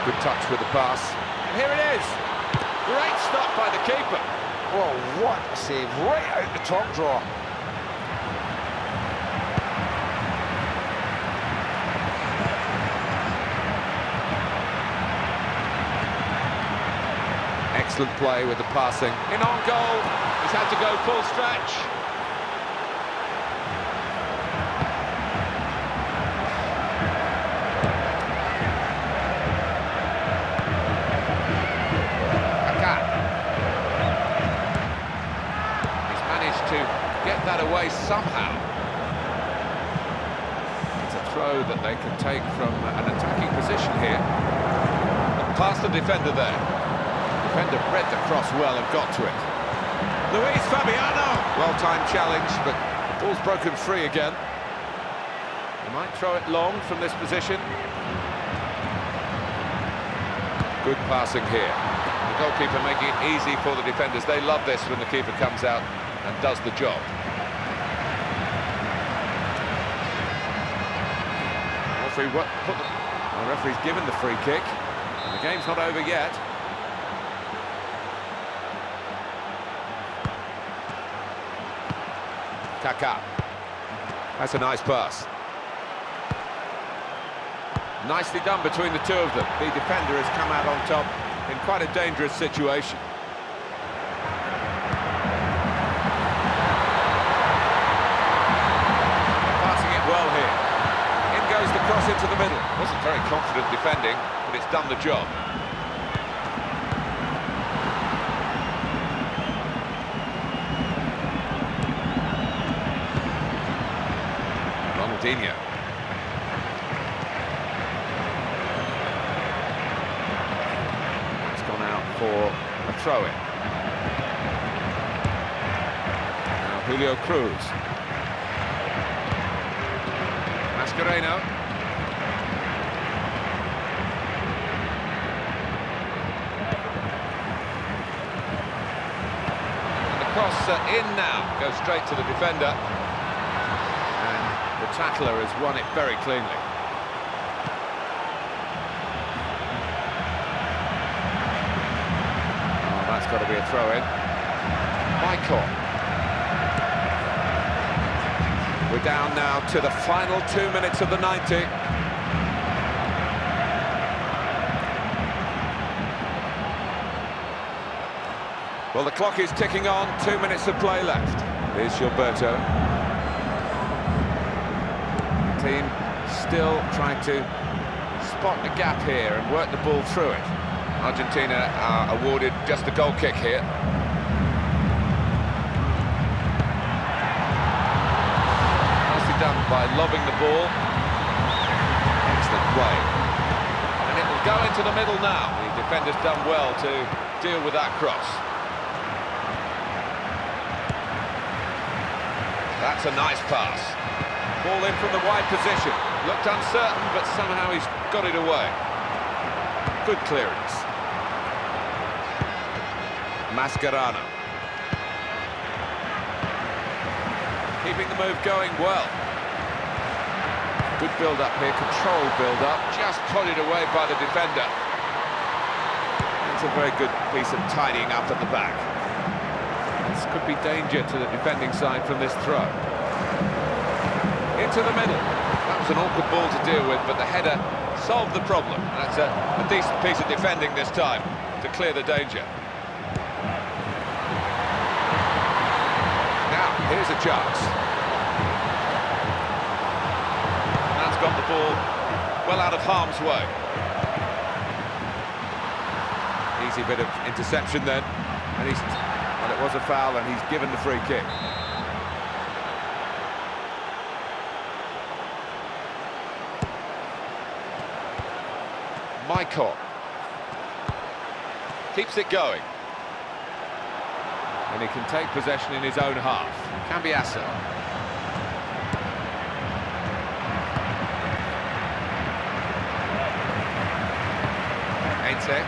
Good touch with the pass. And here it is. Great stop by the keeper. Oh, what a save. Right out the top drawer. Excellent play with the passing. In on goal. He's had to go full stretch. Kaká. He's managed to get that away somehow. It's a throw that they can take from an attacking position here. And past the defender there. Defender read the cross well and got to it. Luis Fabiano! Well-timed challenge, but the ball's broken free again. They might throw it long from this position. Good passing here. The goalkeeper making it easy for the defenders. They love this when the keeper comes out and does the job. The referee's given the free kick. And the game's not over yet. Kaká. That's a nice pass. Nicely done between the two of them. The defender has come out on top in quite a dangerous situation. Passing it well here. In goes the cross into the middle. Wasn't very confident defending, but it's done the job. Ronaldinho. It's gone out for a throw-in. Now Julio Cruz. Mascherano. And the cross crosser in now, goes straight to the defender. And the tackler has won it very cleanly. Oh, that's got to be a throw-in. Michael. We're down now to the final 2 minutes of the 90. Well, the clock is ticking on, 2 minutes of play left. Here's Gilberto. Team still trying to spot the gap here and work the ball through it. Argentina are awarded just a goal kick here. Nicely done by lobbing the ball. Excellent play. And it will go into the middle now. The defender's done well to deal with that cross. That's a nice pass. Ball in from the wide position. Looked uncertain, but somehow he's got it away. Good clearance. Mascherano. Keeping the move going well. Good build-up here, controlled build-up. Just put it away by the defender. It's a very good piece of tidying up at the back. This could be danger to the defending side from this throw. Into the middle. That was an awkward ball to deal with, but the header solved the problem. That's a decent piece of defending this time to clear the danger. Now, here's a chance. That's got the ball well out of harm's way. Easy bit of interception then. And well, it was a foul and he's given the free kick. Michael keeps it going. And he can take possession in his own half. Cambiasso. Ente.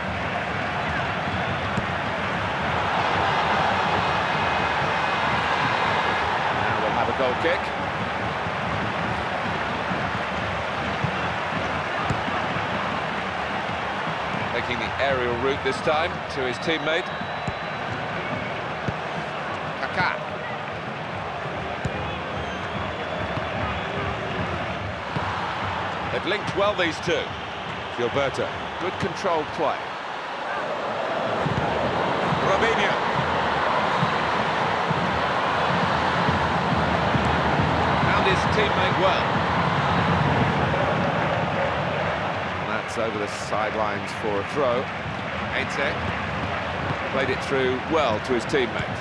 Now we'll have a goal kick. Taking the aerial route this time to his teammate. Kaká. They've linked well, these two. Gilberto. Good controlled play. Robinho. Found his teammate well. Over the sidelines for a throw. Ente. Played it through well to his teammate.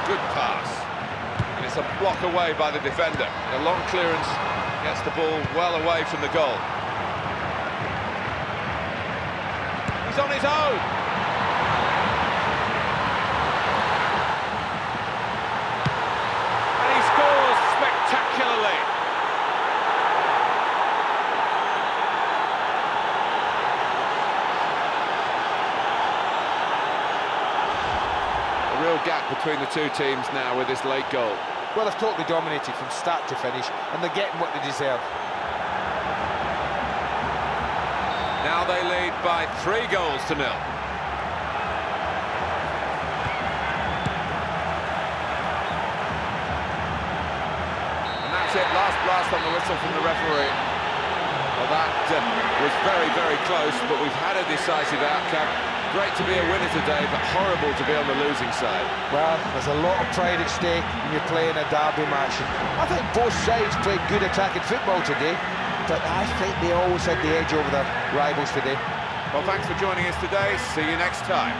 Good pass. And it's a block away by the defender. And a long clearance gets the ball well away from the goal. He's on his own. Spectacularly. A real gap between the two teams now with this late goal. Well, they've totally dominated from start to finish, and they're getting what they deserve. Now they lead by 3 goals to nil. Last blast on the whistle from the referee. Well, that was very, very close, but we've had a decisive outcome. Great to be a winner today, but horrible to be on the losing side. Well, there's a lot of pride at stake when you're playing a derby match. I think both sides played good attacking football today, but I think they always had the edge over their rivals today. Well, thanks for joining us today. See you next time.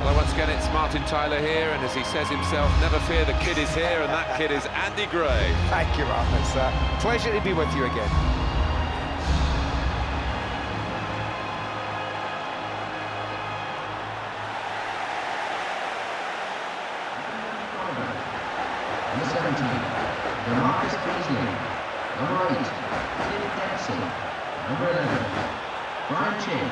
Well, once again, it's Martin Tyler here, and as he says himself, never fear, the kid is here, and that kid is Andy Gray. Thank you, Martin. It's a pleasure to be with you again. Number 17, Marcus Beasley. Number 8, Tim Dempsey. Number 11, Brian Chin.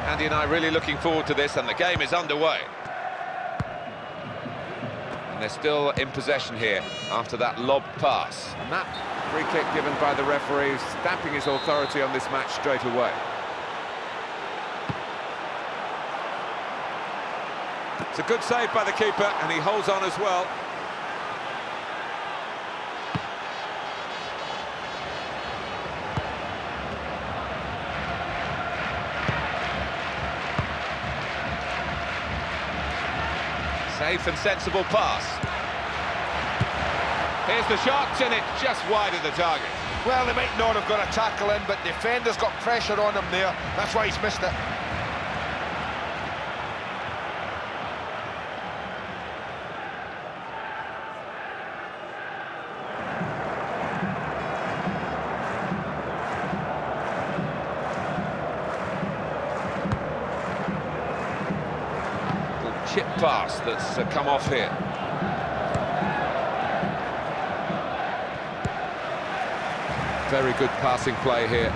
Andy and I really looking forward to this, and the game is underway. And they're still in possession here after that lob pass. And that free kick given by the referee, stamping his authority on this match straight away. It's a good save by the keeper, and he holds on as well. Safe and sensible pass. Here's the shot, and it's just wide of the target. Well, they might not have got a tackle in, but defender's got pressure on him there. That's why he's missed it. Chip pass that's come off here. Very good passing play here.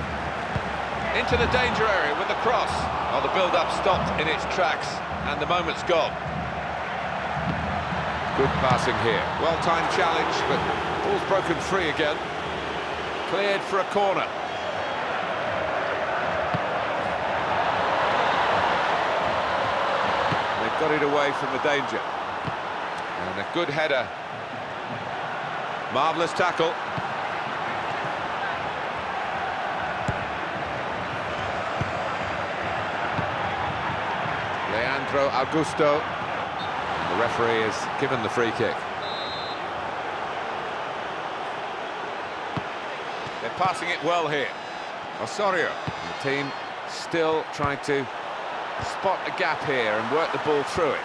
Into the danger area with the cross. Oh, the build-up stopped in its tracks, and the moment's gone. Good passing here. Well-timed challenge, but ball's broken free again. Cleared for a corner. Got it away from the danger. And a good header. Marvellous tackle. Leandro Augusto. And the referee has given the free kick. They're passing it well here. Osorio. The team still trying to spot a gap here and work the ball through it.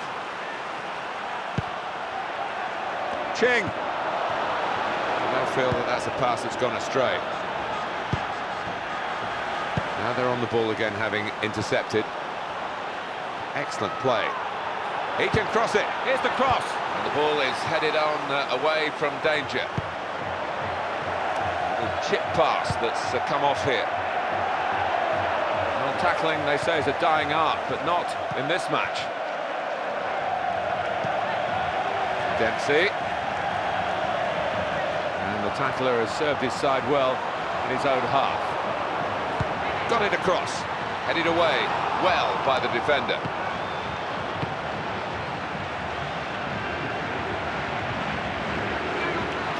Ching. I don't feel that that's a pass that's gone astray. Now they're on the ball again, having intercepted. Excellent play. He can cross it. Here's the cross. And the ball is headed on away from danger. The chip pass that's come off here. Tackling, they say, is a dying art, but not in this match. Dempsey. And the tackler has served his side well in his own half. Got it across. Headed away well by the defender.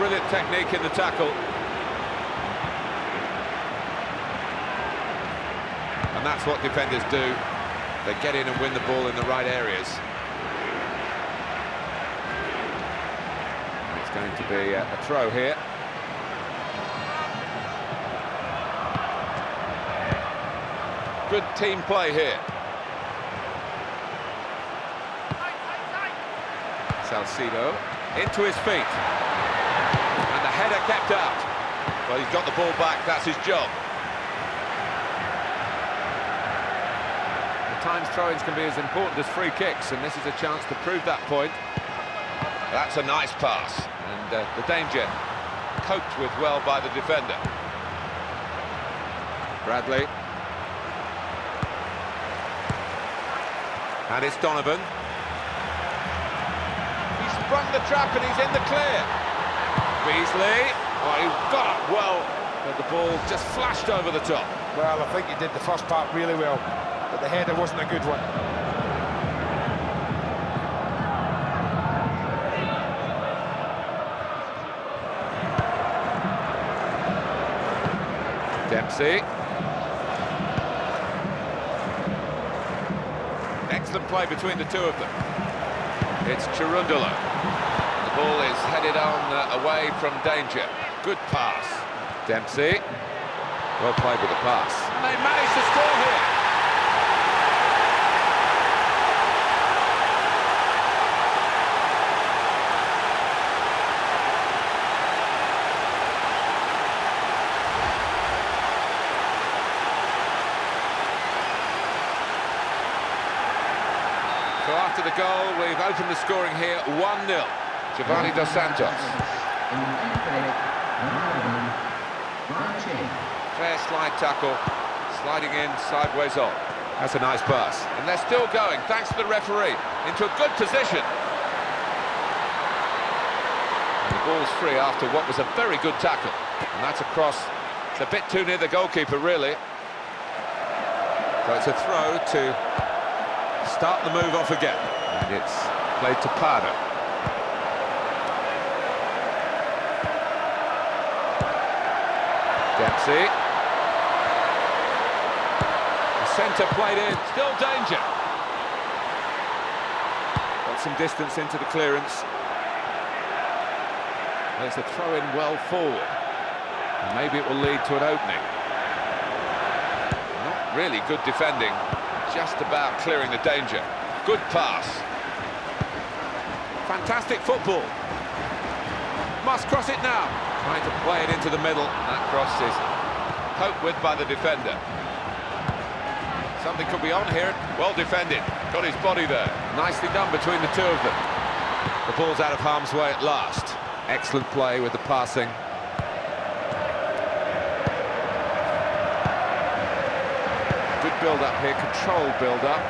brilliant technique in the tackle. And that's what defenders do. They get in and win the ball in the right areas. And it's going to be a throw here. Good team play here. Salcido into his feet. And the header kept out. Well, he's got the ball back, that's his job. At times throw-ins can be as important as free kicks, and this is a chance to prove that point. That's a nice pass, and the danger coped with well by the defender. Bradley. And it's Donovan. He's sprung the trap and he's in the clear. Beasley. Oh, he got up well, but the ball just flashed over the top. Well, I think he did the first part really well, but the header wasn't a good one. Dempsey. Excellent play between the two of them. It's Chirundolo. The ball is headed on away from danger. Good pass. Dempsey. Well played with the pass. And they managed to score here. So after the goal, we've opened the scoring here, 1-0. Giovanni Dos Santos. Fair slide tackle, sliding in, sideways on. That's a nice pass. And they're still going, thanks to the referee, into a good position. And the ball's free after what was a very good tackle. And that's a cross. It's a bit too near the goalkeeper, really. So it's a throw to start the move off again, and it's played to Pardo. Dempsey. The centre played in, still danger. Got some distance into the clearance. There's a throw-in well forward, and maybe it will lead to an opening. Not really good defending. Just about clearing the danger. Good pass. Fantastic football. Must cross it now. Trying to play it into the middle. That cross is coped with by the defender. Something could be on here. Well defended. Got his body there. Nicely done between the two of them. The ball's out of harm's way at last. Excellent play with the passing. Build-up here, controlled build-up.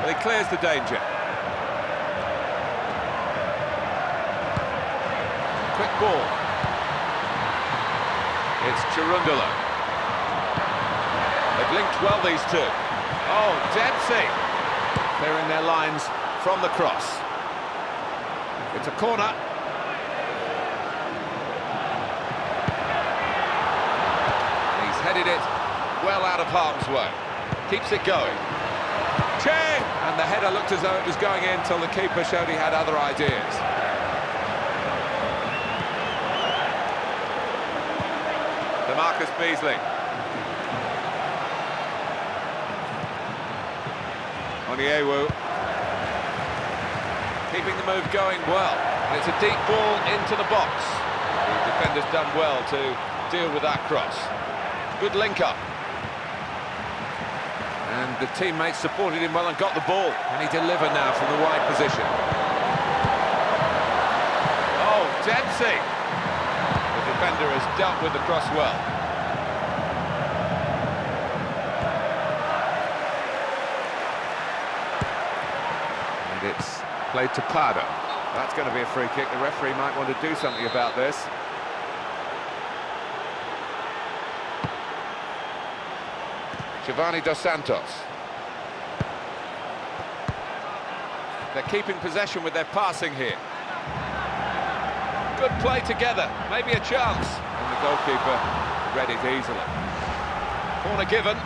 But he clears the danger. Quick ball. It's Chirundolo. They've linked well, these two. Oh, Dempsey! Clearing their lines from the cross. It's a corner. He's headed it well out of harm's way. Keeps it going. Cheng! And the header looked as though it was going in until the keeper showed he had other ideas. DeMarcus Beasley. Onyewu. Keeping the move going well. And it's a deep ball into the box. The defender's done well to deal with that cross. Good link-up. And the teammates supported him well and got the ball. And he delivered now from the wide position. Oh, Dempsey! The defender has dealt with the cross well. And it's played to Pardo. That's going to be a free kick. The referee might want to do something about this. Giovanni Dos Santos. They're keeping possession with their passing here. Good play together, maybe a chance. And the goalkeeper read it easily. Corner given.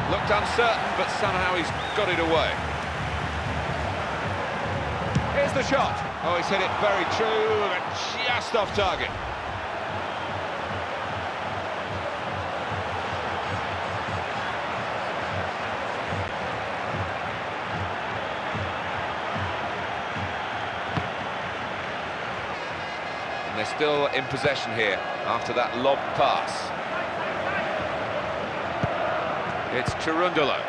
Looked uncertain, but somehow he's got it away. Here's the shot. Oh, he's hit it very true, and just off target. And they're still in possession here after that lob pass. It's Cherundolo.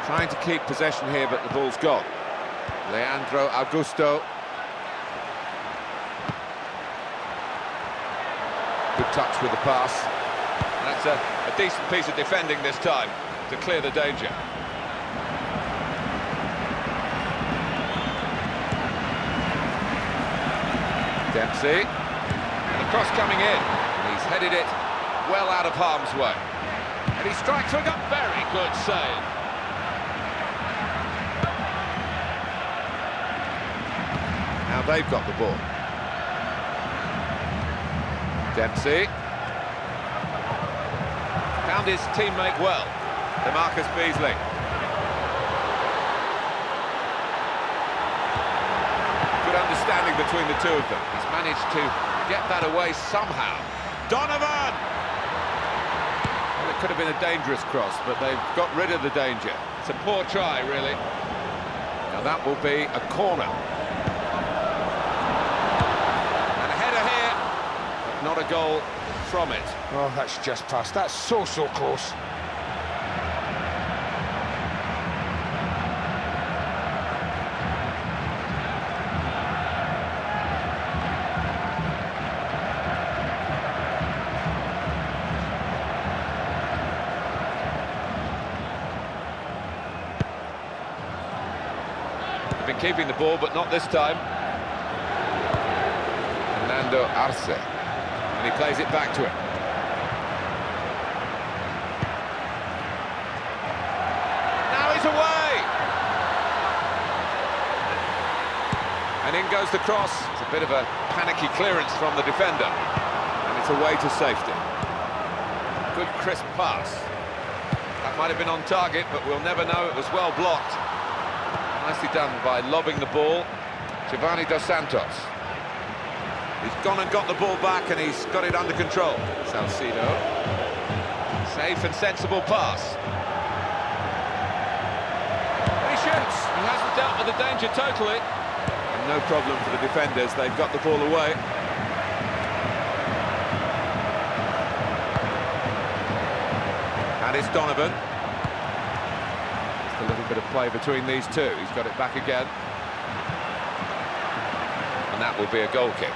Trying to keep possession here, but the ball's gone. Leandro Augusto. Good touch with the pass. And that's a decent piece of defending this time to clear the danger. Dempsey. And the cross coming in. And he's headed it well out of harm's way. And he strikes with a very good save. Now they've got the ball. Dempsey. Found his teammate well. DeMarcus Beasley. Good understanding between the two of them. He's managed to get that away somehow. Donovan! Well, it could have been a dangerous cross, but they've got rid of the danger. It's a poor try, really. Now that will be a corner. And a header here, but not a goal from it. Oh, that's just past. That's so close. Been keeping the ball, but not this time. Fernando Arce, and he plays it back to him. Now he's away! And in goes the cross. It's a bit of a panicky clearance from the defender, and it's away to safety. Good crisp pass. That might have been on target, but we'll never know. It was well blocked. Nicely done by lobbing the ball, Giovanni Dos Santos. He's gone and got the ball back, and he's got it under control. Salcido. Safe and sensible pass. And he shoots. He hasn't dealt with the danger totally. And no problem for the defenders. They've got the ball away. And it's Donovan. A little bit of play between these two. He's got it back again. And that will be a goal kick.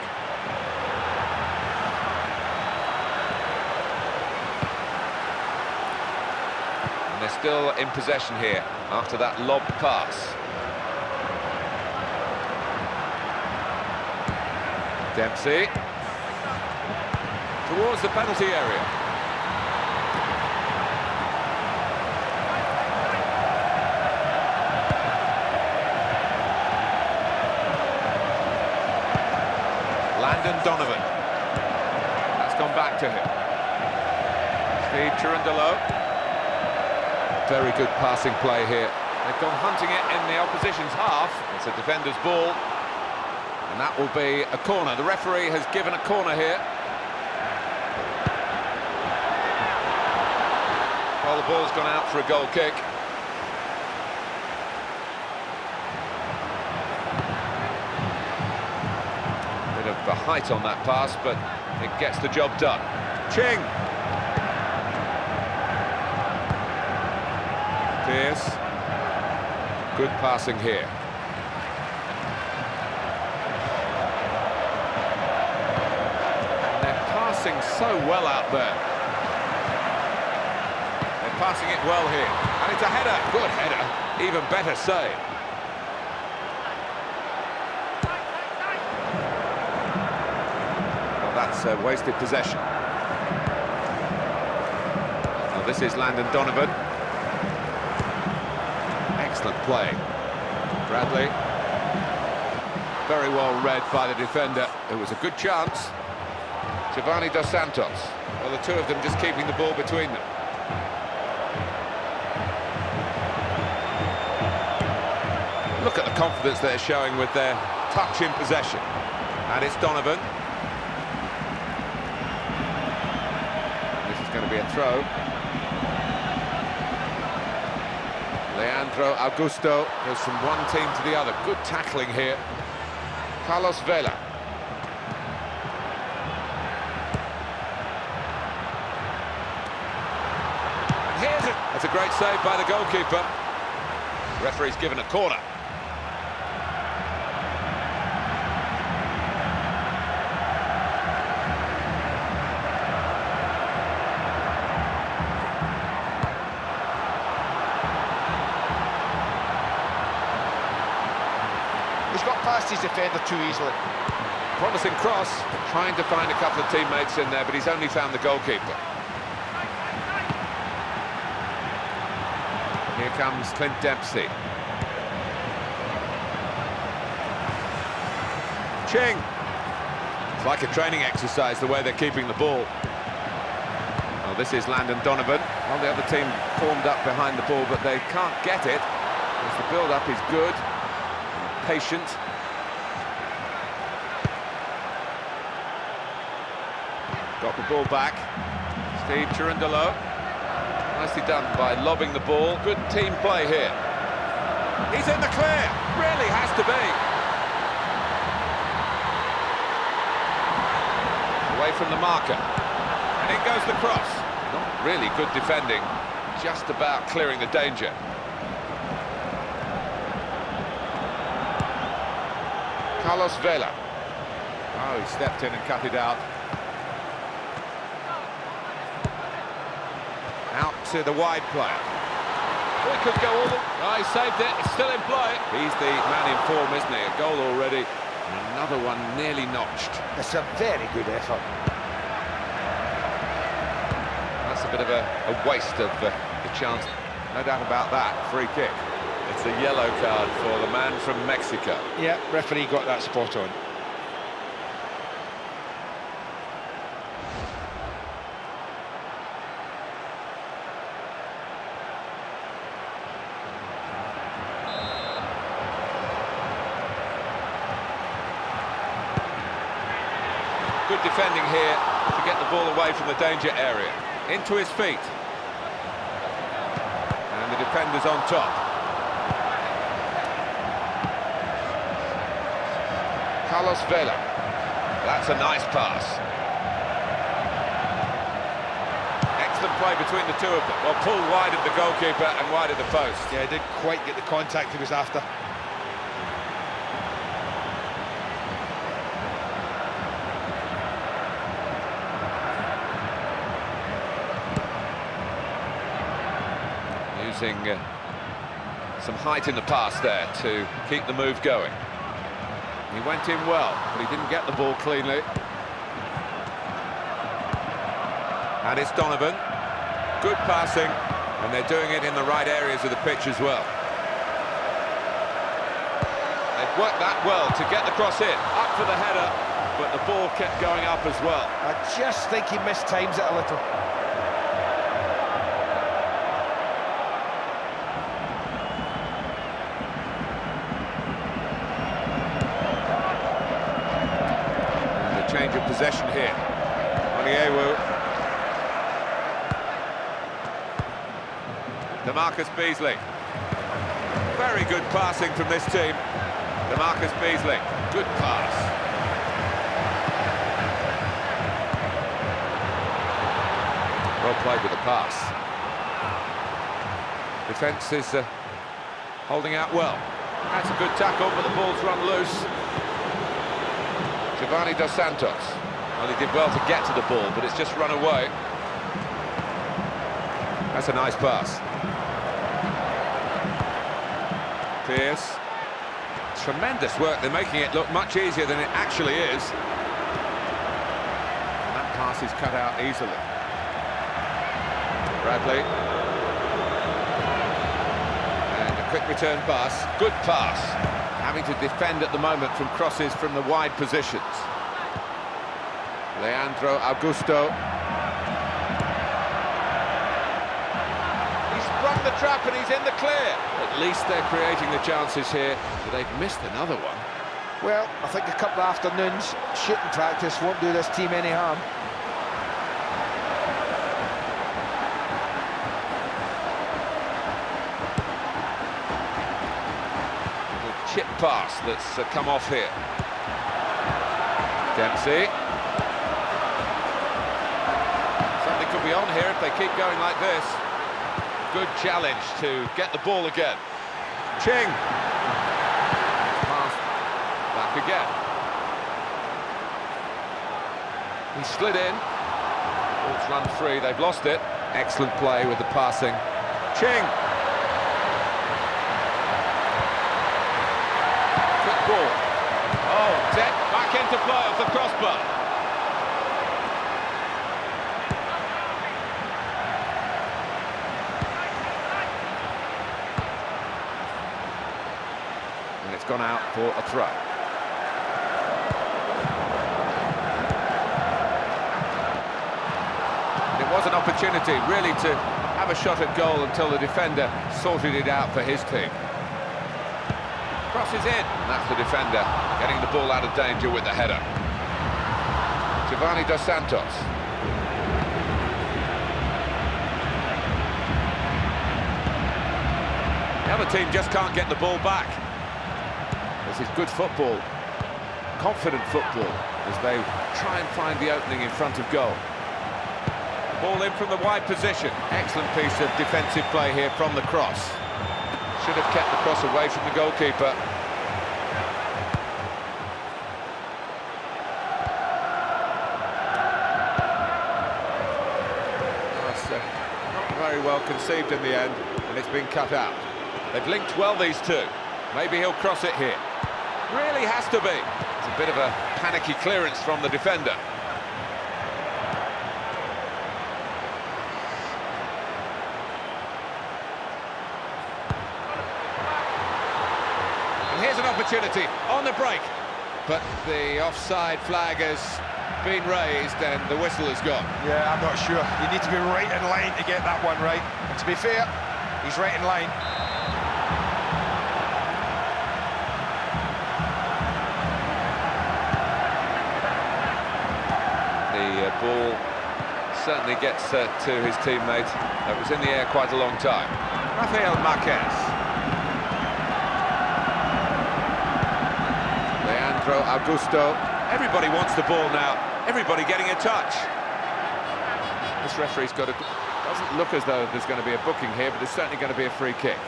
And they're still in possession here after that lob pass. Dempsey. Towards the penalty area. Donovan. That's gone back to him. Steve Cherundolo. Very good passing play here. They've gone hunting it in the opposition's half. It's a defender's ball. And that will be a corner. The referee has given a corner here. Well, the ball's gone out for a goal kick. The height on that pass, but it gets the job done. Ching! Pierce. Good passing here. And they're passing so well out there. They're passing it well here. And it's a header. Good header. Even better save. that's wasted possession. Well, this is Landon Donovan. Excellent play. Bradley. Very well read by the defender. It was a good chance. Giovanni Dos Santos. Well, the two of them just keeping the ball between them. Look at the confidence they're showing with their touch in possession. And it's Donovan. This is going to be a throw. Leandro Augusto goes from one team to the other. Good tackling here. Carlos Vela. And here's it. That's a great save by the goalkeeper. Referee's given a corner. He's got past his defender too easily. Promising cross, trying to find a couple of teammates in there, but he's only found the goalkeeper. Here comes Clint Dempsey. Ching! It's like a training exercise, the way they're keeping the ball. Well, this is Landon Donovan. Well, the other team formed up behind the ball, but they can't get it, because the build-up is good, patient. Got the ball back. Steve Cherundolo. Nicely done by lobbing the ball. Good team play here. He's in the clear. Really has to be. Away from the marker. And in goes the cross. Not really good defending. Just about clearing the danger. Carlos Vela. Oh, he stepped in and cut it out. Out to the wide player. Oh, he could go all the... Oh, he saved it. It's still in play. He's the man in form, isn't he? A goal already. And another one nearly notched. It's a very good effort. That's a bit of a waste of the chance. No doubt about that. Free kick. It's a yellow card for the man from Mexico. Yeah, referee got that spot on. Good defending here to get the ball away from the danger area. Into his feet. And the defender's on top. Carlos Vela. That's a nice pass. Excellent play between the two of them. Well, pulled wide of the goalkeeper and wide of the post. Yeah, he didn't quite get the contact he was after. Using some height in the pass there to keep the move going. He went in well, but he didn't get the ball cleanly. And it's Donovan. Good passing, and they're doing it in the right areas of the pitch as well. They've worked that well to get the cross in. Up for the header, but the ball kept going up as well. I just think he mistimes it a little. Change of possession here. Onyewu. DeMarcus Beasley. Very good passing from this team. DeMarcus Beasley. Good pass. Well played with the pass. Defence is holding out well. That's a good tackle, but the ball's run loose. Giovanni Dos Santos. Well, he did well to get to the ball, but it's just run away. That's a nice pass. Pierce. Tremendous work. They're making it look much easier than it actually is. pass is cut out easily. Bradley. And a quick return pass. Good pass. Having to defend at the moment from crosses from the wide positions. Leandro Augusto. He's sprung the trap and he's in the clear. At least they're creating the chances here, but they've missed another one. Well, I think a couple of afternoons shooting practice won't do this team any harm. Chip pass that's come off here. Dempsey. Something could be on here if they keep going like this. Good challenge to get the ball again. Ching. Pass back again. He slid in. Ball's run free, they've lost it. Excellent play with the passing. Ching. Ball. Oh, Ted back into play off the crossbar. And it's gone out for a throw. And it was an opportunity really to have a shot at goal until the defender sorted it out for his team. Crosses in. And that's the defender getting the ball out of danger with the header. Giovanni Dos Santos. The other team just can't get the ball back. This is good football, confident football, as they try and find the opening in front of goal. Ball in from the wide position. Excellent piece of defensive play here from the cross. Should have kept the cross away from the goalkeeper. That's not very well conceived in the end, and it's been cut out. They've linked well, these two. Maybe he'll cross it here. Really has to be. It's a bit of a panicky clearance from the defender. Here's an opportunity on the break, but the offside flag has been raised and the whistle has gone. Yeah, I'm not sure. You need to be right in line to get that one right. And to be fair, he's right in line. The ball certainly gets to his teammate. That was in the air quite a long time. Rafael Marquez. Leandro Augusto. Everybody wants the ball now. Everybody getting a touch. This referee's got a... Doesn't look as though there's going to be a booking here, but there's certainly going to be a free kick.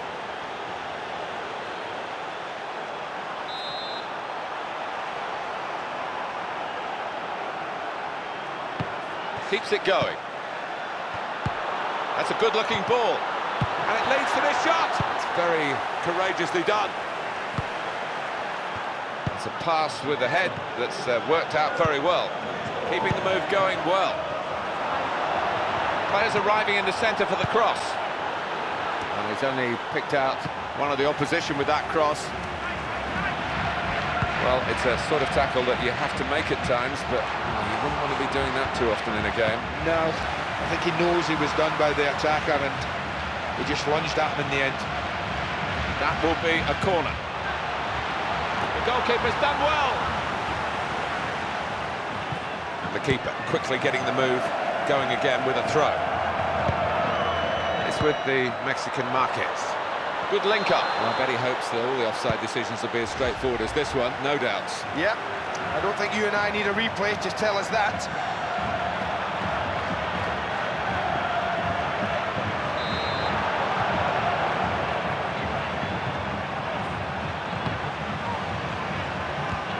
Keeps it going. That's a good-looking ball. And it leads to this shot. It's very courageously done. It's a pass with the head that's worked out very well. Keeping the move going well. Players arriving in the centre for the cross. And he's only picked out one of the opposition with that cross. Well, it's a sort of tackle that you have to make at times, but you wouldn't want to be doing that too often in a game. No, I think he knows he was done by the attacker and he just lunged at him in the end. That will be a corner. The goalkeeper's done well. And the keeper quickly getting the move, going again with a throw. It's with the Mexican Marquez. Good link-up. Well, I bet he hopes that all the offside decisions will be as straightforward as this one, no doubts. Yeah, I don't think you and I need a replay to tell us that.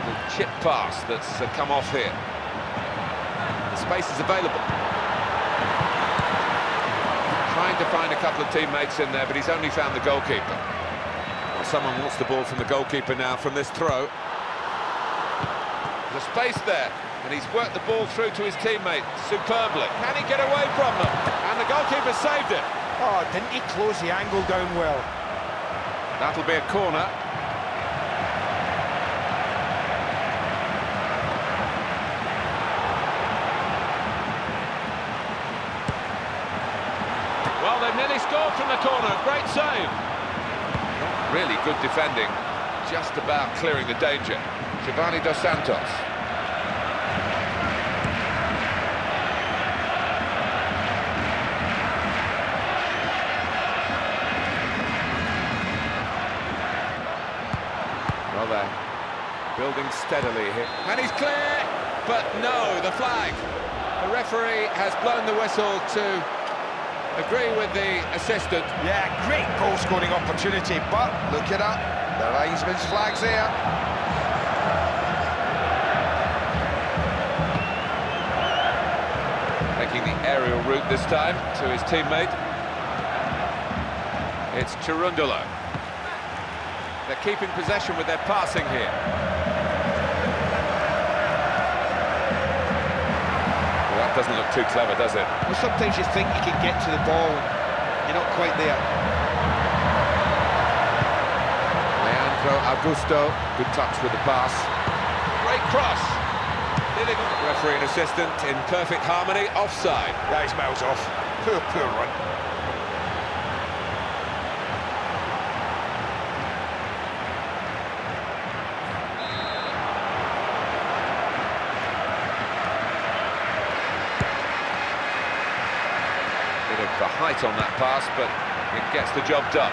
The chip pass that's come off here. The space is available. Trying to find a couple of teammates in there, but he's only found the goalkeeper. Well, someone wants the ball from the goalkeeper now from this throw. There's space there. And he's worked the ball through to his teammate superbly. Can he get away from them? And the goalkeeper saved it. Oh, didn't he close the angle down well? That'll be a corner. Well, they've nearly scored from the corner. Great save. Not really good defending. Just about clearing the danger. Giovanni Dos Santos. Well, they're building steadily here. And he's clear! But no, the flag. The referee has blown the whistle to agree with the assistant. Yeah, great goal-scoring opportunity, but look at that. The linesman's flag's there. Taking the aerial route this time to his teammate. It's Cherundolo. They're keeping possession with their passing here. Well, that doesn't look too clever, does it? Well, sometimes you think you can get to the ball and you're not quite there. Leandro Augusto, good touch with the pass. Great cross. Referee and assistant in perfect harmony, offside. Yeah, he's miles off. Poor run. Bit of the height on that pass, but it gets the job done.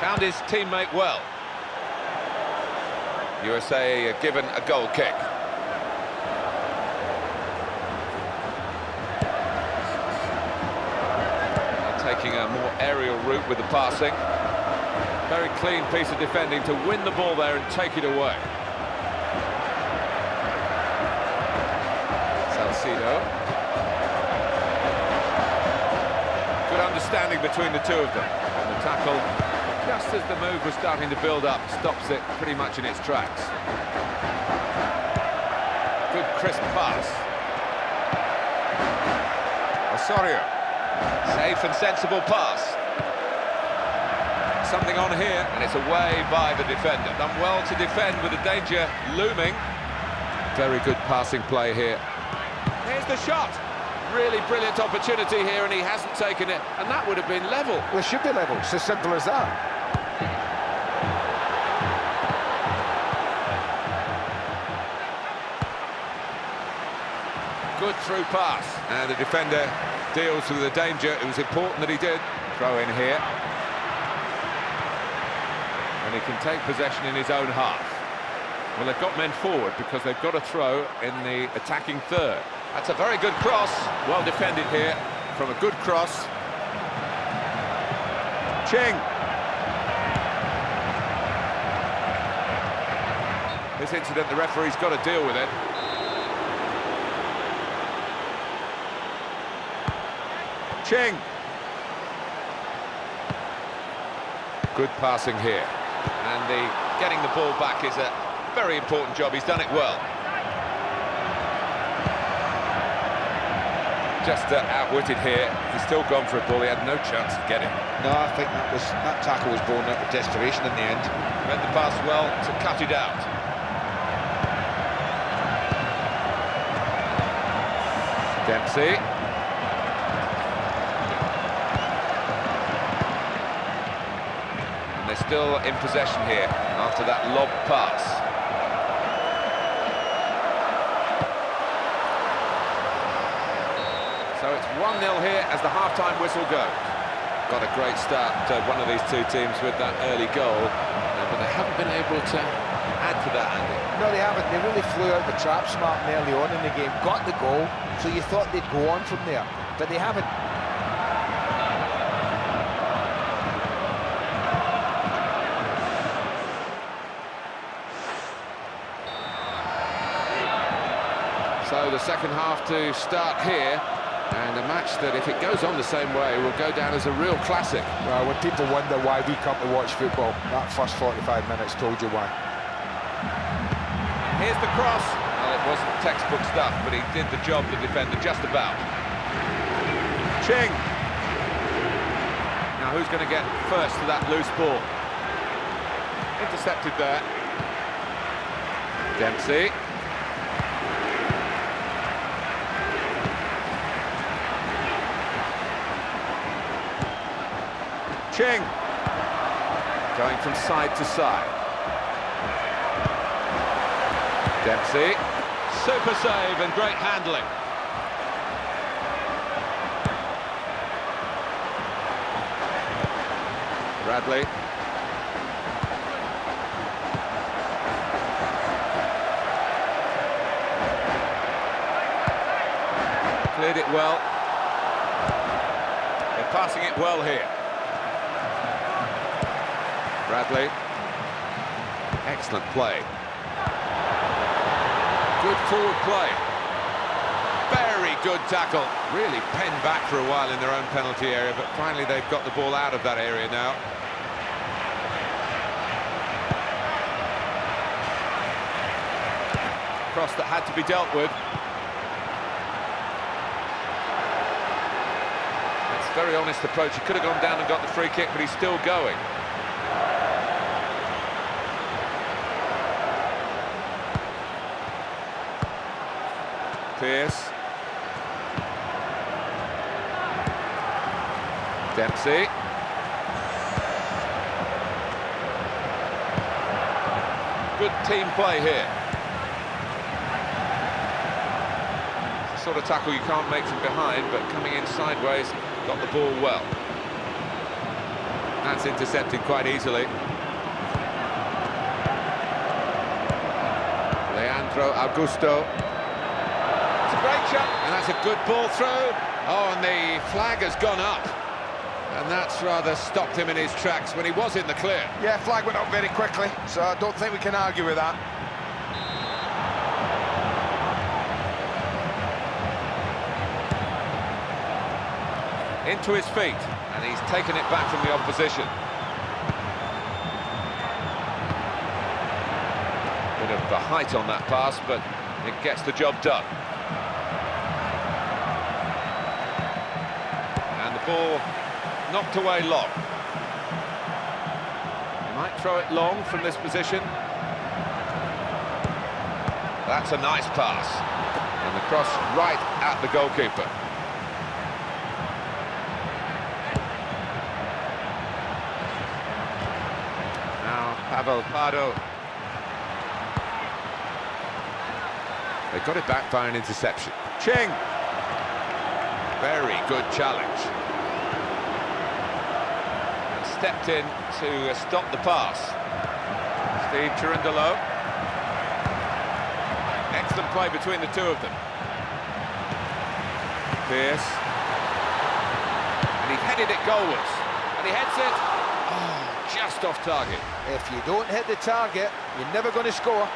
Found his teammate well. USA are given a goal kick. They're taking a more aerial route with the passing. Very clean piece of defending to win the ball there and take it away. Salcido. Good understanding between the two of them. And the tackle, just as the move was starting to build up, stops it pretty much in its tracks. Good crisp pass. Osorio. Safe and sensible pass. Something on here, and it's away by the defender. Done well to defend with the danger looming. Very good passing play here. Here's the shot. Really brilliant opportunity here, and he hasn't taken it, and that would have been level. Well, it should be level. It's as simple as that. Good through pass, and the defender deals with the danger. It was important that he did. Throw in here. And he can take possession in his own half. Well, they've got men forward because they've got a throw in the attacking third. That's a very good cross. Well defended here from a good cross. Ching. This incident, the referee's got to deal with it. Ching. Good passing here. And getting the ball back is a very important job. He's done it well. Just outwitted here. He's still gone for a ball. He had no chance of getting. No, I think that tackle was born out of desperation in the end. Read the pass well to cut it out. Dempsey. And they're still in possession here after that lob pass. So it's 1-0 here as the half-time whistle goes. Got a great start, one of these two teams with that early goal, but they haven't been able to add to that, Andy. No, they haven't. They really flew out the trap smart early on in the game, got the goal, so you thought they'd go on from there, but they haven't. So the second half to start here. And a match that, if it goes on the same way, will go down as a real classic. Well, when people wonder why we come to watch football, that first 45 minutes told you why. Here's the cross. Well, it wasn't textbook stuff, but he did the job, the defender, just about. Ching. Now, who's going to get first to that loose ball? Intercepted there. Dempsey. Ching. Going from side to side. Dempsey. Super save and great handling. Bradley. Cleared it well. They're passing it well here. Bradley. Excellent play. Good forward play. Very good tackle. Really penned back for a while in their own penalty area, but finally they've got the ball out of that area now. Cross that had to be dealt with. That's a very honest approach. He could have gone down and got the free kick, but he's still going. Pierce. Dempsey. Good team play here. It's the sort of tackle you can't make from behind, but coming in sideways, got the ball well. That's intercepted quite easily. Leandro Augusto. Great shot, and that's a good ball through. Oh, and the flag has gone up, and that's rather stopped him in his tracks when he was in the clear. Yeah, flag went up very quickly, so I don't think we can argue with that. Into his feet, and he's taken it back from the opposition. Bit of the height on that pass, but it gets the job done. Ball knocked away long. He might throw it long from this position. That's a nice pass. And the cross right at the goalkeeper. Now Pavel Pardo. They got it back by an interception. Ching. Very good challenge. Stepped in to stop the pass. Steve Cherundolo. Excellent play between the two of them. Pierce. And he headed it goalwards. And he heads it. Oh, just off target. If you don't hit the target, you're never going to score.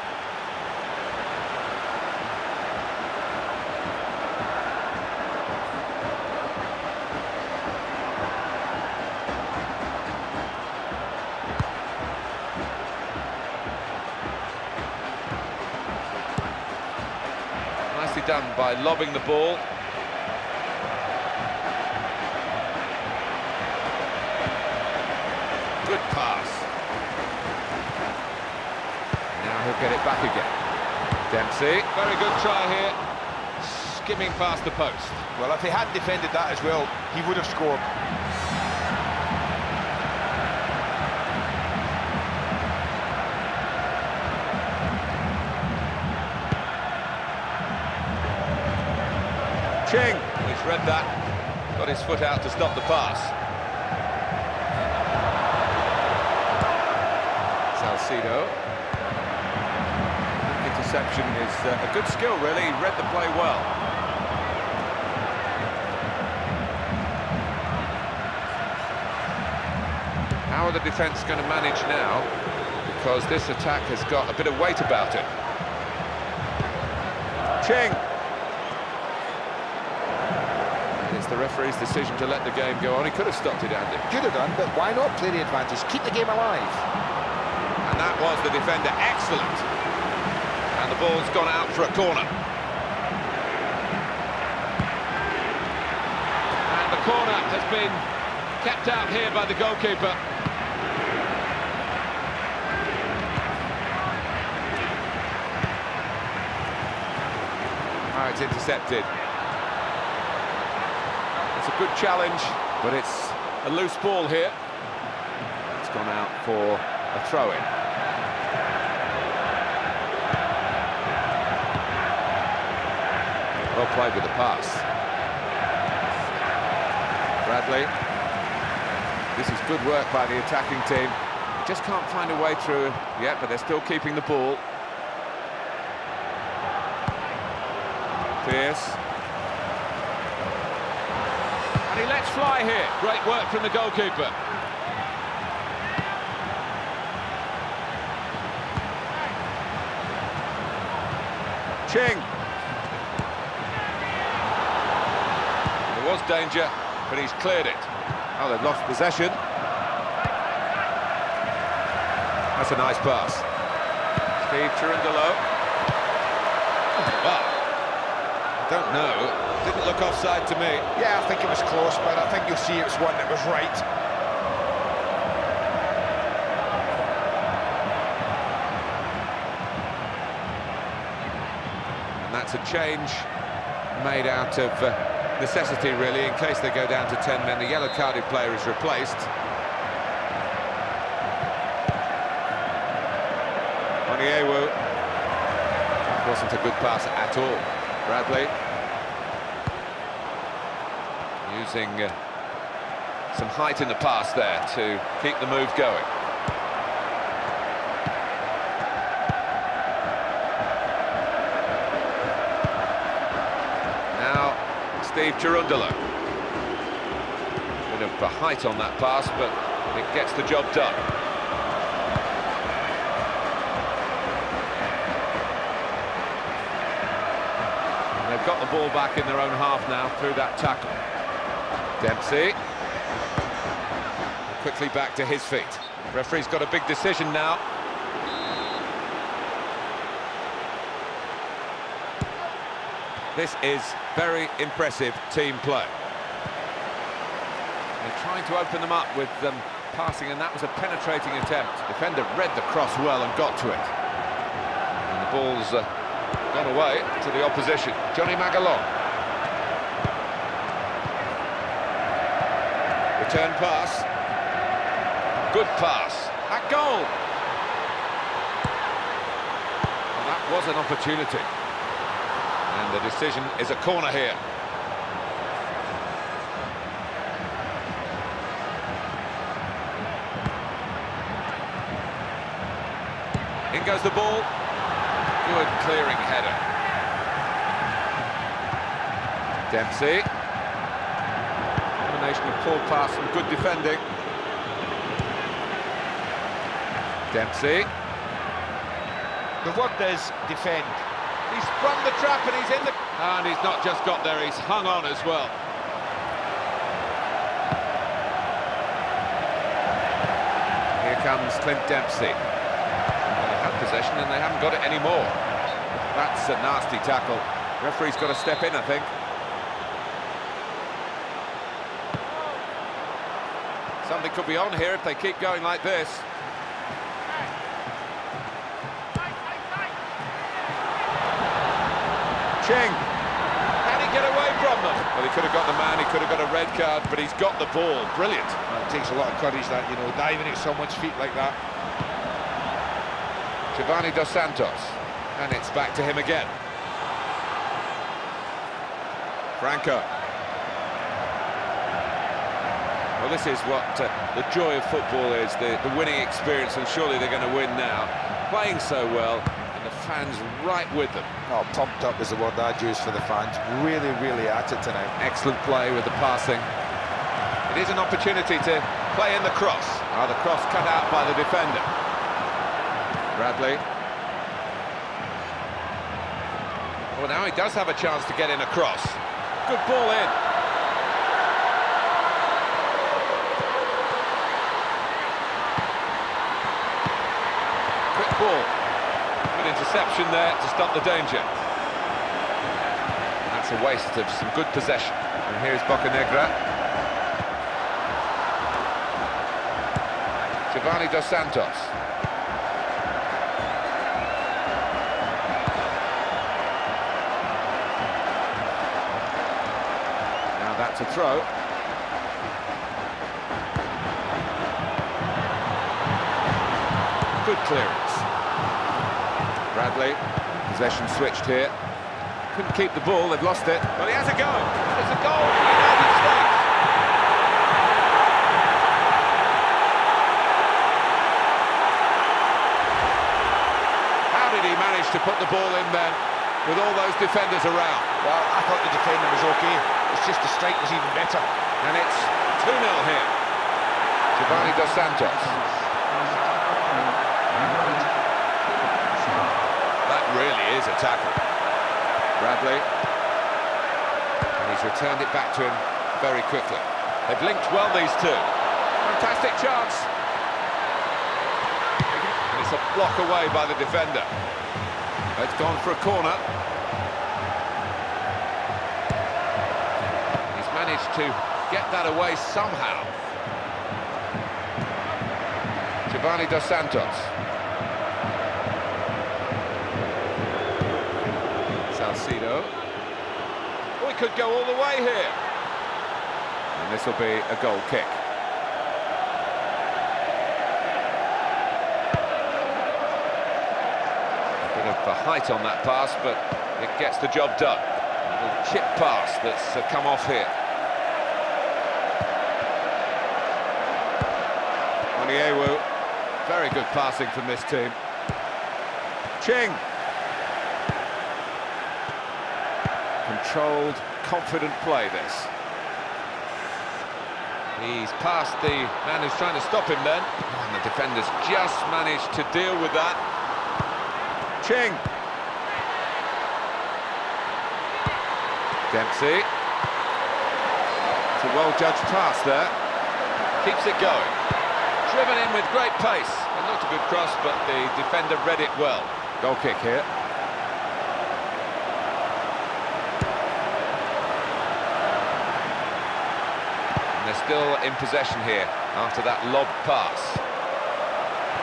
Done by lobbing the ball. Good pass. Now he'll get it back again. Dempsey, very good try here. Skimming past the post. Well, if he hadn't defended that as well, he would have scored. Ching, he's read that, got his foot out to stop the pass. Salcido. Interception is a good skill, really. He read the play well. How are the defence going to manage now? Because this attack has got a bit of weight about it. Ching. It's the referee's decision to let the game go on. He could have stopped it, Andy. Could have done, but why not play the advantage? Keep the game alive. And that was the defender. Excellent. And the ball's gone out for a corner. And the corner has been kept out here by the goalkeeper. Oh, it's intercepted. It's a good challenge, but it's a loose ball here. It's gone out for a throw-in. Well played with the pass. Bradley. This is good work by the attacking team. Just can't find a way through yet, but they're still keeping the ball. Pierce. And he lets fly here. Great work from the goalkeeper. Ching. There was danger, but he's cleared it. Oh, they've lost possession. That's a nice pass. Steve Cherundolo. Well, I don't know. Didn't look offside to me. Yeah, I think it was close, but I think you'll see it was one that was right. And that's a change made out of necessity, really, in case they go down to 10 men. The yellow-carded player is replaced. Onyiewu. Wasn't a good pass at all. Bradley. Using some height in the pass there to keep the move going. Now, Steve Cherundolo. Bit of height on that pass, but it gets the job done. And they've got the ball back in their own half now through that tackle. Dempsey. Quickly back to his feet. Referee's got a big decision now. This is very impressive team play. They're trying to open them up with passing, and that was a penetrating attempt. Defender read the cross well and got to it. And the ball's gone away to the opposition. Johnny Magalong. Return pass. Good pass. At goal. Well, that was an opportunity. And the decision is a corner here. In goes the ball. Good clearing header. Dempsey. Combination of poor pass and good defending. Dempsey. The word is defend. He's sprung the trap and he's in the... And he's not just got there, he's hung on as well. Here comes Clint Dempsey. Well, they have possession and they haven't got it anymore. That's a nasty tackle. Referee's got to step in, I think. Something could be on here if they keep going like this. Ching. Can he get away from them? Well, he could have got the man, he could have got a red card, but he's got the ball. Brilliant. Well, it takes a lot of courage, that, you know, diving at someone's feet like that. Giovanni Dos Santos. And it's back to him again. Franco. Well, this is what the joy of football is, the winning experience, and surely they're going to win now. Playing so well, and the fans right with them. Oh, pumped up is the word I'd use for the fans. Really, really at it tonight. Excellent play with the passing. It is an opportunity to play in the cross. Oh, the cross cut out by the defender. Bradley. Well, now he does have a chance to get in a cross. Good ball in. Ball. Good interception there to stop the danger. That's a waste of some good possession. And here's Bocanegra. Giovanni Dos Santos. Now that's a throw. Good clearance. Bradley, possession switched here. Couldn't keep the ball, they've lost it. But he has a go. It's a goal for the United States. How did he manage to put the ball in then, with all those defenders around? Well, I thought the defender was okay. It's just the strike was even better. And it's 2-0 here. Giovanni Dos Santos. That really is a tackle. Bradley. And he's returned it back to him very quickly. They've linked well, these two. Fantastic chance. And it's a block away by the defender. It's gone for a corner. He's managed to get that away somehow. Giovanni Dos Santos. Salcido. Oh, he could go all the way here. And this will be a goal kick. A bit of the height on that pass, but it gets the job done. A little chip pass that's come off here. Onyewu. Very good passing from this team. Ching. Controlled, confident play, this. He's past the man who's trying to stop him then. And the defenders just managed to deal with that. Ching. Dempsey. It's a well-judged pass there. Keeps it going. Driven in with great pace. And not a good cross, but the defender read it well. Goal kick here. And they're still in possession here after that lob pass.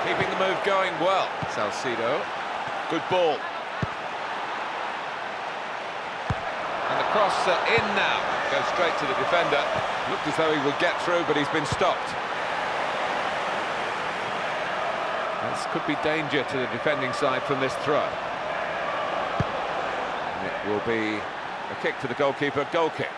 Keeping the move going well. Salcido. Good ball. And the cross in now. Goes straight to the defender. Looked as though he would get through, but he's been stopped. This could be danger to the defending side from this throw. And it will be a kick for the goalkeeper, goal kick.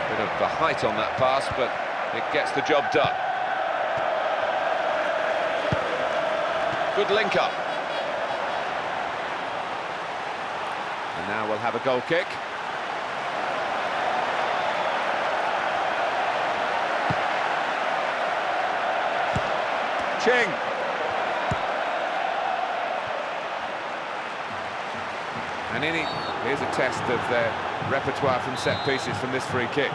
Bit of the height on that pass, but it gets the job done. Good link up. And now we'll have a goal kick. Ching. And here's a test of their repertoire from set pieces from this free kick.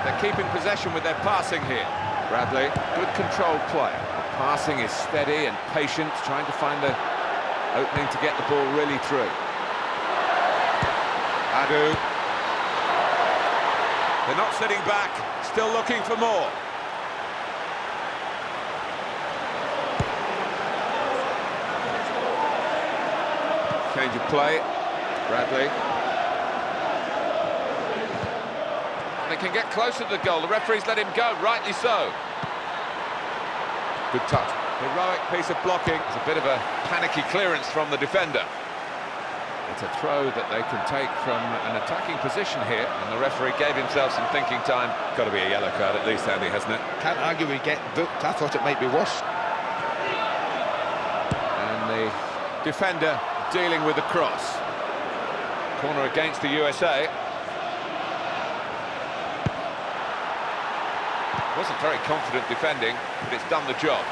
They're keeping possession with their passing here. Bradley, good controlled play. The passing is steady and patient, trying to find the opening to get the ball really through. Adu. They're not sitting back, still looking for more. Change of play. Bradley. They can get closer to the goal. The referee's let him go, rightly so. Good touch. Heroic piece of blocking. It's a bit of a panicky clearance from the defender. It's a throw that they can take from an attacking position here, and the referee gave himself some thinking time. Got to be a yellow card at least, Andy, hasn't it? Can't argue with getting booked. I thought it might be worse. And the defender dealing with the cross. Corner against the USA. Wasn't very confident defending, but it's done the job.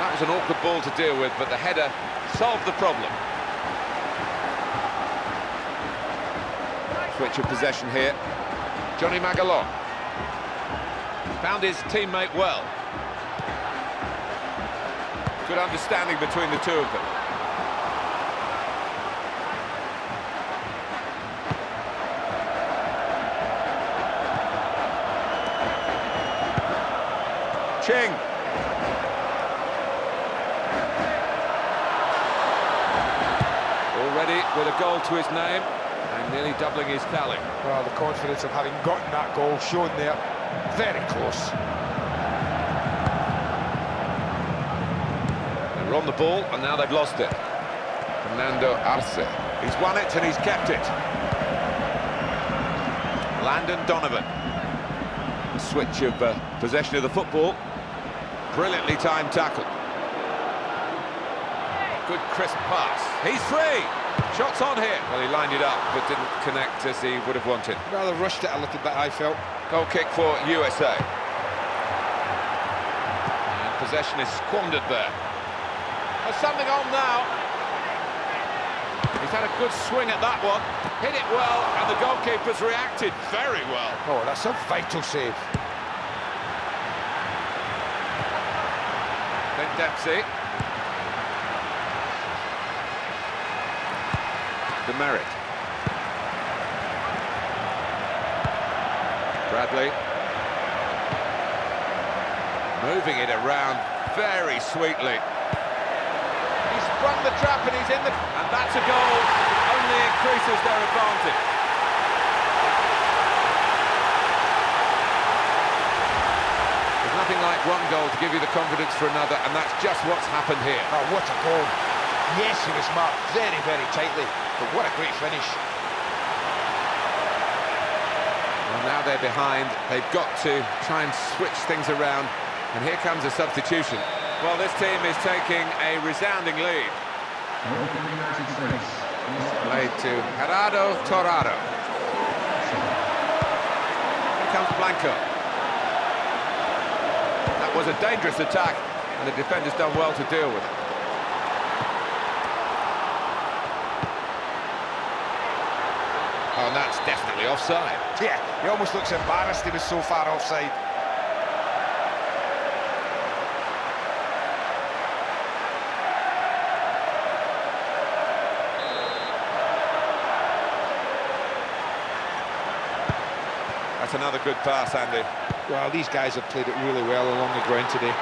That was an awkward ball to deal with, but the header solved the problem. Switch of possession here. Johnny Magalon. Found his teammate well. Good understanding between the two of them. Ching. Already with a goal to his name and nearly doubling his tally. Well, the confidence of having gotten that goal shown there. Very close. They're on the ball and now they've lost it. Fernando Arce. He's won it and he's kept it. Landon Donovan. A switch of possession of the football. Brilliantly timed tackle. Good crisp pass. He's free. Shots on here. Well, he lined it up, but didn't connect as he would have wanted. Rather rushed it a little bit, I felt. Goal kick for USA. And possession is squandered there. There's something on now. He's had a good swing at that one. Hit it well, and the goalkeeper's reacted very well. Oh, that's a vital save. Then Dempsey. Demerit. Bradley. Moving it around very sweetly. He's sprung the trap and he's in the... And that's a goal. Only increases their advantage. There's nothing like one goal to give you the confidence for another, and that's just what's happened here. Oh, what a goal. Yes, he was marked very, very tightly, but what a great finish. Well, now they're behind. They've got to try and switch things around, and here comes a substitution. Well, this team is taking a resounding lead. Played to Gerardo Torrado. Here comes Blanco. That was a dangerous attack, and the defender's done well to deal with it. Oh, and that's definitely offside. Yeah, he almost looks embarrassed he was so far offside. That's another good pass, Andy. Well, these guys have played it really well along the ground today.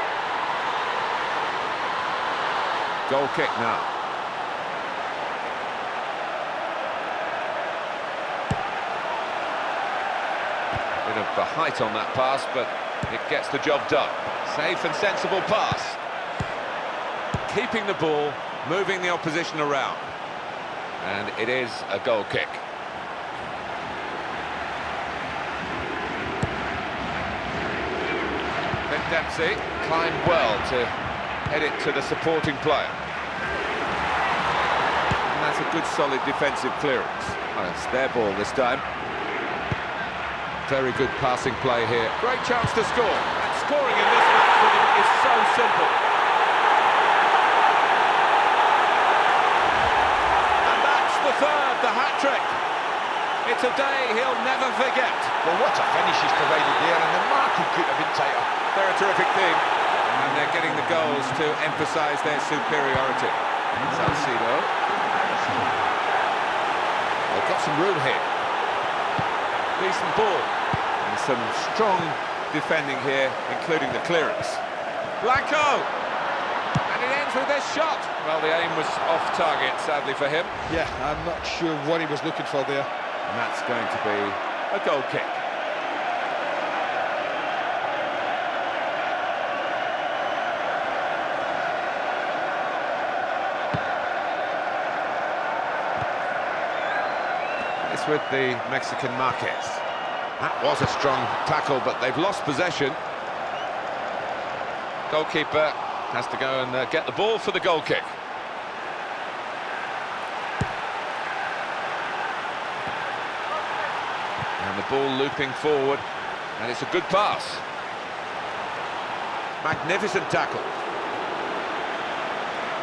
Goal kick now. Bit of the height on that pass, but it gets the job done. Safe and sensible pass. Keeping the ball, moving the opposition around. And it is a goal kick. Then Dempsey climbed well to head it to the supporting player. And that's a good solid defensive clearance. Oh, it's their ball this time. Very good passing play here. Great chance to score. And scoring in this match is so simple. And that's the third, the hat-trick. It's a day he'll never forget. Well, what a finish he's provided there, and the marking couldn't have been tighter. They're a terrific team, and they're getting the goals to emphasise their superiority. Salcido. They've got some room here. Decent ball. And some strong defending here, including the clearance. Blanco! And it ends with this shot. Well, the aim was off target, sadly for him. Yeah, I'm not sure what he was looking for there. And that's going to be a goal kick. It's with the Mexican Marquez. That was a strong tackle, but they've lost possession. Goalkeeper has to go and get the ball for the goal kick. And the ball looping forward, and it's a good pass. Magnificent tackle.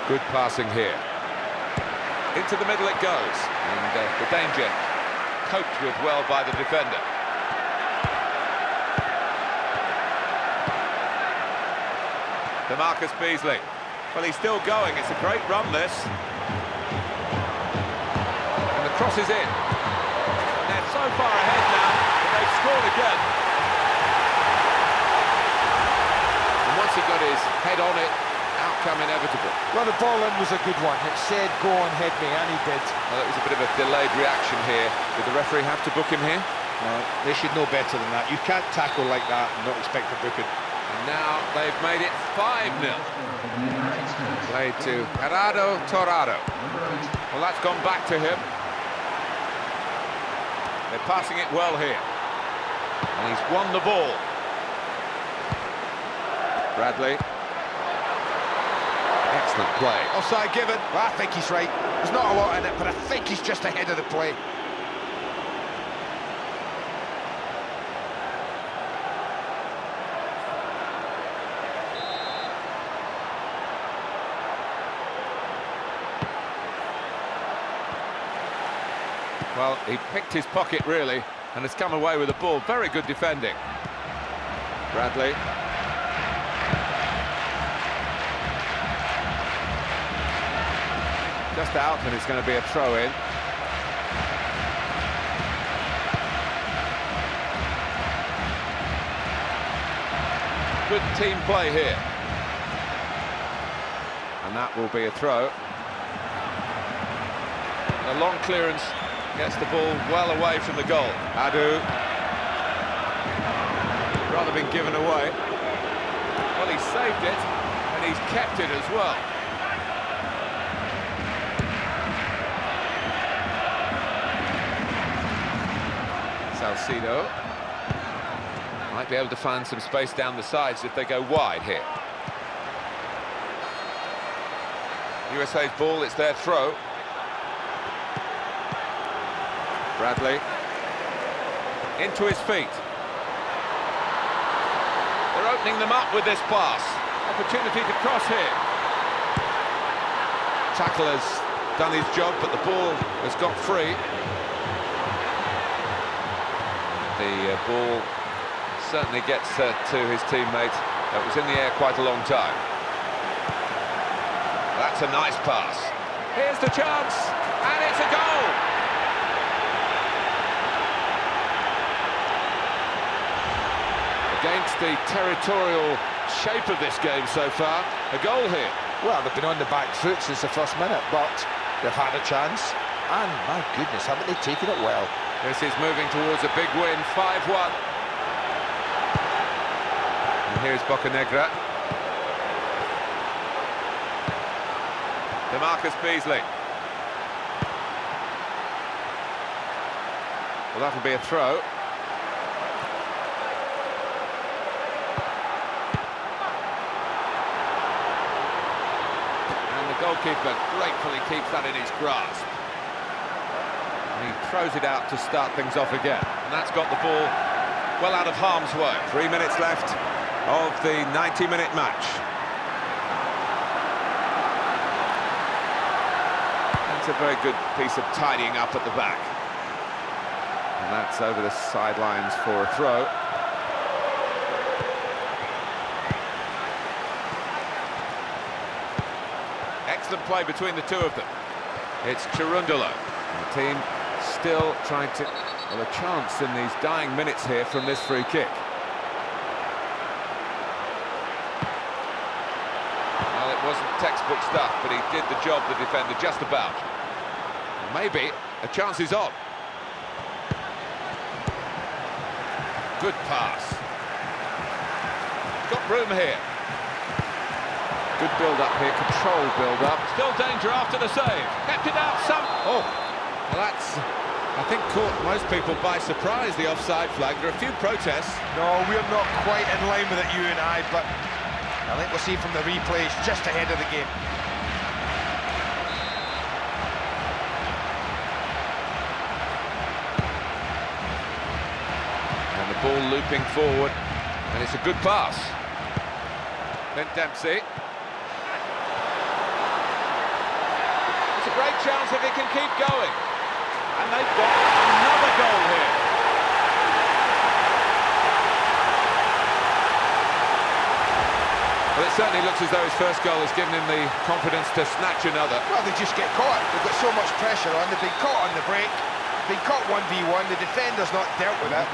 Good passing here. Into the middle it goes, and the danger coped with well by the defender. Marcus Beasley. Well, he's still going. It's a great run, this. And the cross is in. And they're so far ahead now, but they've scored again. And once he got his head on it, outcome inevitable. Well, the ball in was a good one. It said, go on, head me, and he did. Well, it was a bit of a delayed reaction here. Did the referee have to book him here? No, they should know better than that. You can't tackle like that and not expect a booking. And now they've made it 5-0. United States. Played to Gerardo Torrado. Well, that's gone back to him. They're passing it well here. And he's won the ball. Bradley. Excellent play. Offside given. Well, I think he's right. There's not a lot in it, but I think he's just ahead of the play. Well, he picked his pocket, really, and has come away with the ball. Very good defending. Bradley. Just out, and it's going to be a throw-in. Good team play here. And that will be a throw. A long clearance. Gets the ball well away from the goal. Adu. Rather been given away. Well, he saved it, and he's kept it as well. Salcido. Might be able to find some space down the sides if they go wide here. USA's ball, it's their throw. Bradley into his feet. They're opening them up with this pass. Opportunity to cross here. Tackle has done his job, but the ball has got free. The ball certainly gets to his teammate. It was in the air quite a long time. That's a nice pass. Here's the chance, and it's a goal! Against the territorial shape of this game so far, a goal here. Well, they've been on the back foot since the first minute, but they've had a chance. And, my goodness, haven't they taken it well? This is moving towards a big win, 5-1. And here's Bocanegra. Marcus Beasley. Well, that'll be a throw. And the goalkeeper gratefully keeps that in his grasp. And he throws it out to start things off again. And that's got the ball well out of harm's way. 3 minutes left of the 90-minute match. It's a very good piece of tidying up at the back. And that's over the sidelines for a throw. Excellent play between the two of them. It's Cherundolo. The team still trying to... well, a chance in these dying minutes here from this free kick. Well, it wasn't textbook stuff, but he did the job, the defender, just about. Maybe a chance is on. Good pass. Got room here. Good build-up here, controlled build-up. Still danger after the save. Kept it out some... oh, well, that's, I think, caught most people by surprise, the offside flag. There are a few protests. No, we're not quite in line with it, you and I, but I think we'll see from the replay, it's just ahead of the game. And the ball looping forward, and it's a good pass. Then Dempsey. It's a great chance if he can keep going. And they've got another goal. looks as though his first goal has given him the confidence to snatch another. Well, they just get caught. They've got so much pressure on. They've been caught on the break. They've been caught 1v1. The defender's not dealt with it,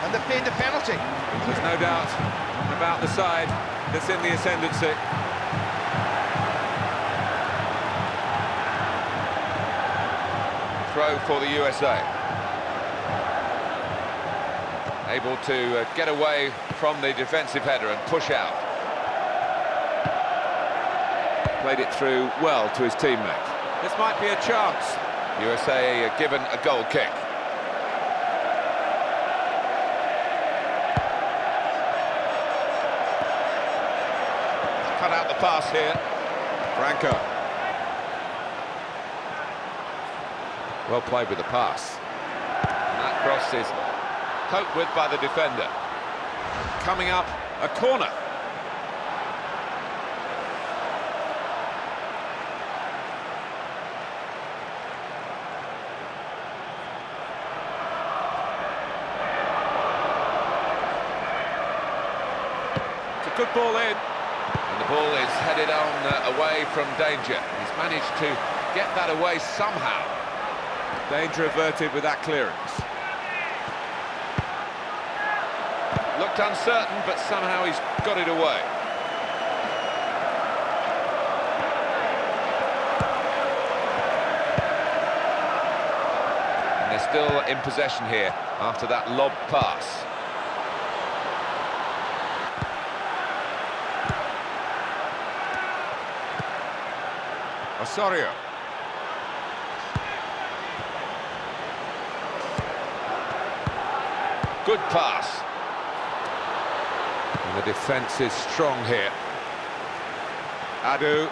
and they've paid the penalty. There's no doubt about the side that's in the ascendancy. Throw for the USA. Able to get away from the defensive header and push out. Played it through well to his teammate. This might be a chance. USA given a goal kick. Cut out the pass here. Franco. Well played with the pass. And that cross is coped with by the defender. Coming up, a corner. It's a good ball in. And the ball is headed on away from danger. He's managed to get that away somehow. Danger averted with that clearance. Looked uncertain, but somehow he's got it away. And they're still in possession here after that lob pass. Osorio. Good pass. And the defence is strong here. Adu.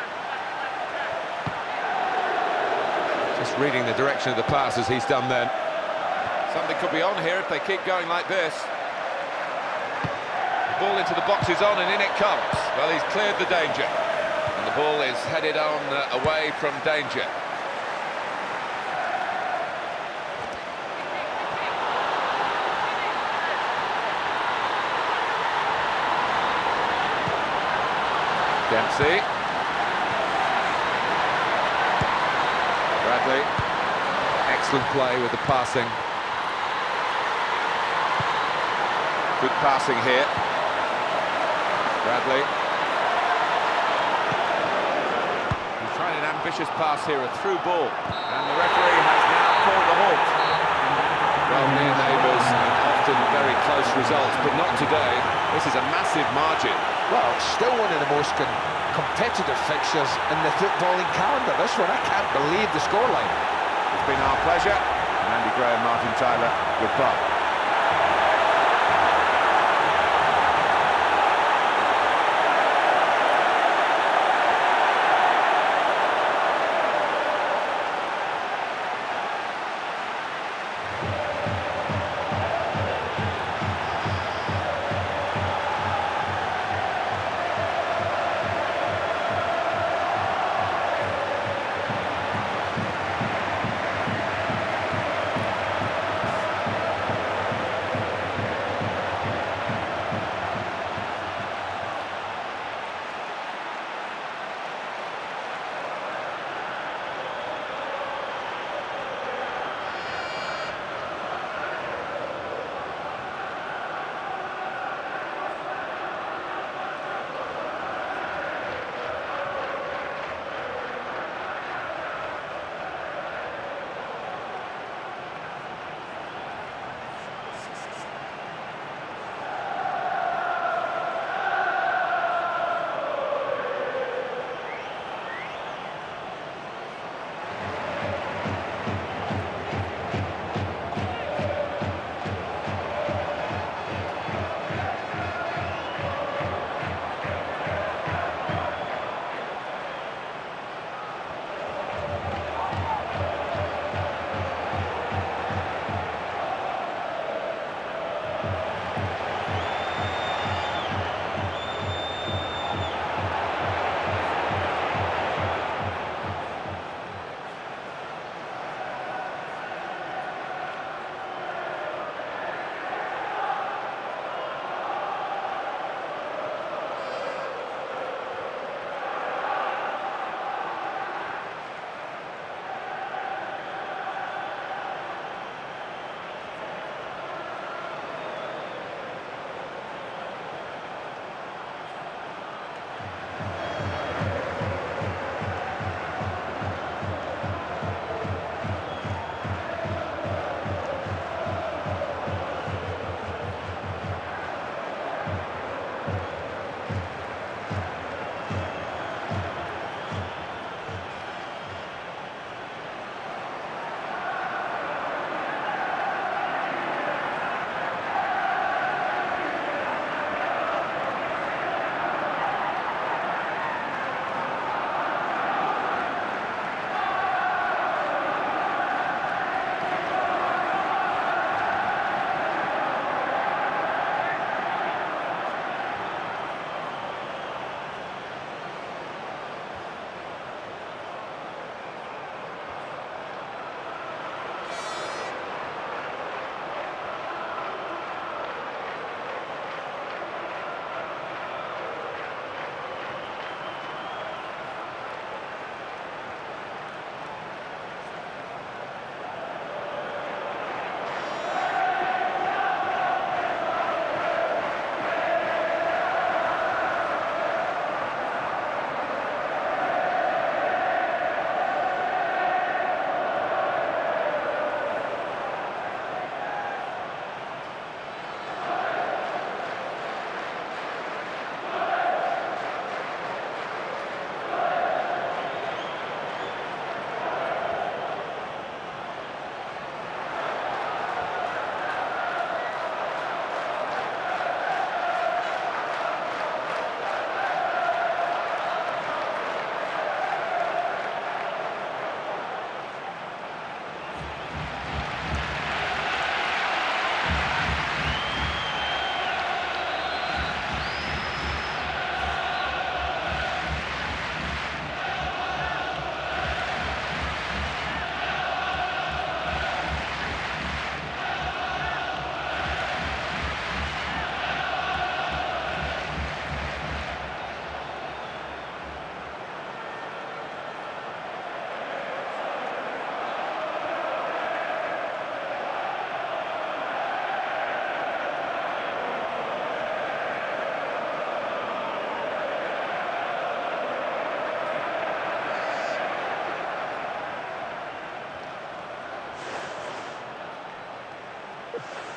Just reading the direction of the pass as he's done then. Something could be on here if they keep going like this. The ball into the box is on and in it comes. Well, he's cleared the danger. And the ball is headed on away from danger. Dempsey. Bradley. Excellent play with the passing. Good passing here. Bradley. He's trying an ambitious pass here, a through ball. And the referee has now called a halt. Well, near neighbours and often very close results, but not today. This is a massive margin. Well, it's still one of the most competitive fixtures in the footballing calendar. This one, I can't believe the scoreline. It's been our pleasure. Andy Graham, Martin Tyler, goodbye. Soccer.